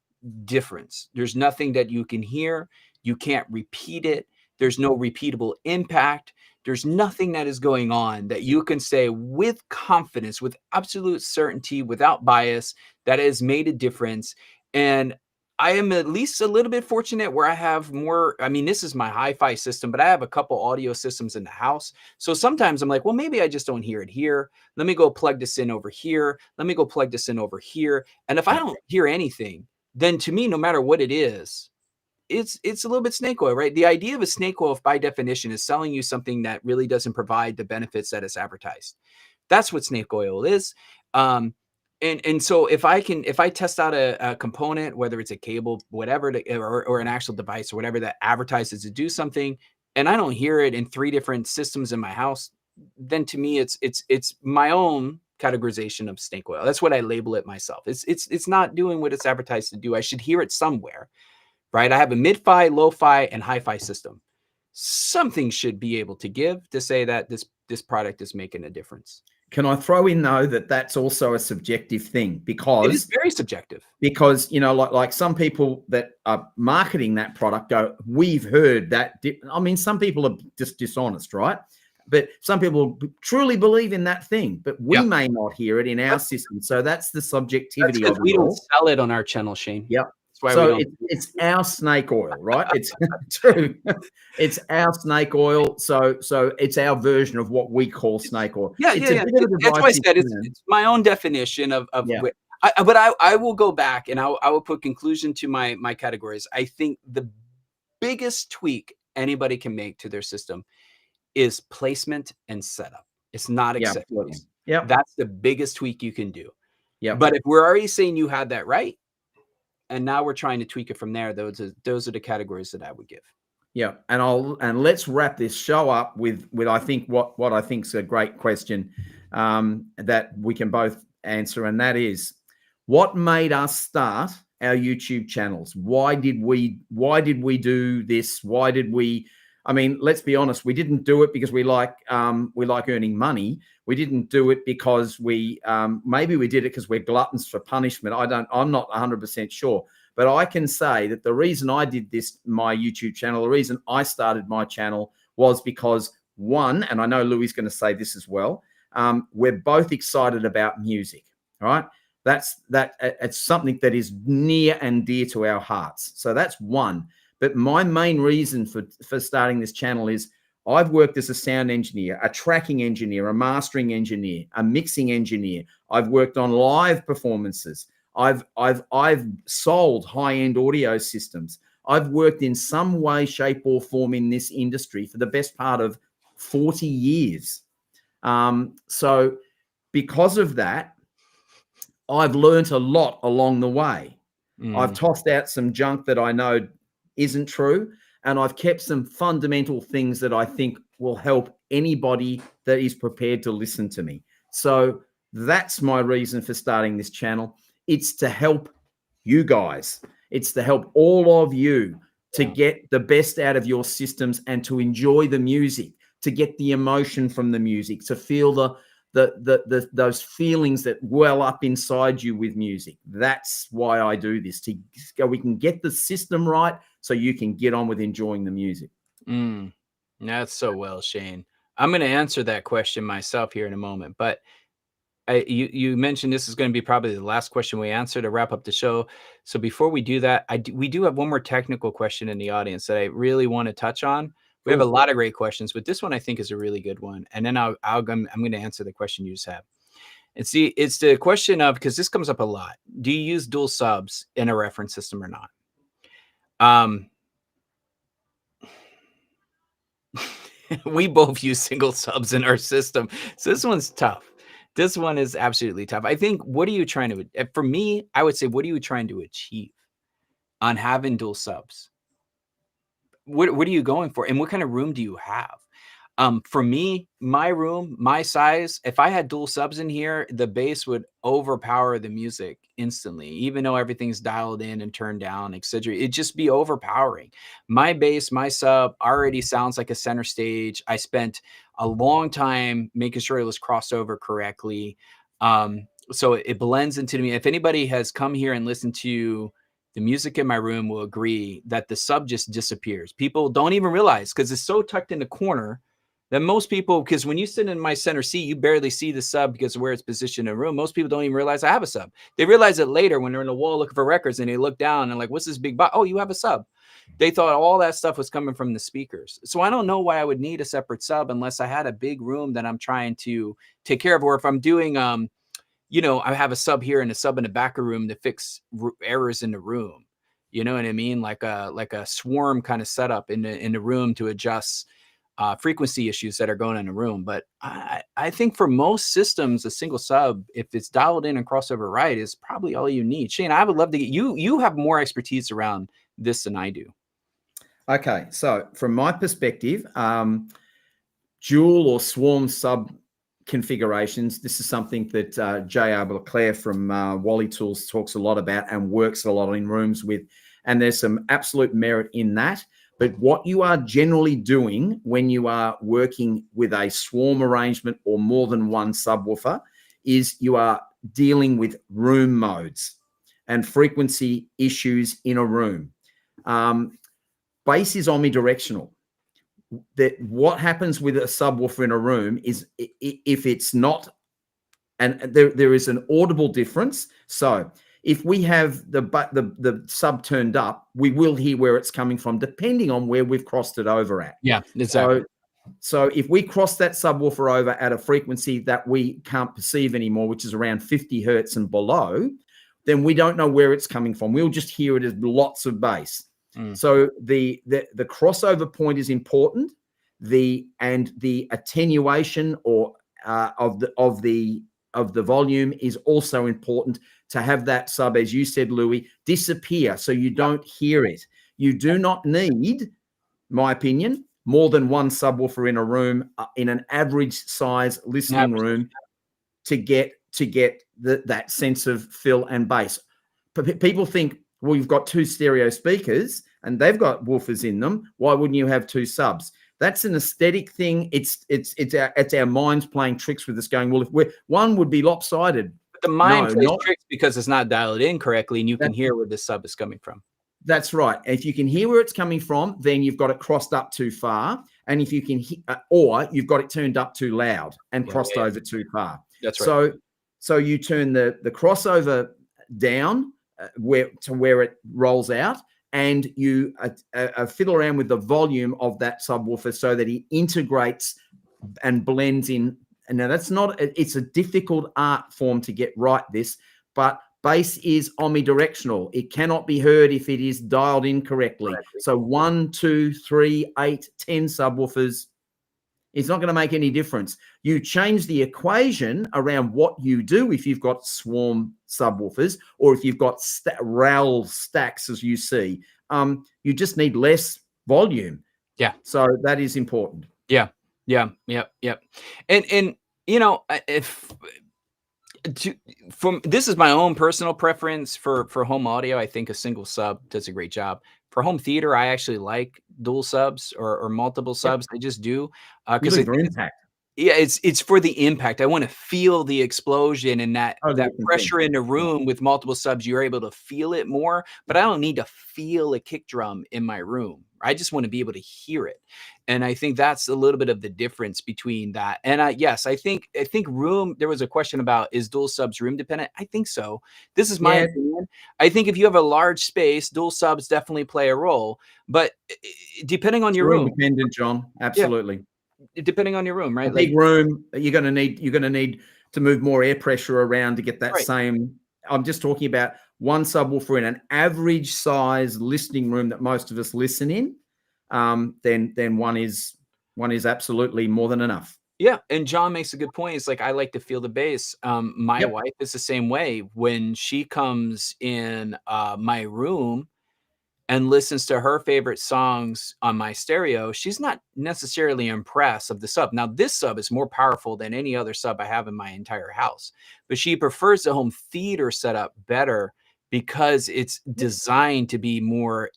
difference. There's nothing that you can hear. You can't repeat it. There's no repeatable impact. There's nothing that is going on that you can say with confidence, with absolute certainty, without bias, that has made a difference. And I am at least a little bit fortunate where I have more. I mean, this is my hi-fi system, but I have a couple audio systems in the house. So sometimes I'm like, well, maybe I just don't hear it here. Let me go plug this in over here. Let me go plug this in over here. And if I don't hear anything, then to me, no matter what it is, it's a little bit snake oil, right? The idea of a snake oil, by definition, is selling you something that really doesn't provide the benefits that is advertised. That's what snake oil is. And so if I test out a component, whether it's a cable, whatever, or an actual device or whatever that advertises to do something, and I don't hear it in 3 different systems in my house, then to me it's my own categorization of snake oil. That's what I label it myself. It's not doing what it's advertised to do. I should hear it somewhere, right? I have a mid-fi, low-fi, and hi-fi system. Something should be able to give to say that this product is making a difference. Can I throw in though that that's also a subjective thing, because it is very subjective. Because like some people that are marketing that product go, we've heard that. I mean, some people are just dishonest, right? But some people truly believe in that thing, but we may not hear it in our system. So that's the subjectivity of it. We don't sell it on our channel, Shane. Yep. So it's our snake oil, right? It's true. It's our snake oil. So it's our version of what we call snake oil. Yeah. That's why I said it's my own definition of but I will go back and I will put conclusion to my categories. I think the biggest tweak anybody can make to their system is placement and setup. It's not accessories. Yeah. That's the biggest tweak you can do. Yeah. But if we're already saying you had that right, and now we're trying to tweak it from there. Those are the categories that I would give. Yeah, and let's wrap this show up with I think what I think is a great question that we can both answer, and that is, what made us start our YouTube channels? Why did we do this? Why did we? I mean, let's be honest. We didn't do it because we like earning money. We didn't do it because we maybe we did it because we're gluttons for punishment. I'm not 100% sure. But I can say that the reason I did my YouTube channel, the reason I started my channel was because, one, and I know Louie's going to say this as well, we're both excited about music, all right? It's something that is near and dear to our hearts. So that's one. But my main reason for starting this channel is I've worked as a sound engineer, a tracking engineer, a mastering engineer, a mixing engineer. I've worked on live performances. I've sold high-end audio systems. I've worked in some way, shape, or form in this industry for the best part of 40 years. So because of that, I've learned a lot along the way. I've tossed out some junk that I know isn't true, and I've kept some fundamental things that I think will help anybody that is prepared to listen to me. So that's my reason for starting this channel. It's to help you guys. It's to help all of you to get the best out of your systems and to enjoy the music, to get the emotion from the music, to feel those feelings that well up inside you with music. That's why I do this, we can get the system right so you can get on with enjoying the music. That's so well, Shane. I'm going to answer that question myself here in a moment, but you mentioned this is going to be probably the last question we answer to wrap up the show. So before we do that, we do have one more technical question in the audience that I really want to touch on. We have a lot of great questions, but this one I think is a really good one. And then I'm going to answer the question you just have. And see, it's the question of, because this comes up a lot. Do you use dual subs in a reference system or not? We both use single subs in our system. So this one's tough. This one is absolutely tough. I think, what are you trying to, for me, I would say, what are you trying to achieve on having dual subs? What are you going for? And what kind of room do you have? For me, my room, my size, if I had dual subs in here, the bass would overpower the music instantly, even though everything's dialed in and turned down, etc. It'd just be overpowering. My bass, my sub already sounds like a center stage. I spent a long time making sure it was crossed over correctly. So it blends into me. If anybody has come here and listened to the music in my room, will agree that the sub just disappears. People don't even realize, because it's so tucked in the corner, that most people, because when you sit in my center seat, you barely see the sub because of where it's positioned in the room. Most people don't even realize I have a sub. They realize it later when they're in the wall looking for records and they look down and like, what's this big box? Oh, you have a sub. They thought all that stuff was coming from the speakers. So I don't know why I would need a separate sub unless I had a big room that I'm trying to take care of. Or if I'm doing, you know, I have a sub here and a sub in the back of the room to fix errors in the room. You know what I mean? Like a swarm kind of setup in the room to adjust frequency issues that are going in the room. But I think for most systems, a single sub, if it's dialed in and crossover right, is probably all you need. Shane, I would love to get you have more expertise around this than I do. Okay, so from my perspective, dual or swarm sub configurations, this is something that J.R. Leclerc from Wally Tools talks a lot about and works a lot in rooms with, and there's some absolute merit in that. But what you are generally doing when you are working with a swarm arrangement or more than one subwoofer is you are dealing with room modes and frequency issues in a room. Bass is omnidirectional. That what happens with a subwoofer in a room is if it's not, and there is an audible difference. So if we have the sub turned up, we will hear where it's coming from, depending on where we've crossed it over at. Yeah, exactly. So if we cross that subwoofer over at a frequency that we can't perceive anymore, which is around 50 hertz and below, then we don't know where it's coming from. We'll just hear it as lots of bass. So the crossover point is important. The attenuation or of the volume is also important to have that sub, as you said, Louie, disappear so you don't hear it. You do not need, my opinion, more than one subwoofer in a room, in an average size listening room, to get that sense of fill and bass. People think, well, you've got 2 stereo speakers and they've got woofers in them. Why wouldn't you have 2 subs? That's an aesthetic thing. It's our minds playing tricks with us, going, well, if one would be lopsided. But the mind plays tricks because it's not dialed in correctly, and you can hear where the sub is coming from. That's right. If you can hear where it's coming from, then you've got it crossed up too far. And if you can, or you've got it turned up too loud and crossed over too far. That's right. So you turn the crossover down where it rolls out, and you fiddle around with the volume of that subwoofer so that he integrates and blends in. And now it's a difficult art form to get right, but bass is omnidirectional. It cannot be heard if it is dialed in correctly. So 1, 2, 3, 8, 10 subwoofers, it's not going to make any difference. You change the equation around what you do if you've got swarm subwoofers, or if you've got RAL stacks, as you see. You just need less volume. Yeah. So that is important. Yeah. And you know, this is my own personal preference for home audio. I think a single sub does a great job. For home theater, I actually like dual subs or multiple subs. I just do, because impact. Yeah, it's for the impact. I want to feel the explosion and that pressure in the room. With multiple subs, you're able to feel it more, but I don't need to feel a kick drum in my room. I just want to be able to hear it. And I think that's a little bit of the difference between that. And yes, I think room, there was a question about, is dual subs room dependent? I think so. This is my opinion. I think if you have a large space, dual subs definitely play a role, but depending on your room. Dependent, John. Absolutely. Yeah. Depending on your room, right? A big room, you're going to need to move more air pressure around to get that same. I'm just talking about one subwoofer in an average size listening room that most of us listen in. Then one is absolutely more than enough. Yeah, and John makes a good point. It's like, I like to feel the bass. My wife is the same way. When she comes in my room and listens to her favorite songs on my stereo, she's not necessarily impressed of the sub. Now, this sub is more powerful than any other sub I have in my entire house, but she prefers the home theater setup better because it's designed to be more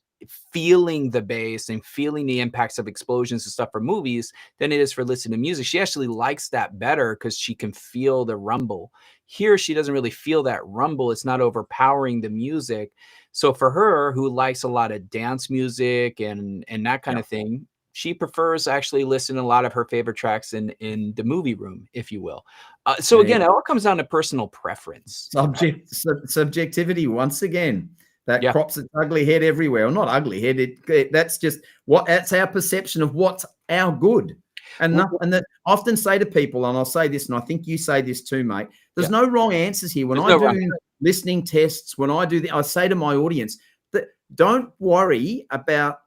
feeling the bass and feeling the impacts of explosions and stuff for movies than it is for listening to music. She actually likes that better because she can feel the rumble. Here, she doesn't really feel that rumble. It's not overpowering the music. So for her, who likes a lot of dance music and that kind of thing, she prefers actually listening to a lot of her favorite tracks in the movie room, if you will. So again, it all comes down to personal preference. Subjectivity once again. That crops its ugly head everywhere. Well, not ugly head. That's just that's our perception of what's our good. And that I often say to people, and I'll say this, and I think you say this too, mate. There's no wrong answers here. When I do listening tests, when I do I say to my audience that don't worry about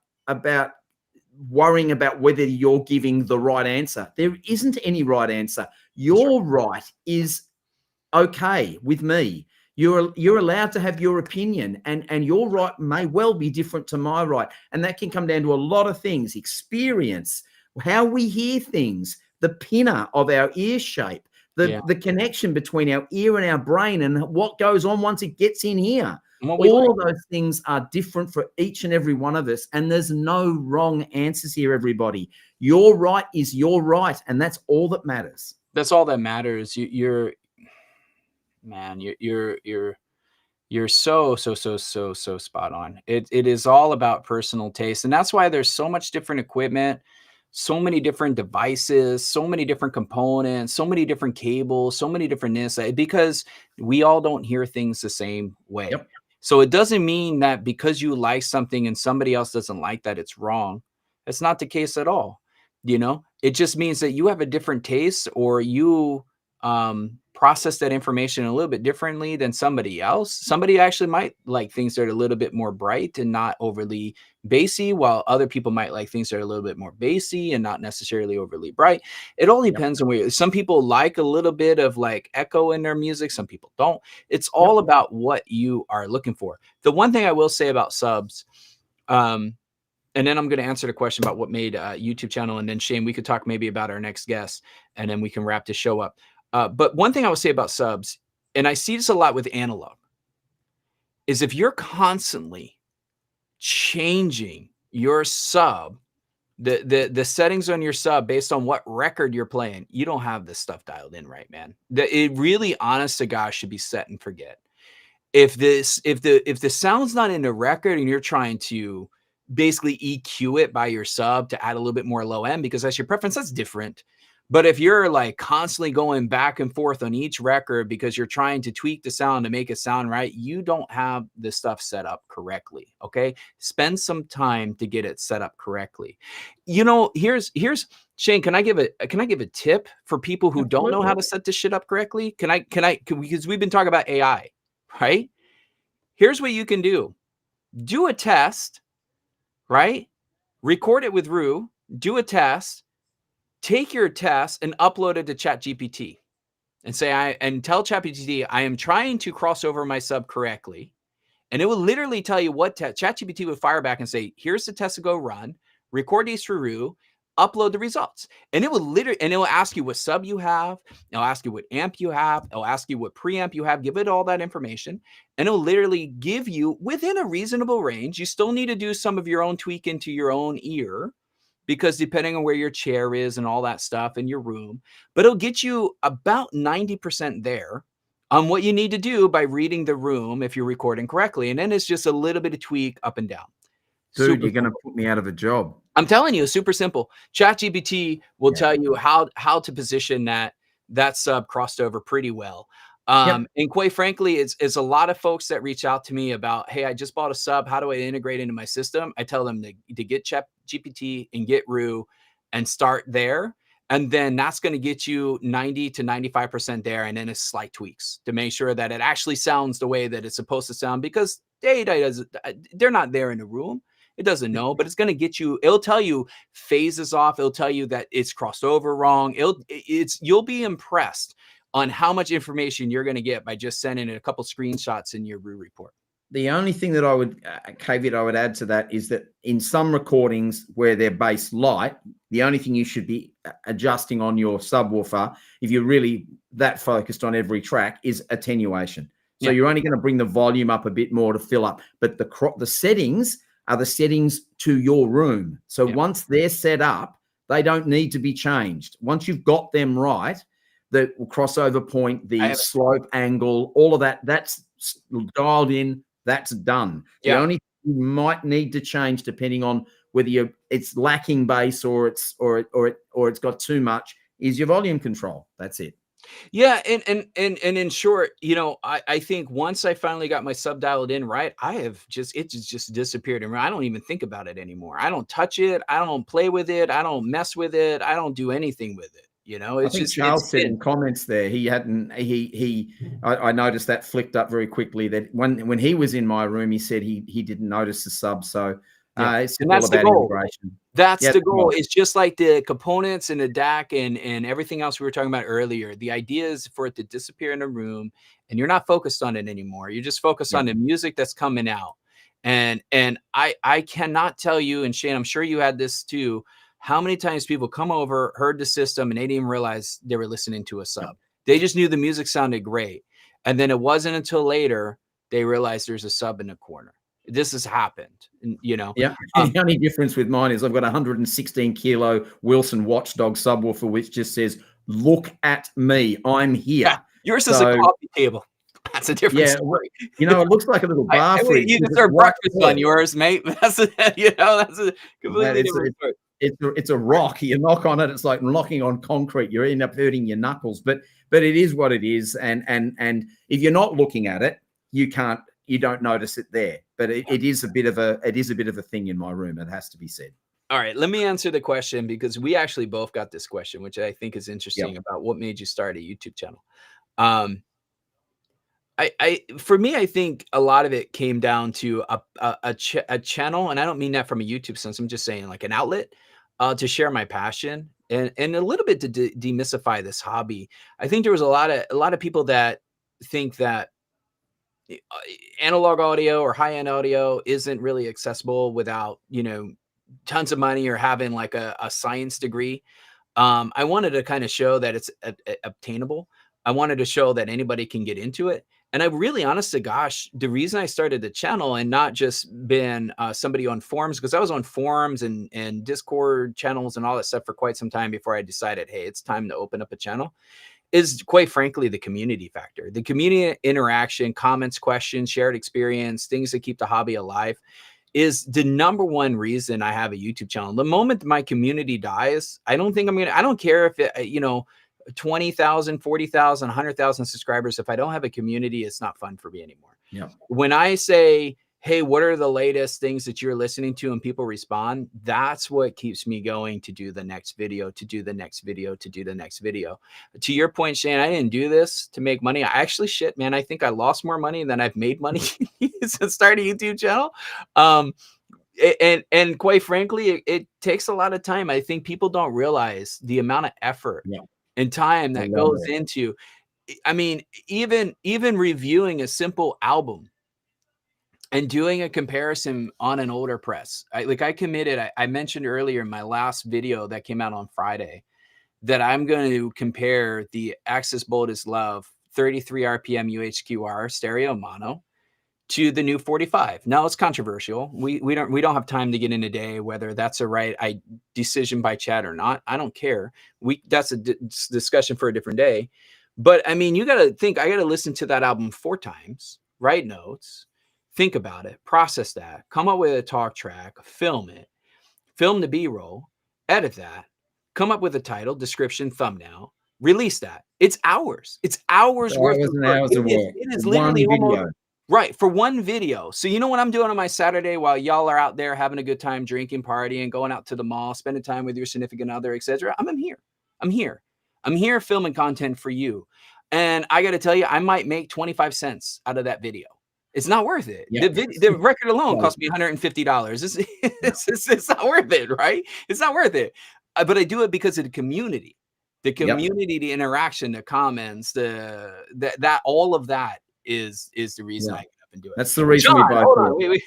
worrying about whether you're giving the right answer. There isn't any right answer. Your right is okay with me. You're allowed to have your opinion, and your right may well be different to my right. And that can come down to a lot of things: experience, how we hear things, the pinna of our ear shape, the connection between our ear and our brain, and what goes on once it gets in here. All of those things are different for each and every one of us, and there's no wrong answers here, everybody. Your right is your right, and that's all that matters. That's all that matters. You're so spot on. It is all about personal taste, and that's why there's so much different equipment, so many different devices, so many different components, so many different cables, so many different this, because we all don't hear things the same way. So it doesn't mean that because you like something and somebody else doesn't like that, it's wrong. That's not the case at all. You know, it just means that you have a different taste, or you process that information a little bit differently than somebody else. Somebody actually might like things that are a little bit more bright and not overly bassy, while other people might like things that are a little bit more bassy and not necessarily overly bright. It all depends on where some people like a little bit of like echo in their music. Some people don't. It's all about what you are looking for. The one thing I will say about subs, and then I'm going to answer the question about what made a YouTube channel. And then Shane, we could talk maybe about our next guest, and then we can wrap this show up. But one thing I would say about subs, and I see this a lot with analog, is if you're constantly changing your sub, the settings on your sub based on what record you're playing, you don't have this stuff dialed in right, man. It really, honest to God, should be set and forget. If the sound's not in the record and you're trying to basically EQ it by your sub to add a little bit more low end because that's your preference, that's different. But if you're like constantly going back and forth on each record because you're trying to tweak the sound to make it sound right, you don't have the stuff set up correctly. Okay. Spend some time to get it set up correctly. You know, here's Shane, can I give a tip for people who don't know how to set this shit up correctly? Because we've been talking about AI, right? Here's what you can do. Do a test, right? Record it with Rue, do a test. Take your test and upload it to ChatGPT and say, tell ChatGPT, I am trying to cross over my sub correctly. And it will literally tell you what ChatGPT would fire back and say, here's the test to go run, record these for Rue, upload the results. And it will ask you what sub you have. It'll ask you what amp you have. It'll ask you what preamp you have. Give it all that information. And it'll literally give you within a reasonable range. You still need to do some of your own tweak into your own ear, because depending on where your chair is and all that stuff in your room, but it'll get you about 90% there on what you need to do by reading the room if you're recording correctly. And then it's just a little bit of tweak up and down. Dude, you're going to put me out of a job. I'm telling you, super simple. ChatGPT will tell you how to position that sub crossed over pretty well. And quite frankly, it's a lot of folks that reach out to me about, hey, I just bought a sub. How do I integrate into my system? I tell them to get ChatGPT and get Rue and start there. And then that's going to get you 90 to 95% there. And then it's slight tweaks to make sure that it actually sounds the way that it's supposed to sound, because they're not there in the room. It doesn't know, but it's going to get you, it'll tell you phases off. It'll tell you that it's crossed over wrong. You'll be impressed on how much information you're going to get by just sending it a couple screenshots in your Rue report. The only thing that I would caveat I would add to that is that in some recordings where they're bass light, the only thing you should be adjusting on your subwoofer, if you're really that focused on every track, is attenuation. So you're only going to bring the volume up a bit more to fill up, but the settings are the settings to your room. So once they're set up, they don't need to be changed. Once you've got them right, the crossover point, the slope angle, all of that, that's dialed in, that's done. The only thing you might need to change, depending on whether it's lacking bass or it's got too much, is your volume control. That's it. Yeah, and in short, you know, I think once I finally got my sub dialed in right, it's just disappeared, and I don't even think about it anymore. I don't touch it, I don't play with it, I don't mess with it, I don't do anything with it. You know, it's just Charles said in comments there I noticed that flicked up very quickly, that when he was in my room, he said he didn't notice the sub. So it's all about integration. That's the goal. It's just like the components and the DAC and everything else we were talking about earlier. The idea is for it to disappear in a room, and you're not focused on it anymore. You're just focused on the music that's coming out. And I cannot tell you, and Shane, I'm sure you had this too, how many times people come over, heard the system, and they didn't even realize they were listening to a sub. They just knew the music sounded great. And then it wasn't until later they realized there's a sub in the corner. This has happened, you know. Yeah. The only difference with mine is I've got a 116 kilo Wilson Watchdog subwoofer, which just says, "Look at me, I'm here." Yeah, yours is a coffee table. That's a different story. You know, it looks like a little bar fridge. You can serve breakfast on yours, mate. That's a completely different story. It's a rock. You knock on it, it's like knocking on concrete. You end up hurting your knuckles. But it is what it is. And if you're not looking at it, you don't notice it there. But it is a bit of a thing in my room. It has to be said. All right, let me answer the question, because we actually both got this question, which I think is interesting, about what made you start a YouTube channel. Um, for me, I think a lot of it came down to a channel, and I don't mean that from a YouTube sense. I'm just saying like an outlet to share my passion and a little bit to demystify this hobby. I think there was a lot of people that think that analog audio or high-end audio isn't really accessible without, you know, tons of money or having like a science degree. I wanted to kind of show that it's obtainable. I wanted to show that anybody can get into it. And I really, honest to gosh, the reason I started the channel and not just been somebody on forums, because I was on forums and Discord channels and all that stuff for quite some time before I decided, hey, it's time to open up a channel, is quite frankly the community factor. The community interaction, comments, questions, shared experience, things that keep the hobby alive is the number one reason I have a YouTube channel. The moment my community dies, I don't think I'm going to, I don't care if it, you know, 20,000, 40,000, 100,000 subscribers. If I don't have a community, it's not fun for me anymore. Yeah. When I say, hey, what are the latest things that you're listening to and people respond, that's what keeps me going to do the next video, to do the next video, to do the next video. To your point, Shane, I didn't do this to make money. I actually, shit, man, I think I lost more money than I've made money since starting a YouTube channel. And quite frankly, it takes a lot of time. I think people don't realize the amount of effort and time that goes into, I mean, even reviewing a simple album and doing a comparison on an older press. I committed, I mentioned earlier in my last video that came out on Friday that I'm going to compare the Axis Boldest Love 33 RPM UHQR stereo mono to the new 45. Now it's controversial. We don't have time to get in today whether that's a right decision by Chad or not. I don't care. That's a discussion for a different day. But I mean, you got to think, I got to listen to that album 4 times, write notes, think about it, process that, come up with a talk track, film it, film the B-roll, edit that, come up with a title, description, thumbnail, release that. It's hours. It's hours worth of work. It is literally almost right for one video. So you know what I'm doing on my Saturday while y'all are out there having a good time, drinking, partying, going out to the mall, spending time with your significant other, etc. I'm here filming content for you. And I got to tell you, I might make 25 cents out of that video. It's not worth it. Yeah. The record alone cost me $150. It's not worth it, right? It's not worth it. But I do it because of the community, the the interaction, the comments, that all of that is the reason I get up and do it. That's the reason John, we buy. Hold on, wait.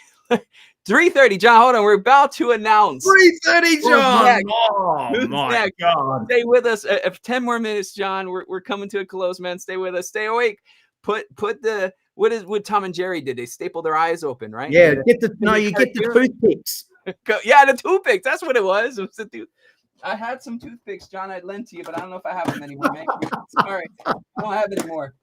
3:30, John. Hold on. We're about to announce 3:30, John. Oh my God! Stay with us. 10 more minutes, John. We're coming to a close, man. Stay with us. Stay awake. Put the what Tom and Jerry did. They staple their eyes open, right? Yeah. You get the toothpicks. Yeah, the toothpicks. That's what it was. I had some toothpicks, John. I'd lend to you, but I don't know if I have them anymore, man. Sorry, I don't have it anymore.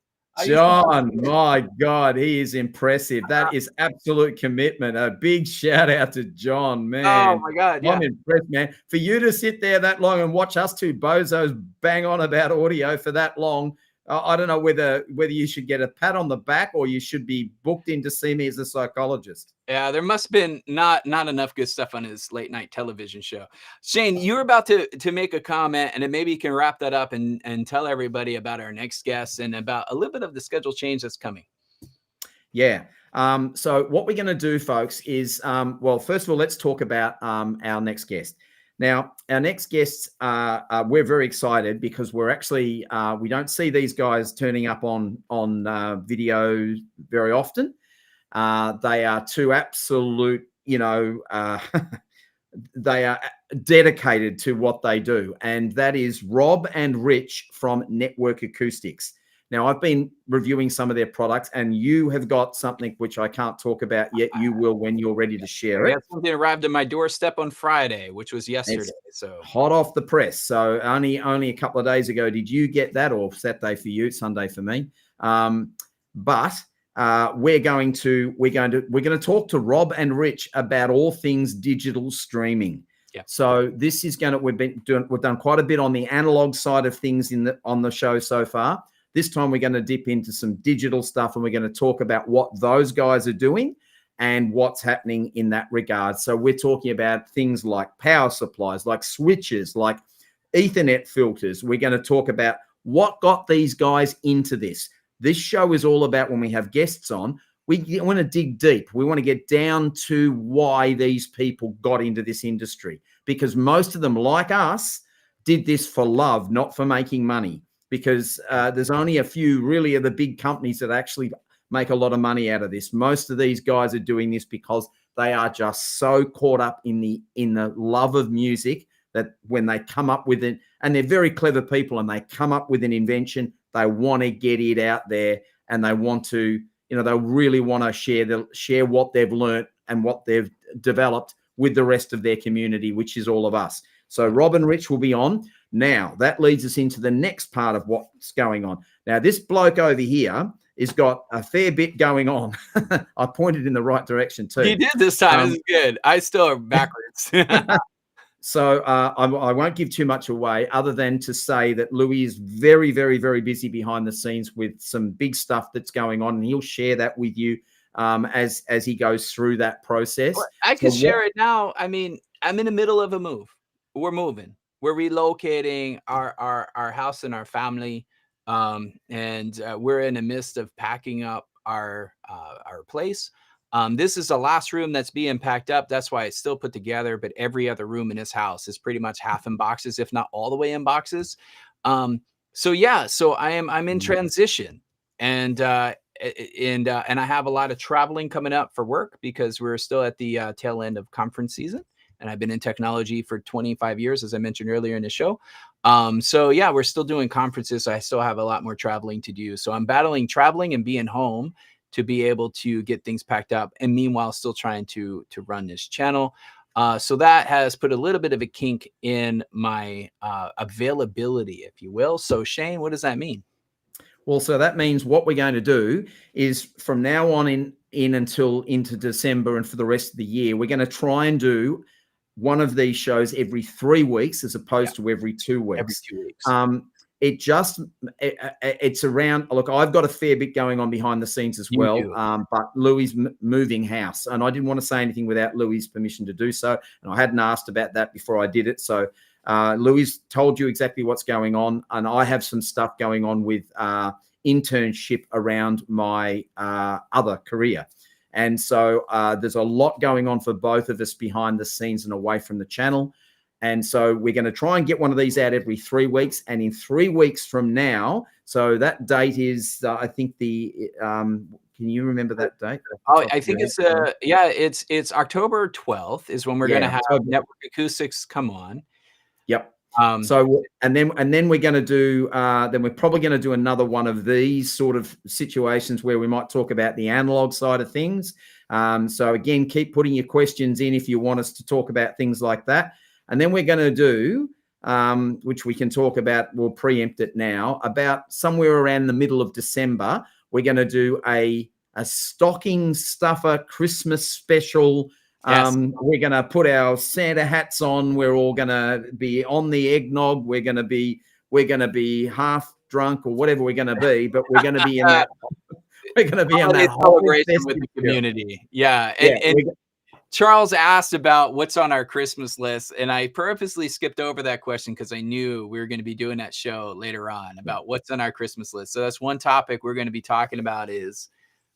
John, my God, he is impressive. That is absolute commitment. A big shout out to John, man. Oh my God, I'm impressed, man. For you to sit there that long and watch us two bozos bang on about audio for that long, I don't know whether you should get a pat on the back or you should be booked in to see me as a psychologist. Yeah, there must have been not enough good stuff on his late night television show. Shane, you're about to make a comment, and then maybe you can wrap that up and tell everybody about our next guest and about a little bit of the schedule change that's coming. Yeah. So what we're going to do, folks, is, well, first of all, let's talk about our next guest. Now, our next guests, we're very excited because we're actually, we don't see these guys turning up on video very often. They are two absolute, they are dedicated to what they do. And that is Rob and Rich from Network Acoustics. Now, I've been reviewing some of their products, and you have got something which I can't talk about yet. You will when you're ready to share it. Something arrived at my doorstep on Friday, which was yesterday. So hot off the press. So only a couple of days ago did you get that, or Saturday for you, Sunday for me. But we're going to talk to Rob and Rich about all things digital streaming. Yeah. So this is we've done quite a bit on the analog side of things on the show so far. This time we're going to dip into some digital stuff, and we're going to talk about what those guys are doing and what's happening in that regard. So we're talking about things like power supplies, like switches, like Ethernet filters. We're going to talk about What got these guys into this? This show is all about, when we have guests on, we want to dig deep. We want to get down to why these people got into this industry, because most of them, like us, did this for love, not for making money, because there's only a few really of the big companies that actually make a lot of money out of this. Most of these guys are doing this because they are just so caught up in the love of music that when they come up with it, and they're very clever people, and they come up with an invention, they want to get it out there, and they want to, they really want to share what they've learned and what they've developed with the rest of their community, which is all of us. So Rob and Rich will be on. Now, that leads us into the next part of what's going on. Now, this bloke over here has got a fair bit going on. I pointed in the right direction too. You did this time. This is good. I still are backwards. So I won't give too much away, other than to say that Louie is very, very, very busy behind the scenes with some big stuff that's going on, and he'll share that with you as he goes through that process. Well, I can share it now. I mean, I'm in the middle of a move. We're moving. We're relocating our house and our family, and we're in the midst of packing up our place. This is the last room that's being packed up. That's why it's still put together, but every other room in this house is pretty much half in boxes, if not all the way in boxes. So yeah, so I'm in transition, and I have a lot of traveling coming up for work, because we're still at the tail end of conference season, and I've been in technology for 25 years, as I mentioned earlier in the show. So yeah, we're still doing conferences. So I still have a lot more traveling to do. So I'm battling traveling and being home to be able to get things packed up, and meanwhile still trying to run this channel. So that has put a little bit of a kink in my availability, if you will. So Shane, what does that mean? Well, so that means what we're going to do is, from now on in until into December and for the rest of the year, we're going to try and do one of these shows every 3 weeks, as opposed to every 2 weeks. Every 2 weeks. It's around, look, I've got a fair bit going on behind the scenes as well, but Louie's moving house, and I didn't want to say anything without Louie's permission to do so, and I hadn't asked about that before I did it. So Louie's told you exactly what's going on, and I have some stuff going on with internship around my other career. And so there's a lot going on for both of us behind the scenes and away from the channel. And so we're going to try and get one of these out every 3 weeks. And in 3 weeks from now, so that date is, I think can you remember that date? Oh, I think it's it's October 12th is when we're going to have Network Acoustics come on. Yep. So and then we're going to do then we're probably going to do another one of these sort of situations where we might talk about the analog side of things. So again, keep putting your questions in if you want us to talk about things like that. And then we're going to do, which we can talk about, we'll preempt it now, about somewhere around the middle of December, we're going to do a stocking stuffer Christmas special. Yes. We're going to put our Santa hats on. We're all going to be on the eggnog. We're going to be half drunk or whatever we're going to be, but we're going to be in that. We're going to be in that celebration with the community. Yeah. And Charles asked about what's on our Christmas list, and I purposely skipped over that question because I knew we were going to be doing that show later on about what's on our Christmas list. So that's one topic we're going to be talking about, is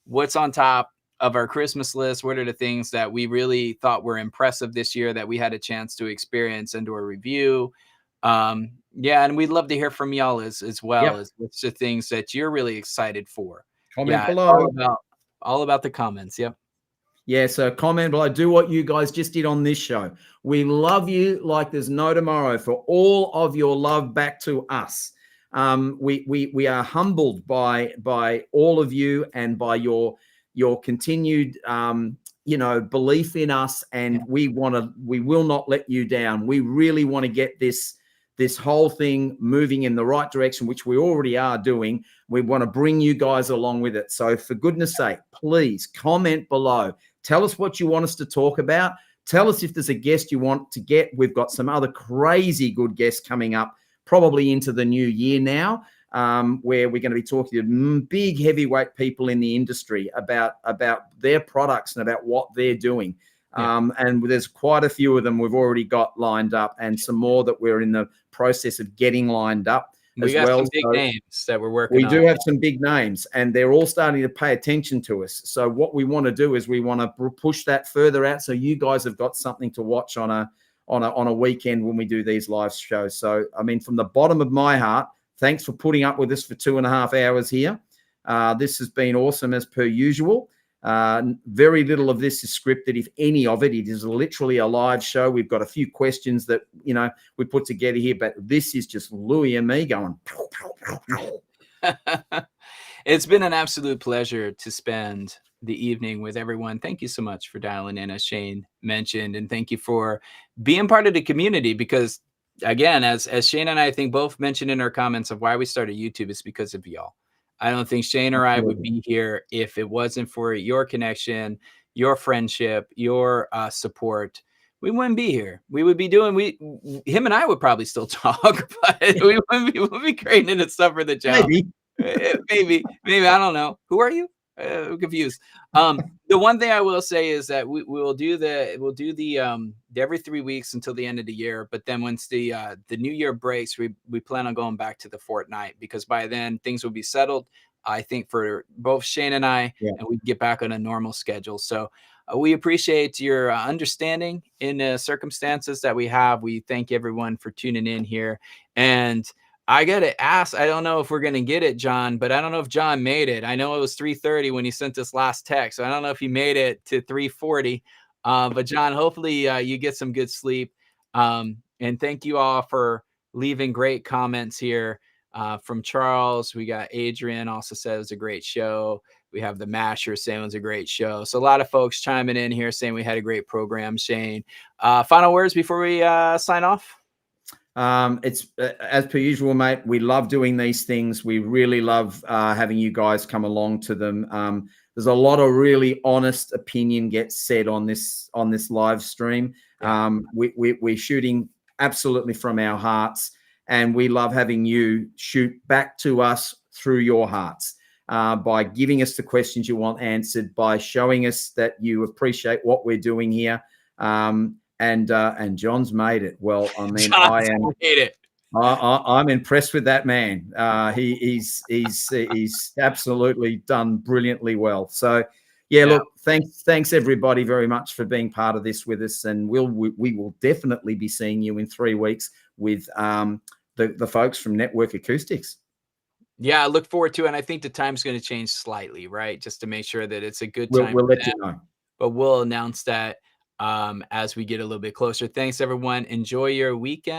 what's on top of our Christmas list. What are the things that we really thought were impressive this year that we had a chance to experience and do a review? Yeah, and we'd love to hear from y'all as well, as what's the things that you're really excited for. Comment below. All about the comments. Yep. Yeah, so comment below. Do what you guys just did on this show. We love you like there's no tomorrow for all of your love back to us. We are humbled by all of you and by your continued belief in us, and we will not let you down. We really want to get this whole thing moving in the right direction, which we already are doing. We want to bring you guys along with it. So for goodness sake, please comment below. Tell us what you want us to talk about. Tell us if there's a guest you want to get. We've got some other crazy good guests coming up, probably into the new year now, where we're going to be talking to big heavyweight people in the industry about their products and about what they're doing. And there's quite a few of them we've already got lined up, and some more that we're in the process of getting lined up. We as got well. some big So names that we're working we on. do have some big names, and they're all starting to pay attention to us. So what we want to do is we want to push that further out, so you guys have got something to watch on a weekend when we do these live shows. So, I mean, from the bottom of my heart, thanks for putting up with us for 2.5 hours here. This has been awesome as per usual. Very little of this is scripted, if any of it. It is literally a live show. We've got a few questions that, you know, we put together here, but this is just Louie and me going. It's been an absolute pleasure to spend the evening with everyone. Thank you so much for dialing in, as Shane mentioned, and thank you for being part of the community, because again, as Shane and I think both mentioned in our comments of why we started YouTube, is because of y'all. I don't think Shane or I would be here if it wasn't for your connection, your friendship, your support. We wouldn't be here. We would be doing, him and I would probably still talk, but we wouldn't be creating the stuff for the channel. Maybe, I don't know. Who are you? I'm confused. The one thing I will say is that we'll do the every 3 weeks until the end of the year. But then once the new year breaks, we plan on going back to the fortnight, because by then things will be settled, I think, for both Shane and I, and we can get back on a normal schedule. So we appreciate your understanding in the circumstances that we have. We thank everyone for tuning in here. And I got to ask, I don't know if we're going to get it, John, but I don't know if John made it. I know it was 3:30 when he sent this last text, so I don't know if he made it to 3:40. But John, hopefully you get some good sleep. And thank you all for leaving great comments here. From Charles, we got Adrian also said it was a great show. We have the Masher saying it was a great show. So a lot of folks chiming in here saying we had a great program. Shane, final words before we sign off? It's as per usual, mate. We love doing these things. We really love having you guys come along to them. There's a lot of really honest opinion gets said on this live stream. We're shooting absolutely from our hearts, and we love having you shoot back to us through your hearts, by giving us the questions you want answered, by showing us that you appreciate what we're doing here. And John's made it. Well, I mean, I'm impressed with that man. He's absolutely done brilliantly well. So, look, thanks everybody very much for being part of this with us, and we will definitely be seeing you in 3 weeks with the folks from Network Acoustics. Yeah, I look forward to it. And I think the time's going to change slightly, right? Just to make sure that it's a good time. We'll let you know. But we'll announce that as we get a little bit closer. Thanks, everyone. Enjoy your weekend.